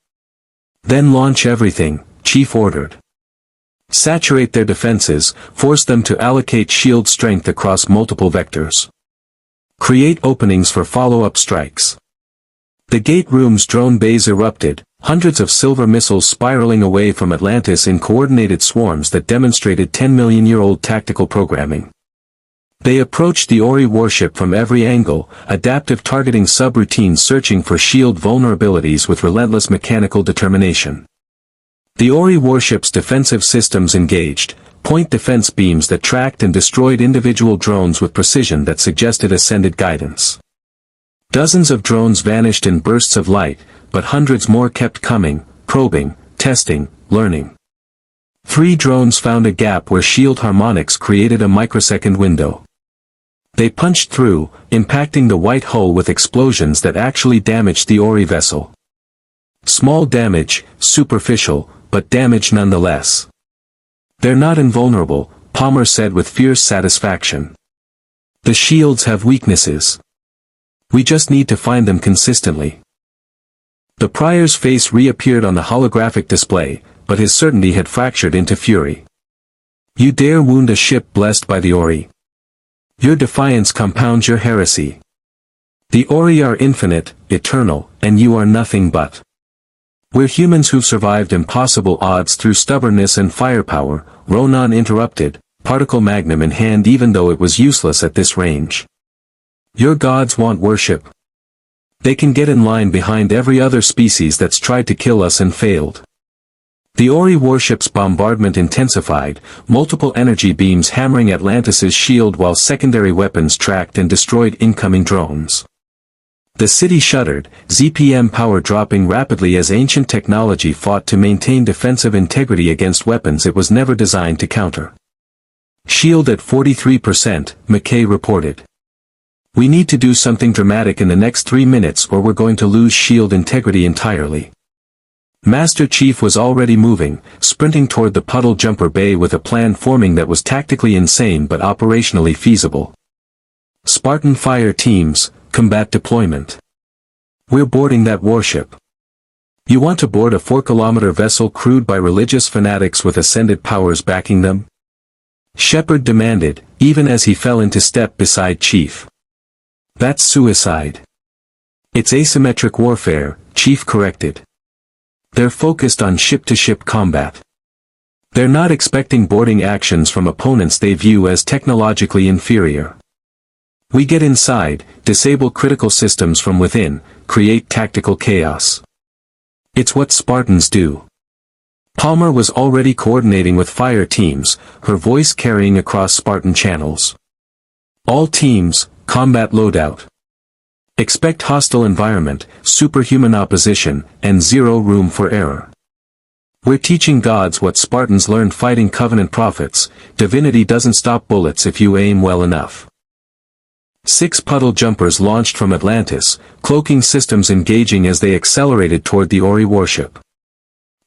then launch everything," Chief ordered. "Saturate their defenses, force them to allocate shield strength across multiple vectors. Create openings for follow-up strikes." The gate room's drone bays erupted, hundreds of silver missiles spiraling away from Atlantis in coordinated swarms that demonstrated 10-million-year-old tactical programming. They approached the Ori warship from every angle, adaptive targeting subroutines searching for shield vulnerabilities with relentless mechanical determination. The Ori warship's defensive systems engaged, point defense beams that tracked and destroyed individual drones with precision that suggested ascended guidance. Dozens of drones vanished in bursts of light, but hundreds more kept coming, probing, testing, learning. 3 drones found a gap where shield harmonics created a microsecond window. They punched through, impacting the white hull with explosions that actually damaged the Ori vessel. Small damage, superficial, but damage nonetheless. "They're not invulnerable," Palmer said with fierce satisfaction. "The shields have weaknesses. We just need to find them consistently." The prior's face reappeared on the holographic display, but his certainty had fractured into fury. "You dare wound a ship blessed by the Ori? Your defiance compounds your heresy. The Ori are infinite, eternal, and you are nothing but. We're humans who've survived impossible odds through stubbornness and firepower," Ronan interrupted, particle magnum in hand even though it was useless at this range. "Your gods want worship. They can get in line behind every other species that's tried to kill us and failed." The Ori warship's bombardment intensified, multiple energy beams hammering Atlantis's shield while secondary weapons tracked and destroyed incoming drones. The city shuddered, ZPM power dropping rapidly as ancient technology fought to maintain defensive integrity against weapons it was never designed to counter. "Shield at 43%, McKay reported. "We need to do something dramatic in the next 3 minutes or we're going to lose shield integrity entirely." Master Chief was already moving, sprinting toward the Puddle Jumper Bay with a plan forming that was tactically insane but operationally feasible. "Spartan fire teams, combat deployment. We're boarding that warship. You want to board a 4-kilometer vessel crewed by religious fanatics with ascended powers backing them?" Sheppard demanded, even as he fell into step beside Chief. "That's suicide." "It's asymmetric warfare," Chief corrected. "They're focused on ship-to-ship combat. They're not expecting boarding actions from opponents they view as technologically inferior. We get inside, disable critical systems from within, create tactical chaos. It's what Spartans do." Palmer was already coordinating with fire teams, her voice carrying across Spartan channels. "All teams, combat loadout. Expect hostile environment, superhuman opposition, and zero room for error. We're teaching gods what Spartans learned fighting Covenant prophets, divinity doesn't stop bullets if you aim well enough." 6 Puddle Jumpers launched from Atlantis, cloaking systems engaging as they accelerated toward the Ori warship.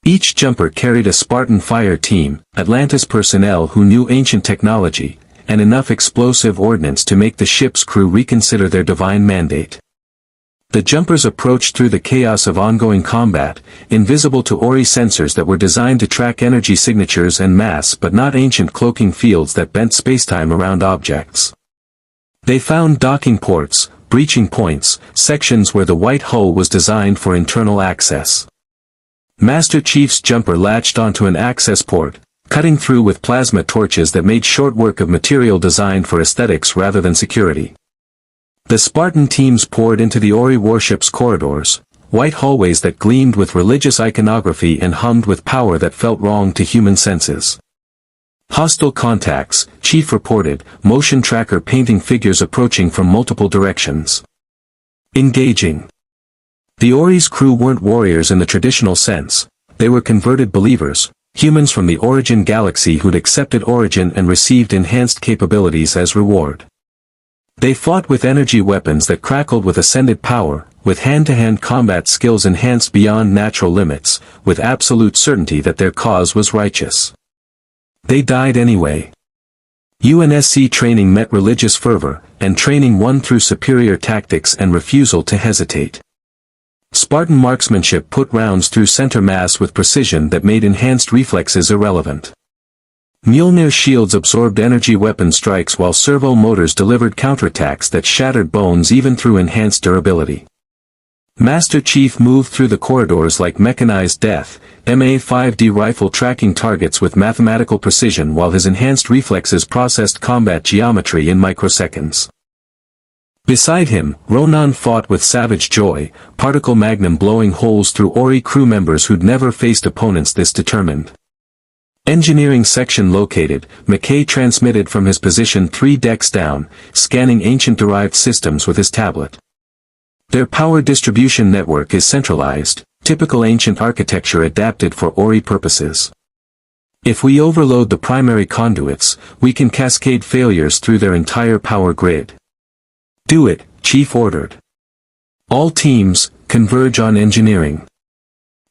Each jumper carried a Spartan fire team, Atlantis personnel who knew ancient technology, and enough explosive ordnance to make the ship's crew reconsider their divine mandate. The jumpers approached through the chaos of ongoing combat, invisible to Ori sensors that were designed to track energy signatures and mass but not ancient cloaking fields that bent spacetime around objects. They found docking ports, breaching points, sections where the white hull was designed for internal access. Master Chief's jumper latched onto an access port, cutting through with plasma torches that made short work of material designed for aesthetics rather than security. The Spartan teams poured into the Ori warship's corridors, white hallways that gleamed with religious iconography and hummed with power that felt wrong to human senses. Hostile contacts, Chief reported, motion tracker painting figures approaching from multiple directions. Engaging. The Ori's crew weren't warriors in the traditional sense, they were converted believers, humans from the Origin galaxy who'd accepted Origin and received enhanced capabilities as reward. They fought with energy weapons that crackled with ascended power, with hand-to-hand combat skills enhanced beyond natural limits, with absolute certainty that their cause was righteous. They died anyway. UNSC training met religious fervor, and training won through superior tactics and refusal to hesitate. Spartan marksmanship put rounds through center mass with precision that made enhanced reflexes irrelevant. Mjolnir shields absorbed energy weapon strikes while servo motors delivered counterattacks that shattered bones even through enhanced durability. Master Chief moved through the corridors like mechanized death, MA-5D rifle tracking targets with mathematical precision while his enhanced reflexes processed combat geometry in microseconds. Beside him, Ronan fought with savage joy, particle magnum blowing holes through Ori crew members who'd never faced opponents this determined. Engineering section located, McKay transmitted from his position 3 decks down, scanning ancient derived systems with his tablet. Their power distribution network is centralized, typical ancient architecture adapted for Ori purposes. If we overload the primary conduits, we can cascade failures through their entire power grid. Do it, Chief ordered. All teams, converge on engineering.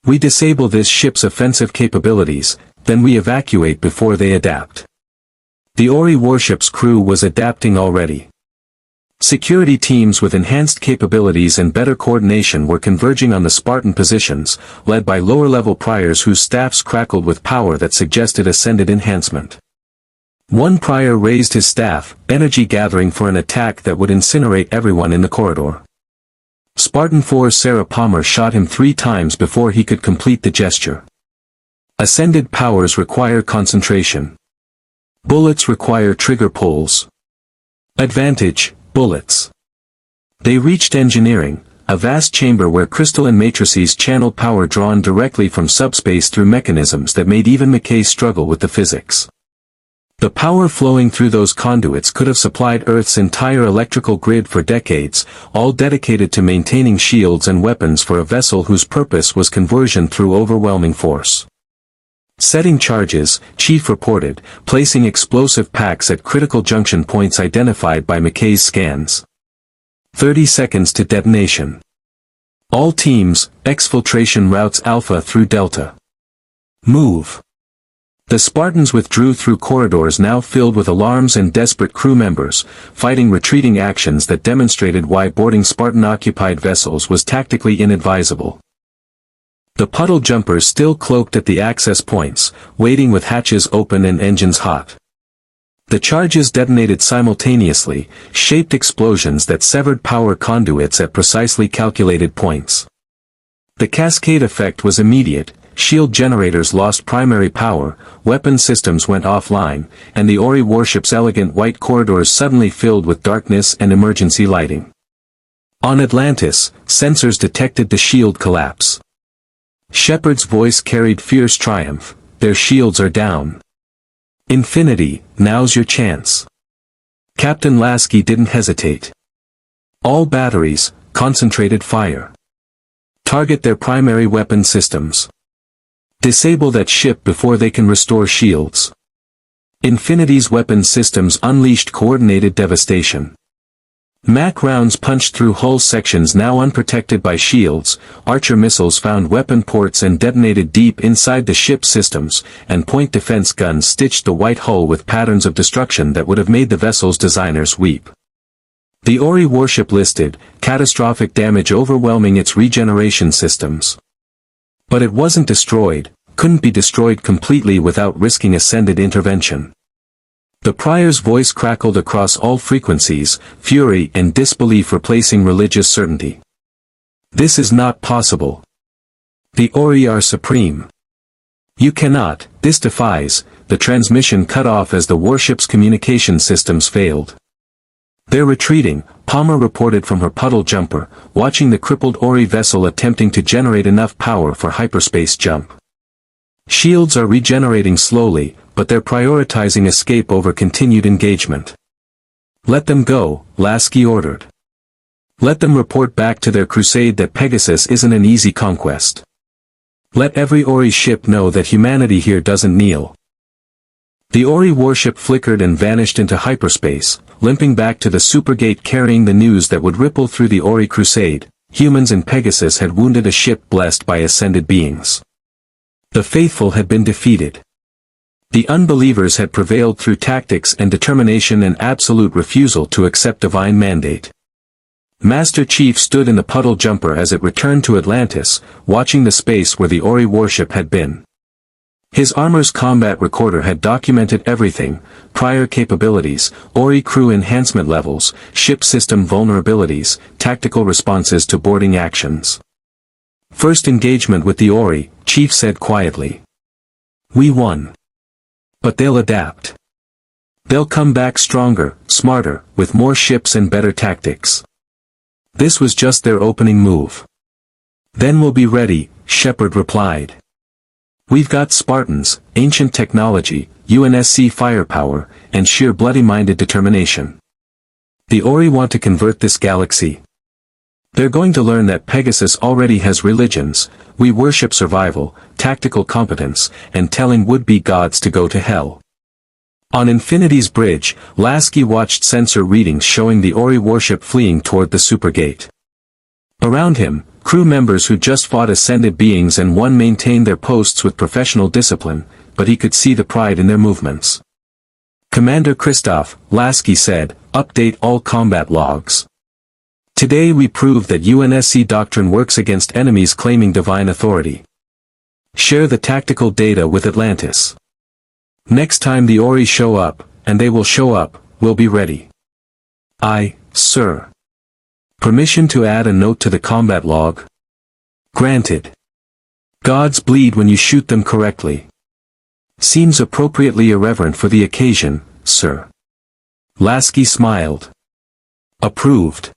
We disable this ship's offensive capabilities, then we evacuate before they adapt. The Ori warship's crew was adapting already. Security teams with enhanced capabilities and better coordination were converging on the Spartan positions, led by lower-level priors whose staffs crackled with power that suggested ascended enhancement. One prior raised his staff, energy gathering for an attack that would incinerate everyone in the corridor. Spartan 4 Sarah Palmer shot him 3 times before he could complete the gesture. Ascended powers require concentration. Bullets require trigger pulls. Advantage, bullets. They reached engineering, a vast chamber where crystalline matrices channeled power drawn directly from subspace through mechanisms that made even McKay struggle with the physics. The power flowing through those conduits could have supplied Earth's entire electrical grid for decades, all dedicated to maintaining shields and weapons for a vessel whose purpose was conversion through overwhelming force. Setting charges, Chief reported, placing explosive packs at critical junction points identified by McKay's scans. 30 seconds to detonation. All teams, exfiltration routes Alpha through Delta. Move. The Spartans withdrew through corridors now filled with alarms and desperate crew members, fighting retreating actions that demonstrated why boarding Spartan-occupied vessels was tactically inadvisable. The Puddle Jumpers still cloaked at the access points, waiting with hatches open and engines hot. The charges detonated simultaneously, shaped explosions that severed power conduits at precisely calculated points. The cascade effect was immediate, shield generators lost primary power, weapon systems went offline, and the Ori warship's elegant white corridors suddenly filled with darkness and emergency lighting. On Atlantis, sensors detected the shield collapse. Sheppard's voice carried fierce triumph, their shields are down. Infinity, now's your chance. Captain Lasky didn't hesitate. All batteries, concentrated fire. Target their primary weapon systems. Disable that ship before they can restore shields. Infinity's weapon systems unleashed coordinated devastation. MAC rounds punched through hull sections now unprotected by shields, Archer missiles found weapon ports and detonated deep inside the ship's systems, and point defense guns stitched the white hull with patterns of destruction that would have made the vessel's designers weep. The Ori warship listed, catastrophic damage overwhelming its regeneration systems. But it wasn't destroyed, couldn't be destroyed completely without risking ascended intervention. The prior's voice crackled across all frequencies, fury and disbelief replacing religious certainty. This is not possible. The Ori are supreme. You cannot, this defies, the transmission cut off as the warship's communication systems failed. "They're retreating," Palmer reported from her Puddle Jumper, watching the crippled Ori vessel attempting to generate enough power for hyperspace jump. "Shields are regenerating slowly, but they're prioritizing escape over continued engagement." "Let them go," Lasky ordered. "Let them report back to their crusade that Pegasus isn't an easy conquest. Let every Ori ship know that humanity here doesn't kneel." The Ori warship flickered and vanished into hyperspace, limping back to the supergate carrying the news that would ripple through the Ori crusade. Humans and Pegasus had wounded a ship blessed by ascended beings. The faithful had been defeated. The unbelievers had prevailed through tactics and determination and absolute refusal to accept divine mandate. Master Chief stood in the Puddle Jumper as it returned to Atlantis, watching the space where the Ori warship had been. His armor's combat recorder had documented everything: prior capabilities, Ori crew enhancement levels, ship system vulnerabilities, tactical responses to boarding actions. "First engagement with the Ori," Chief said quietly. "We won. But they'll adapt. They'll come back stronger, smarter, with more ships and better tactics. This was just their opening move. Then we'll be ready," Sheppard replied. "We've got Spartans, ancient technology, UNSC firepower, and sheer bloody-minded determination. The Ori want to convert this galaxy. They're going to learn that Pegasus already has religions. We worship survival, tactical competence, and telling would-be gods to go to hell." On Infinity's bridge, Lasky watched sensor readings showing the Ori warship fleeing toward the supergate. Around him, crew members who just fought ascended beings and one maintained their posts with professional discipline, but he could see the pride in their movements. "Commander Christoph," Lasky said, "update all combat logs. Today we proved that UNSC doctrine works against enemies claiming divine authority. Share the tactical data with Atlantis. Next time the Ori show up, and they will show up, we'll be ready." "Aye, sir." "Permission to add a note to the combat log?" "Granted. Gods bleed when you shoot them correctly. Seems appropriately irreverent for the occasion, sir." Lasky smiled. "Approved.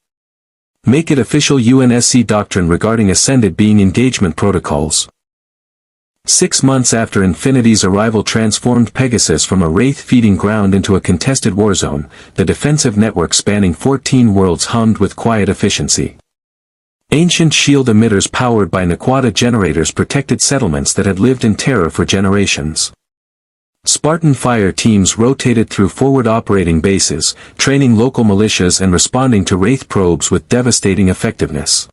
Make it official UNSC doctrine regarding ascended being engagement protocols." 6 months after Infinity's arrival transformed Pegasus from a Wraith feeding ground into a contested warzone, the defensive network spanning 14 worlds hummed with quiet efficiency. Ancient shield emitters powered by Naquata generators protected settlements that had lived in terror for generations. Spartan fire teams rotated through forward operating bases, training local militias and responding to Wraith probes with devastating effectiveness.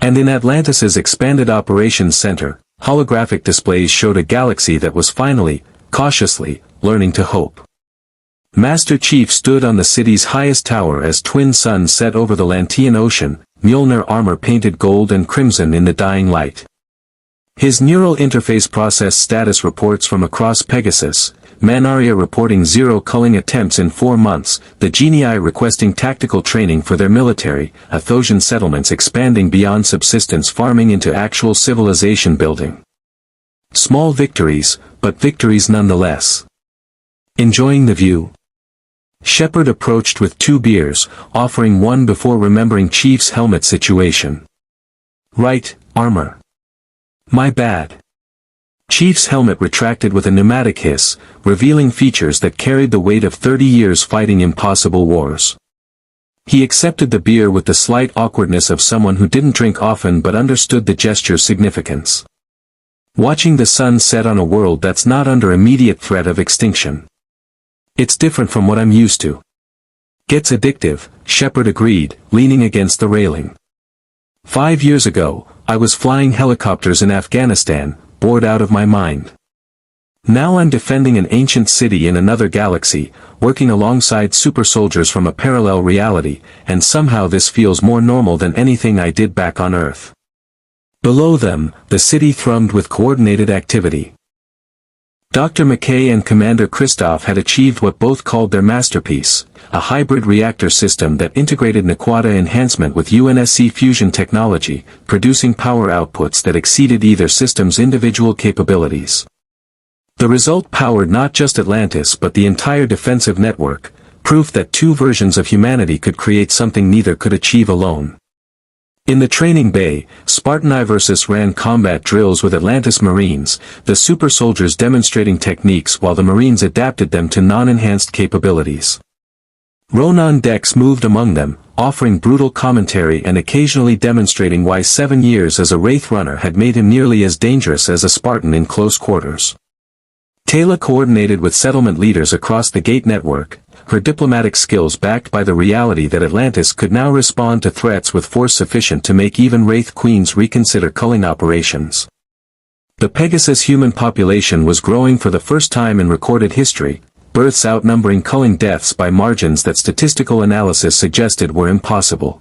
And in Atlantis's expanded operations center, holographic displays showed a galaxy that was finally, cautiously, learning to hope. Master Chief stood on the city's highest tower as twin suns set over the Lantean Ocean, Mjolnir armor painted gold and crimson in the dying light. His neural interface processed status reports from across Pegasus, Manaria reporting 0 culling attempts in 4 months, the Genii requesting tactical training for their military, Athosian settlements expanding beyond subsistence farming into actual civilization building. Small victories, but victories nonetheless. "Enjoying the view?" Sheppard approached with 2 beers, offering one before remembering Chief's helmet situation. "Right, armor. My bad." Chief's helmet retracted with a pneumatic hiss, revealing features that carried the weight of 30 years fighting impossible wars. He accepted the beer with the slight awkwardness of someone who didn't drink often but understood the gesture's significance. "Watching the sun set on a world that's not under immediate threat of extinction. It's different from what I'm used to." "Gets addictive," Sheppard agreed, leaning against the railing. 5 years ago, I was flying helicopters in Afghanistan, bored out of my mind. Now I'm defending an ancient city in another galaxy, working alongside supersoldiers from a parallel reality, and somehow this feels more normal than anything I did back on Earth. Below them, the city thrummed with coordinated activity. Dr. McKay and Commander Christoph had achieved what both called their masterpiece, a hybrid reactor system that integrated Naquata enhancement with UNSC fusion technology, producing power outputs that exceeded either system's individual capabilities. The result powered not just Atlantis but the entire defensive network, proof that two versions of humanity could create something neither could achieve alone. In the training bay, Spartan versus ran combat drills with Atlantis Marines, the super soldiers demonstrating techniques while the Marines adapted them to non-enhanced capabilities. Ronan Dex moved among them, offering brutal commentary and occasionally demonstrating why 7 years as a Wraith runner had made him nearly as dangerous as a Spartan in close quarters. Taylor coordinated with settlement leaders across the Gate network, her diplomatic skills backed by the reality that Atlantis could now respond to threats with force sufficient to make even Wraith queens reconsider culling operations. The Pegasus human population was growing for the first time in recorded history, births outnumbering culling deaths by margins that statistical analysis suggested were impossible.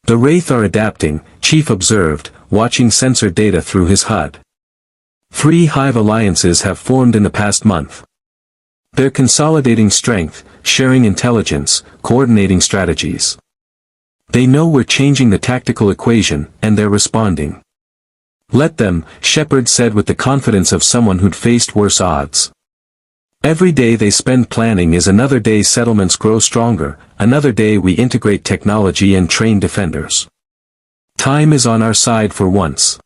The Wraith are adapting, Chief observed, watching sensor data through his HUD. 3 hive alliances have formed in the past month. They're consolidating strength, sharing intelligence, coordinating strategies. They know we're changing the tactical equation, and they're responding. Let them, Sheppard said with the confidence of someone who'd faced worse odds. Every day they spend planning is another day settlements grow stronger, another day we integrate technology and train defenders. Time is on our side for once.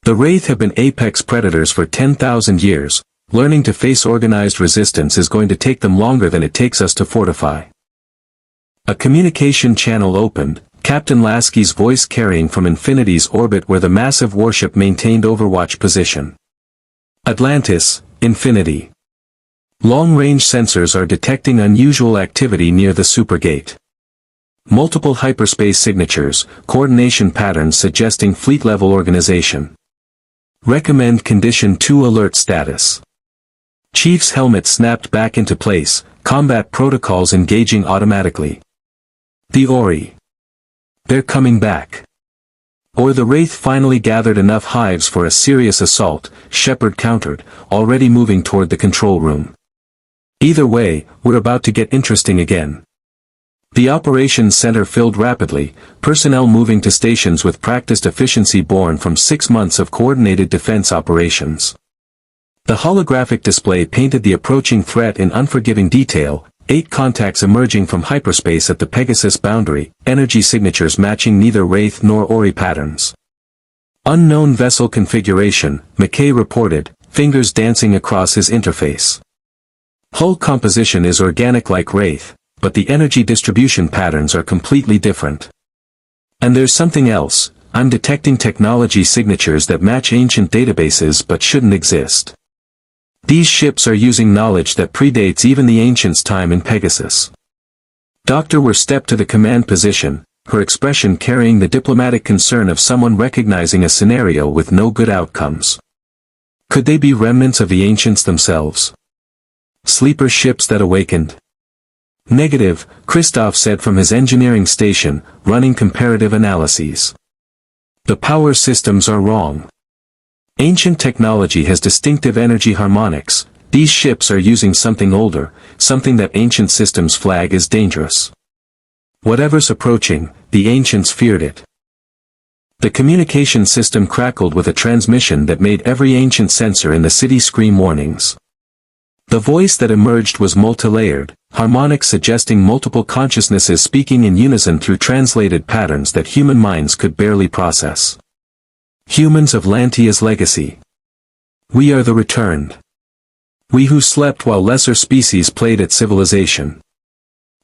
The Wraith have been apex predators for 10,000 years, learning to face organized resistance is going to take them longer than it takes us to fortify. A communication channel opened, Captain Lasky's voice carrying from Infinity's orbit where the massive warship maintained overwatch position. Atlantis, Infinity. Long-range sensors are detecting unusual activity near the supergate. Multiple hyperspace signatures, coordination patterns suggesting fleet-level organization. Recommend Condition 2 alert status. Chief's helmet snapped back into place, combat protocols engaging automatically. The Ori. They're coming back. Or the Wraith finally gathered enough hives for a serious assault, Sheppard countered, already moving toward the control room. Either way, we're about to get interesting again. The operations center filled rapidly, personnel moving to stations with practiced efficiency born from 6 months of coordinated defense operations. The holographic display painted the approaching threat in unforgiving detail, 8 contacts emerging from hyperspace at the Pegasus boundary, energy signatures matching neither Wraith nor Ori patterns. Unknown vessel configuration, McKay reported, fingers dancing across his interface. Hull composition is organic like Wraith, but the energy distribution patterns are completely different. And there's something else, I'm detecting technology signatures that match ancient databases but shouldn't exist. These ships are using knowledge that predates even the ancients' time in Pegasus. Dr. Were stepped to the command position, her expression carrying the diplomatic concern of someone recognizing a scenario with no good outcomes. Could they be remnants of the ancients themselves? Sleeper ships that awakened? Negative, Christoph said from his engineering station, running comparative analyses. The power systems are wrong. Ancient technology has distinctive energy harmonics, these ships are using something older, something that ancient systems flag as dangerous. Whatever's approaching, the ancients feared it. The communication system crackled with a transmission that made every ancient sensor in the city scream warnings. The voice that emerged was multi-layered, harmonics suggesting multiple consciousnesses speaking in unison through translated patterns that human minds could barely process. Humans of Lantia's legacy. We are the returned. We who slept while lesser species played at civilization.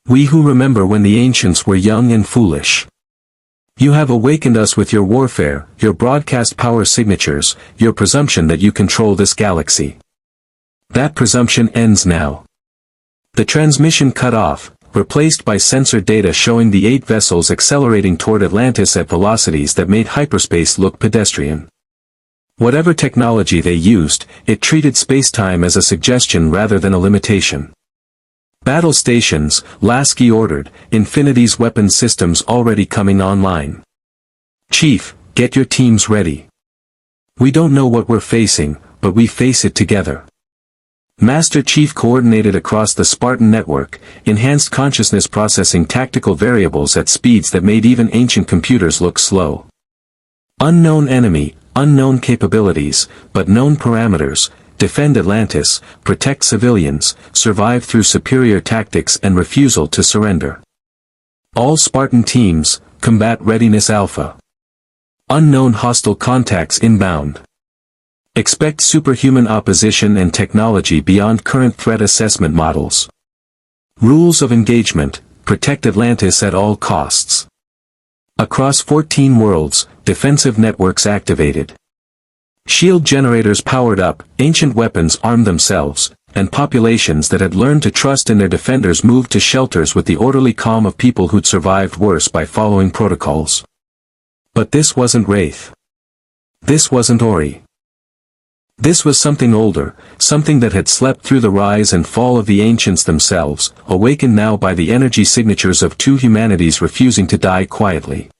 We who remember when the ancients were young and foolish. You have awakened us with your warfare, your broadcast power signatures, your presumption that you control this galaxy. That presumption ends now. The transmission cut off, replaced by sensor data showing the 8 vessels accelerating toward Atlantis at velocities that made hyperspace look pedestrian. Whatever technology they used, it treated spacetime as a suggestion rather than a limitation. Battle stations, Lasky ordered, Infinity's weapon systems already coming online. Chief, get your teams ready. We don't know what we're facing, but we face it together. Master Chief coordinated across the Spartan network, enhanced consciousness processing tactical variables at speeds that made even ancient computers look slow. Unknown enemy, unknown capabilities, but known parameters, defend Atlantis, protect civilians, survive through superior tactics and refusal to surrender. All Spartan teams, combat readiness alpha. Unknown hostile contacts inbound. Expect superhuman opposition and technology beyond current threat assessment models. Rules of engagement, protect Atlantis at all costs. Across 14 worlds, defensive networks activated. Shield generators powered up, ancient weapons armed themselves, and populations that had learned to trust in their defenders moved to shelters with the orderly calm of people who'd survived worse by following protocols. But this wasn't Wraith. This wasn't Ori. This was something older, something that had slept through the rise and fall of the ancients themselves, awakened now by the energy signatures of two humanities refusing to die quietly.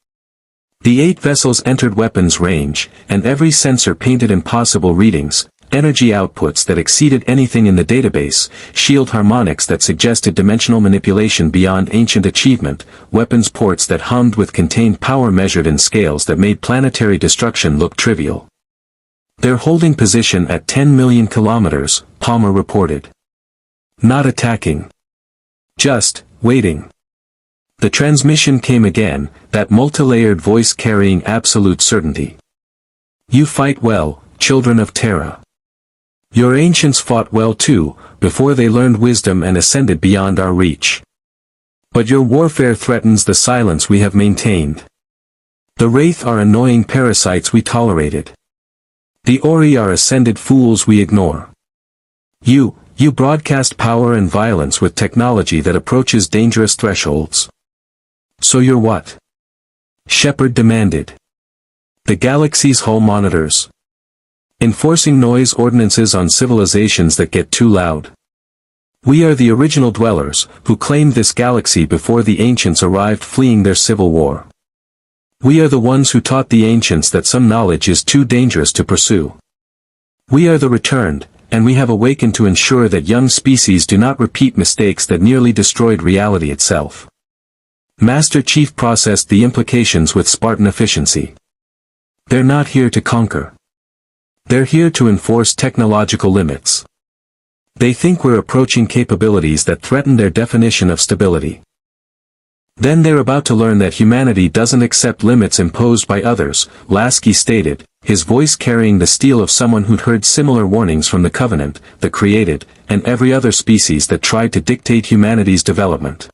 The 8 vessels entered weapons range, and every sensor painted impossible readings, energy outputs that exceeded anything in the database, shield harmonics that suggested dimensional manipulation beyond ancient achievement, weapons ports that hummed with contained power measured in scales that made planetary destruction look trivial. They're holding position at 10 million kilometers, Palmer reported. Not attacking. Just waiting. The transmission came again, that multi-layered voice carrying absolute certainty. You fight well, children of Terra. Your ancients fought well too, before they learned wisdom and ascended beyond our reach. But your warfare threatens the silence we have maintained. The Wraith are annoying parasites we tolerated. The Ori are ascended fools we ignore. You broadcast power and violence with technology that approaches dangerous thresholds. So you're what? Sheppard demanded. The galaxy's hull monitors. Enforcing noise ordinances on civilizations that get too loud. We are the original dwellers, who claimed this galaxy before the ancients arrived fleeing their civil war. We are the ones who taught the ancients that some knowledge is too dangerous to pursue. We are the returned, and we have awakened to ensure that young species do not repeat mistakes that nearly destroyed reality itself. Master Chief processed the implications with Spartan efficiency. They're not here to conquer. They're here to enforce technological limits. They think we're approaching capabilities that threaten their definition of stability. Then they're about to learn that humanity doesn't accept limits imposed by others, Lasky stated, his voice carrying the steel of someone who'd heard similar warnings from the Covenant, the Created, and every other species that tried to dictate humanity's development.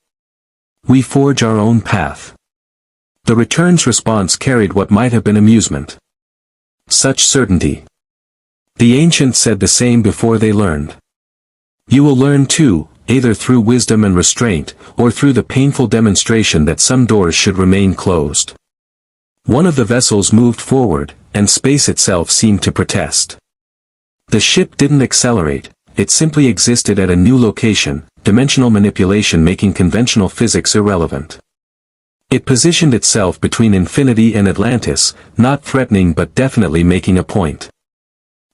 We forge our own path. The return's response carried what might have been amusement. Such certainty. The ancients said the same before they learned. You will learn too, either through wisdom and restraint, or through the painful demonstration that some doors should remain closed. One of the vessels moved forward, and space itself seemed to protest. The ship didn't accelerate, it simply existed at a new location, dimensional manipulation making conventional physics irrelevant. It positioned itself between Infinity and Atlantis, not threatening but definitely making a point.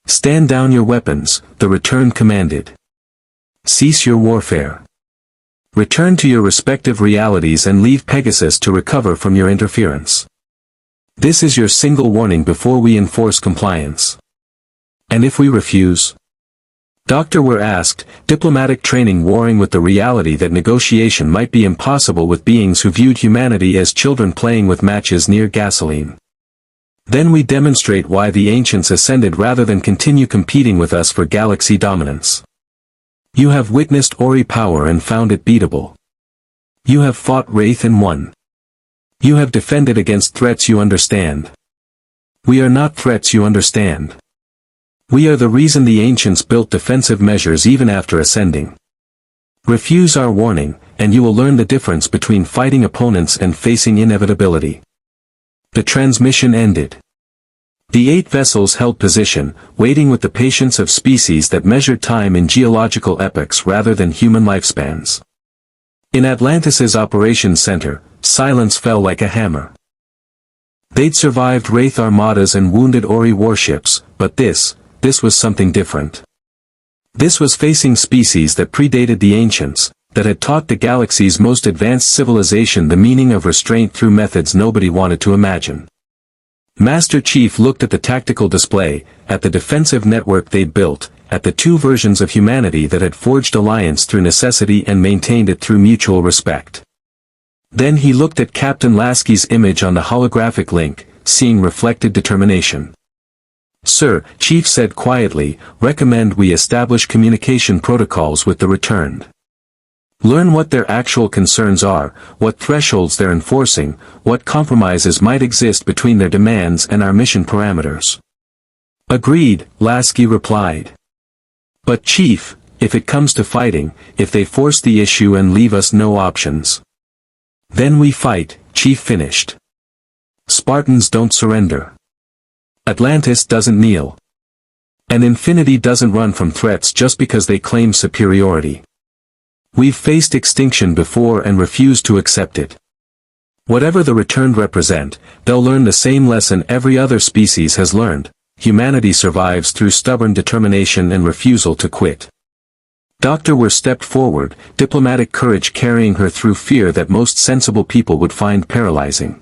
Stand down your weapons, the return commanded. Cease your warfare. Return to your respective realities and leave Pegasus to recover from your interference. This is your single warning before we enforce compliance. And if we refuse? Doctor, we're asked, diplomatic training warring with the reality that negotiation might be impossible with beings who viewed humanity as children playing with matches near gasoline. Then we demonstrate why the ancients ascended rather than continue competing with us for galaxy dominance. You have witnessed Ori power and found it beatable. You have fought Wraith and won. You have defended against threats you understand. We are not threats you understand. We are the reason the ancients built defensive measures even after ascending. Refuse our warning, and you will learn the difference between fighting opponents and facing inevitability. The transmission ended. The 8 vessels held position, waiting with the patience of species that measured time in geological epochs rather than human lifespans. In Atlantis's operations center, silence fell like a hammer. They'd survived Wraith armadas and wounded Ori warships, but this was something different. This was facing species that predated the ancients, that had taught the galaxy's most advanced civilization the meaning of restraint through methods nobody wanted to imagine. Master Chief looked at the tactical display, at the defensive network they'd built, at the two versions of humanity that had forged alliance through necessity and maintained it through mutual respect. Then he looked at Captain Lasky's image on the holographic link, seeing reflected determination. "Sir," Chief said quietly, "recommend we establish communication protocols with the returned. Learn what their actual concerns are, what thresholds they're enforcing, what compromises might exist between their demands and our mission parameters." "Agreed," Lasky replied. "But Chief, if it comes to fighting, if they force the issue and leave us no options, then we fight," Chief finished. "Spartans don't surrender. Atlantis doesn't kneel. And Infinity doesn't run from threats just because they claim superiority. We've faced extinction before and refused to accept it. Whatever the returned represent, they'll learn the same lesson every other species has learned: humanity survives through stubborn determination and refusal to quit." Dr. Were stepped forward, diplomatic courage carrying her through fear that most sensible people would find paralyzing.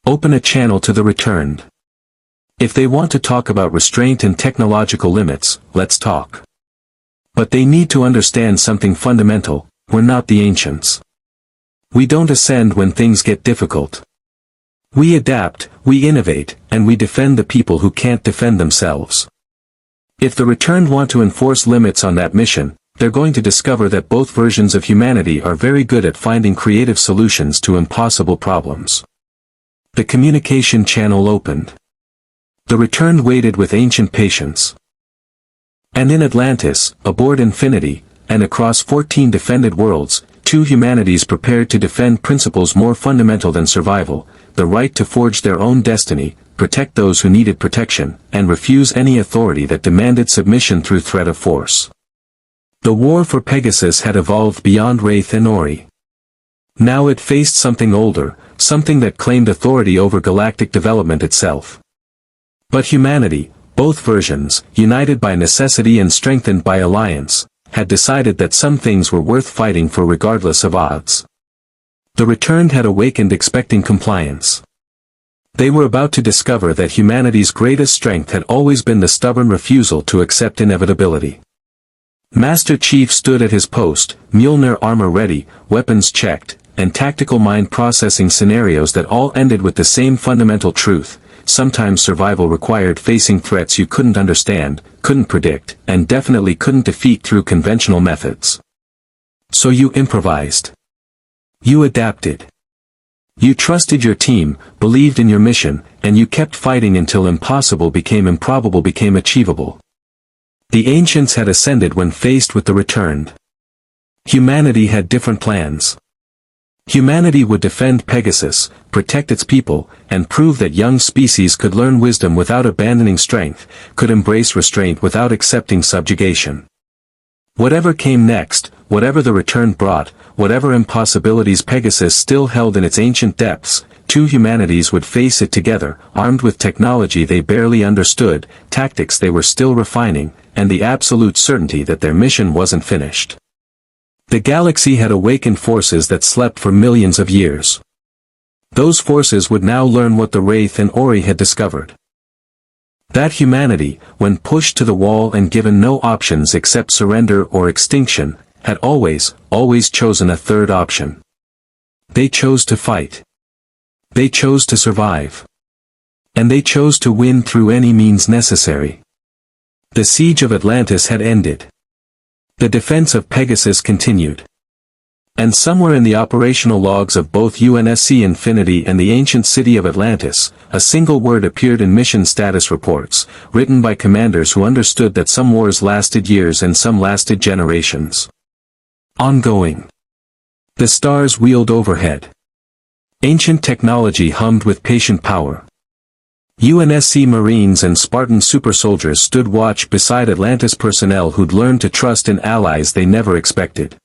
"Open a channel to the returned. If they want to talk about restraint and technological limits, let's talk. But they need to understand something fundamental: we're not the ancients. We don't ascend when things get difficult. We adapt, we innovate, and we defend the people who can't defend themselves. If the returned want to enforce limits on that mission, they're going to discover that both versions of humanity are very good at finding creative solutions to impossible problems." The communication channel opened. The returned waited with ancient patience. And in Atlantis, aboard Infinity, and across 14 defended worlds, two humanities prepared to defend principles more fundamental than survival: the right to forge their own destiny, protect those who needed protection, and refuse any authority that demanded submission through threat of force. The war for Pegasus had evolved beyond Wraith and Ori. Now it faced something older, something that claimed authority over galactic development itself. But humanity, both versions, united by necessity and strengthened by alliance, had decided that some things were worth fighting for regardless of odds. The returned had awakened expecting compliance. They were about to discover that humanity's greatest strength had always been the stubborn refusal to accept inevitability. Master Chief stood at his post, Mjolnir armor ready, weapons checked, and tactical mind processing scenarios that all ended with the same fundamental truth: sometimes survival required facing threats you couldn't understand, couldn't predict, and definitely couldn't defeat through conventional methods. So you improvised. You adapted. You trusted your team, believed in your mission, and you kept fighting until impossible became improbable, became achievable. The ancients had ascended when faced with the returned. Humanity had different plans. Humanity would defend Pegasus, protect its people, and prove that young species could learn wisdom without abandoning strength, could embrace restraint without accepting subjugation. Whatever came next, whatever the return brought, whatever impossibilities Pegasus still held in its ancient depths, two humanities would face it together, armed with technology they barely understood, tactics they were still refining, and the absolute certainty that their mission wasn't finished. The galaxy had awakened forces that slept for millions of years. Those forces would now learn what the Wraith and Ori had discovered. That humanity, when pushed to the wall and given no options except surrender or extinction, had always chosen a third option. They chose to fight. They chose to survive. And they chose to win through any means necessary. The siege of Atlantis had ended. The defense of Pegasus continued. And somewhere in the operational logs of both UNSC Infinity and the ancient city of Atlantis, a single word appeared in mission status reports, written by commanders who understood that some wars lasted years and some lasted generations. Ongoing. The stars wheeled overhead. Ancient technology hummed with patient power. UNSC Marines and Spartan supersoldiers stood watch beside Atlantis personnel who'd learned to trust in allies they never expected.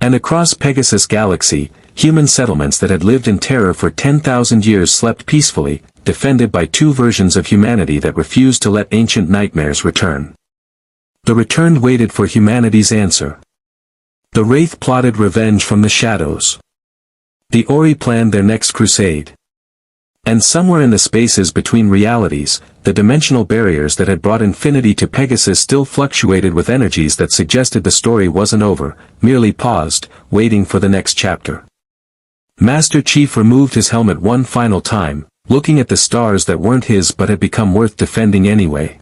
And across Pegasus Galaxy, human settlements that had lived in terror for 10,000 years slept peacefully, defended by two versions of humanity that refused to let ancient nightmares return. The returned waited for humanity's answer. The Wraith plotted revenge from the shadows. The Ori planned their next crusade. And somewhere in the spaces between realities, the dimensional barriers that had brought infinity to Pegasus still fluctuated with energies that suggested the story wasn't over, merely paused, waiting for the next chapter. Master Chief removed his helmet one final time, looking at the stars that weren't his but had become worth defending anyway.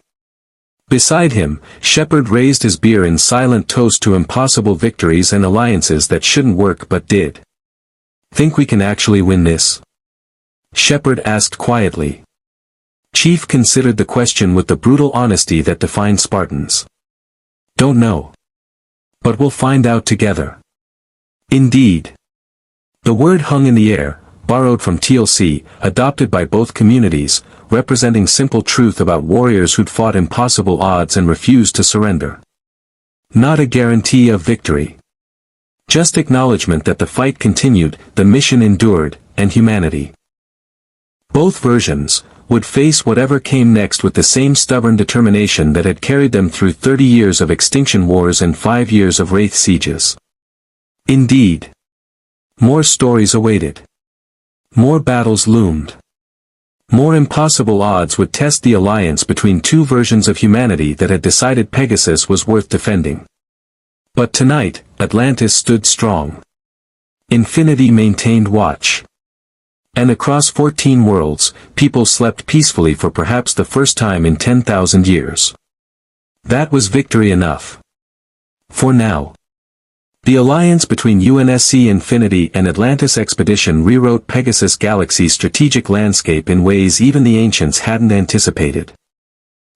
Beside him, Sheppard raised his beer in silent toast to impossible victories and alliances that shouldn't work but did. "Think we can actually win this?" Sheppard asked quietly. Chief considered the question with the brutal honesty that defined Spartans. "Don't know. But we'll find out together." Indeed. The word hung in the air, borrowed from TLC, adopted by both communities, representing simple truth about warriors who'd fought impossible odds and refused to surrender. Not a guarantee of victory. Just acknowledgement that the fight continued, the mission endured, and humanity, both versions, would face whatever came next with the same stubborn determination that had carried them through 30 years of extinction wars and 5 years of Wraith sieges. Indeed. More stories awaited. More battles loomed. More impossible odds would test the alliance between two versions of humanity that had decided Pegasus was worth defending. But tonight, Atlantis stood strong. Infinity maintained watch. And across 14 worlds, people slept peacefully for perhaps the first time in 10,000 years. That was victory enough. For now. The alliance between UNSC Infinity and Atlantis Expedition rewrote Pegasus Galaxy's strategic landscape in ways even the ancients hadn't anticipated.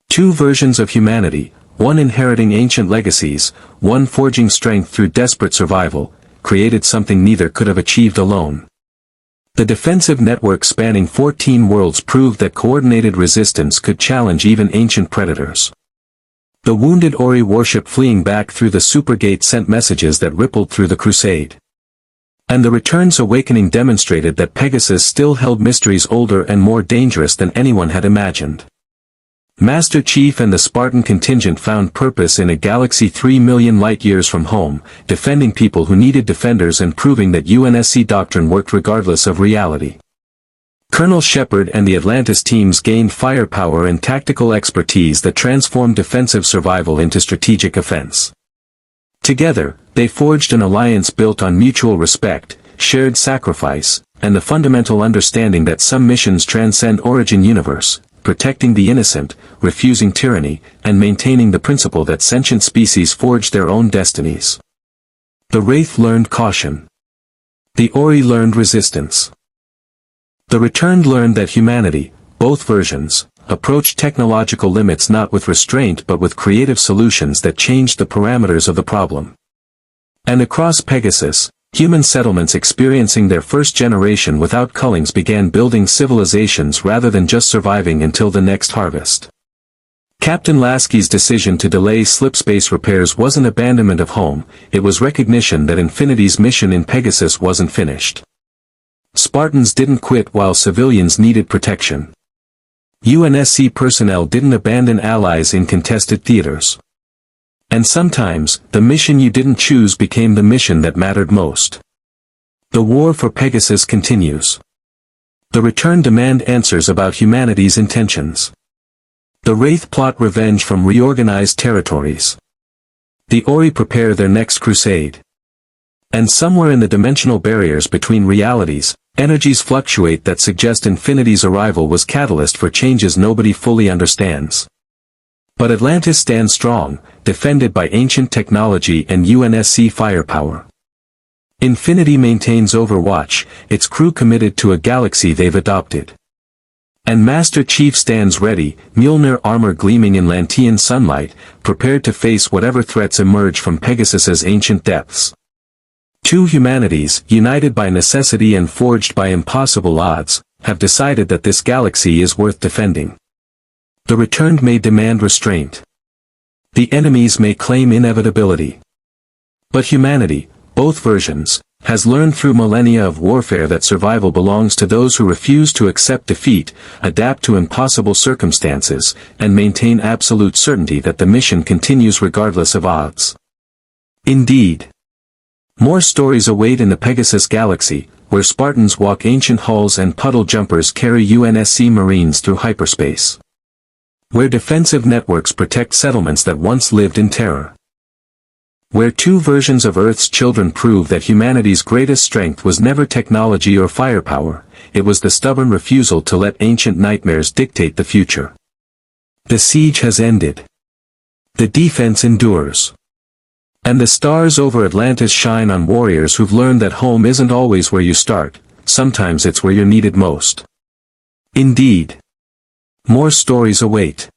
Two versions of humanity, one inheriting ancient legacies, one forging strength through desperate survival, created something neither could have achieved alone. The defensive network spanning 14 worlds proved that coordinated resistance could challenge even ancient predators. The wounded Ori warship fleeing back through the Supergate sent messages that rippled through the crusade. And the Return's awakening demonstrated that Pegasus still held mysteries older and more dangerous than anyone had imagined. Master Chief and the Spartan contingent found purpose in a galaxy 3 million light-years from home, defending people who needed defenders and proving that UNSC doctrine worked regardless of reality. Colonel Sheppard and the Atlantis teams gained firepower and tactical expertise that transformed defensive survival into strategic offense. Together, they forged an alliance built on mutual respect, shared sacrifice, and the fundamental understanding that some missions transcend origin universe, protecting the innocent, refusing tyranny, and maintaining the principle that sentient species forge their own destinies. The Wraith learned caution. The Ori learned resistance. The Returned learned that humanity, both versions, approached technological limits not with restraint but with creative solutions that changed the parameters of the problem. And across Pegasus, human settlements experiencing their first generation without cullings began building civilizations rather than just surviving until the next harvest. Captain Lasky's decision to delay slipspace repairs wasn't abandonment of home, it was recognition that Infinity's mission in Pegasus wasn't finished. Spartans didn't quit while civilians needed protection. UNSC personnel didn't abandon allies in contested theaters. And sometimes, the mission you didn't choose became the mission that mattered most. The war for Pegasus continues. The Return demand answers about humanity's intentions. The Wraith plot revenge from reorganized territories. The Ori prepare their next crusade. And somewhere in the dimensional barriers between realities, energies fluctuate that suggest Infinity's arrival was catalyst for changes nobody fully understands. But Atlantis stands strong, defended by ancient technology and UNSC firepower. Infinity maintains Overwatch, its crew committed to a galaxy they've adopted. And Master Chief stands ready, Mjolnir armor gleaming in Lantean sunlight, prepared to face whatever threats emerge from Pegasus's ancient depths. Two humanities, united by necessity and forged by impossible odds, have decided that this galaxy is worth defending. The Returned may demand restraint. The enemies may claim inevitability. But humanity, both versions, has learned through millennia of warfare that survival belongs to those who refuse to accept defeat, adapt to impossible circumstances, and maintain absolute certainty that the mission continues regardless of odds. Indeed. More stories await in the Pegasus Galaxy, where Spartans walk ancient halls and puddle jumpers carry UNSC Marines through hyperspace. Where defensive networks protect settlements that once lived in terror. Where two versions of Earth's children prove that humanity's greatest strength was never technology or firepower, it was the stubborn refusal to let ancient nightmares dictate the future. The siege has ended. The defense endures. And the stars over Atlantis shine on warriors who've learned that home isn't always where you start, sometimes it's where you're needed most. Indeed. More stories await.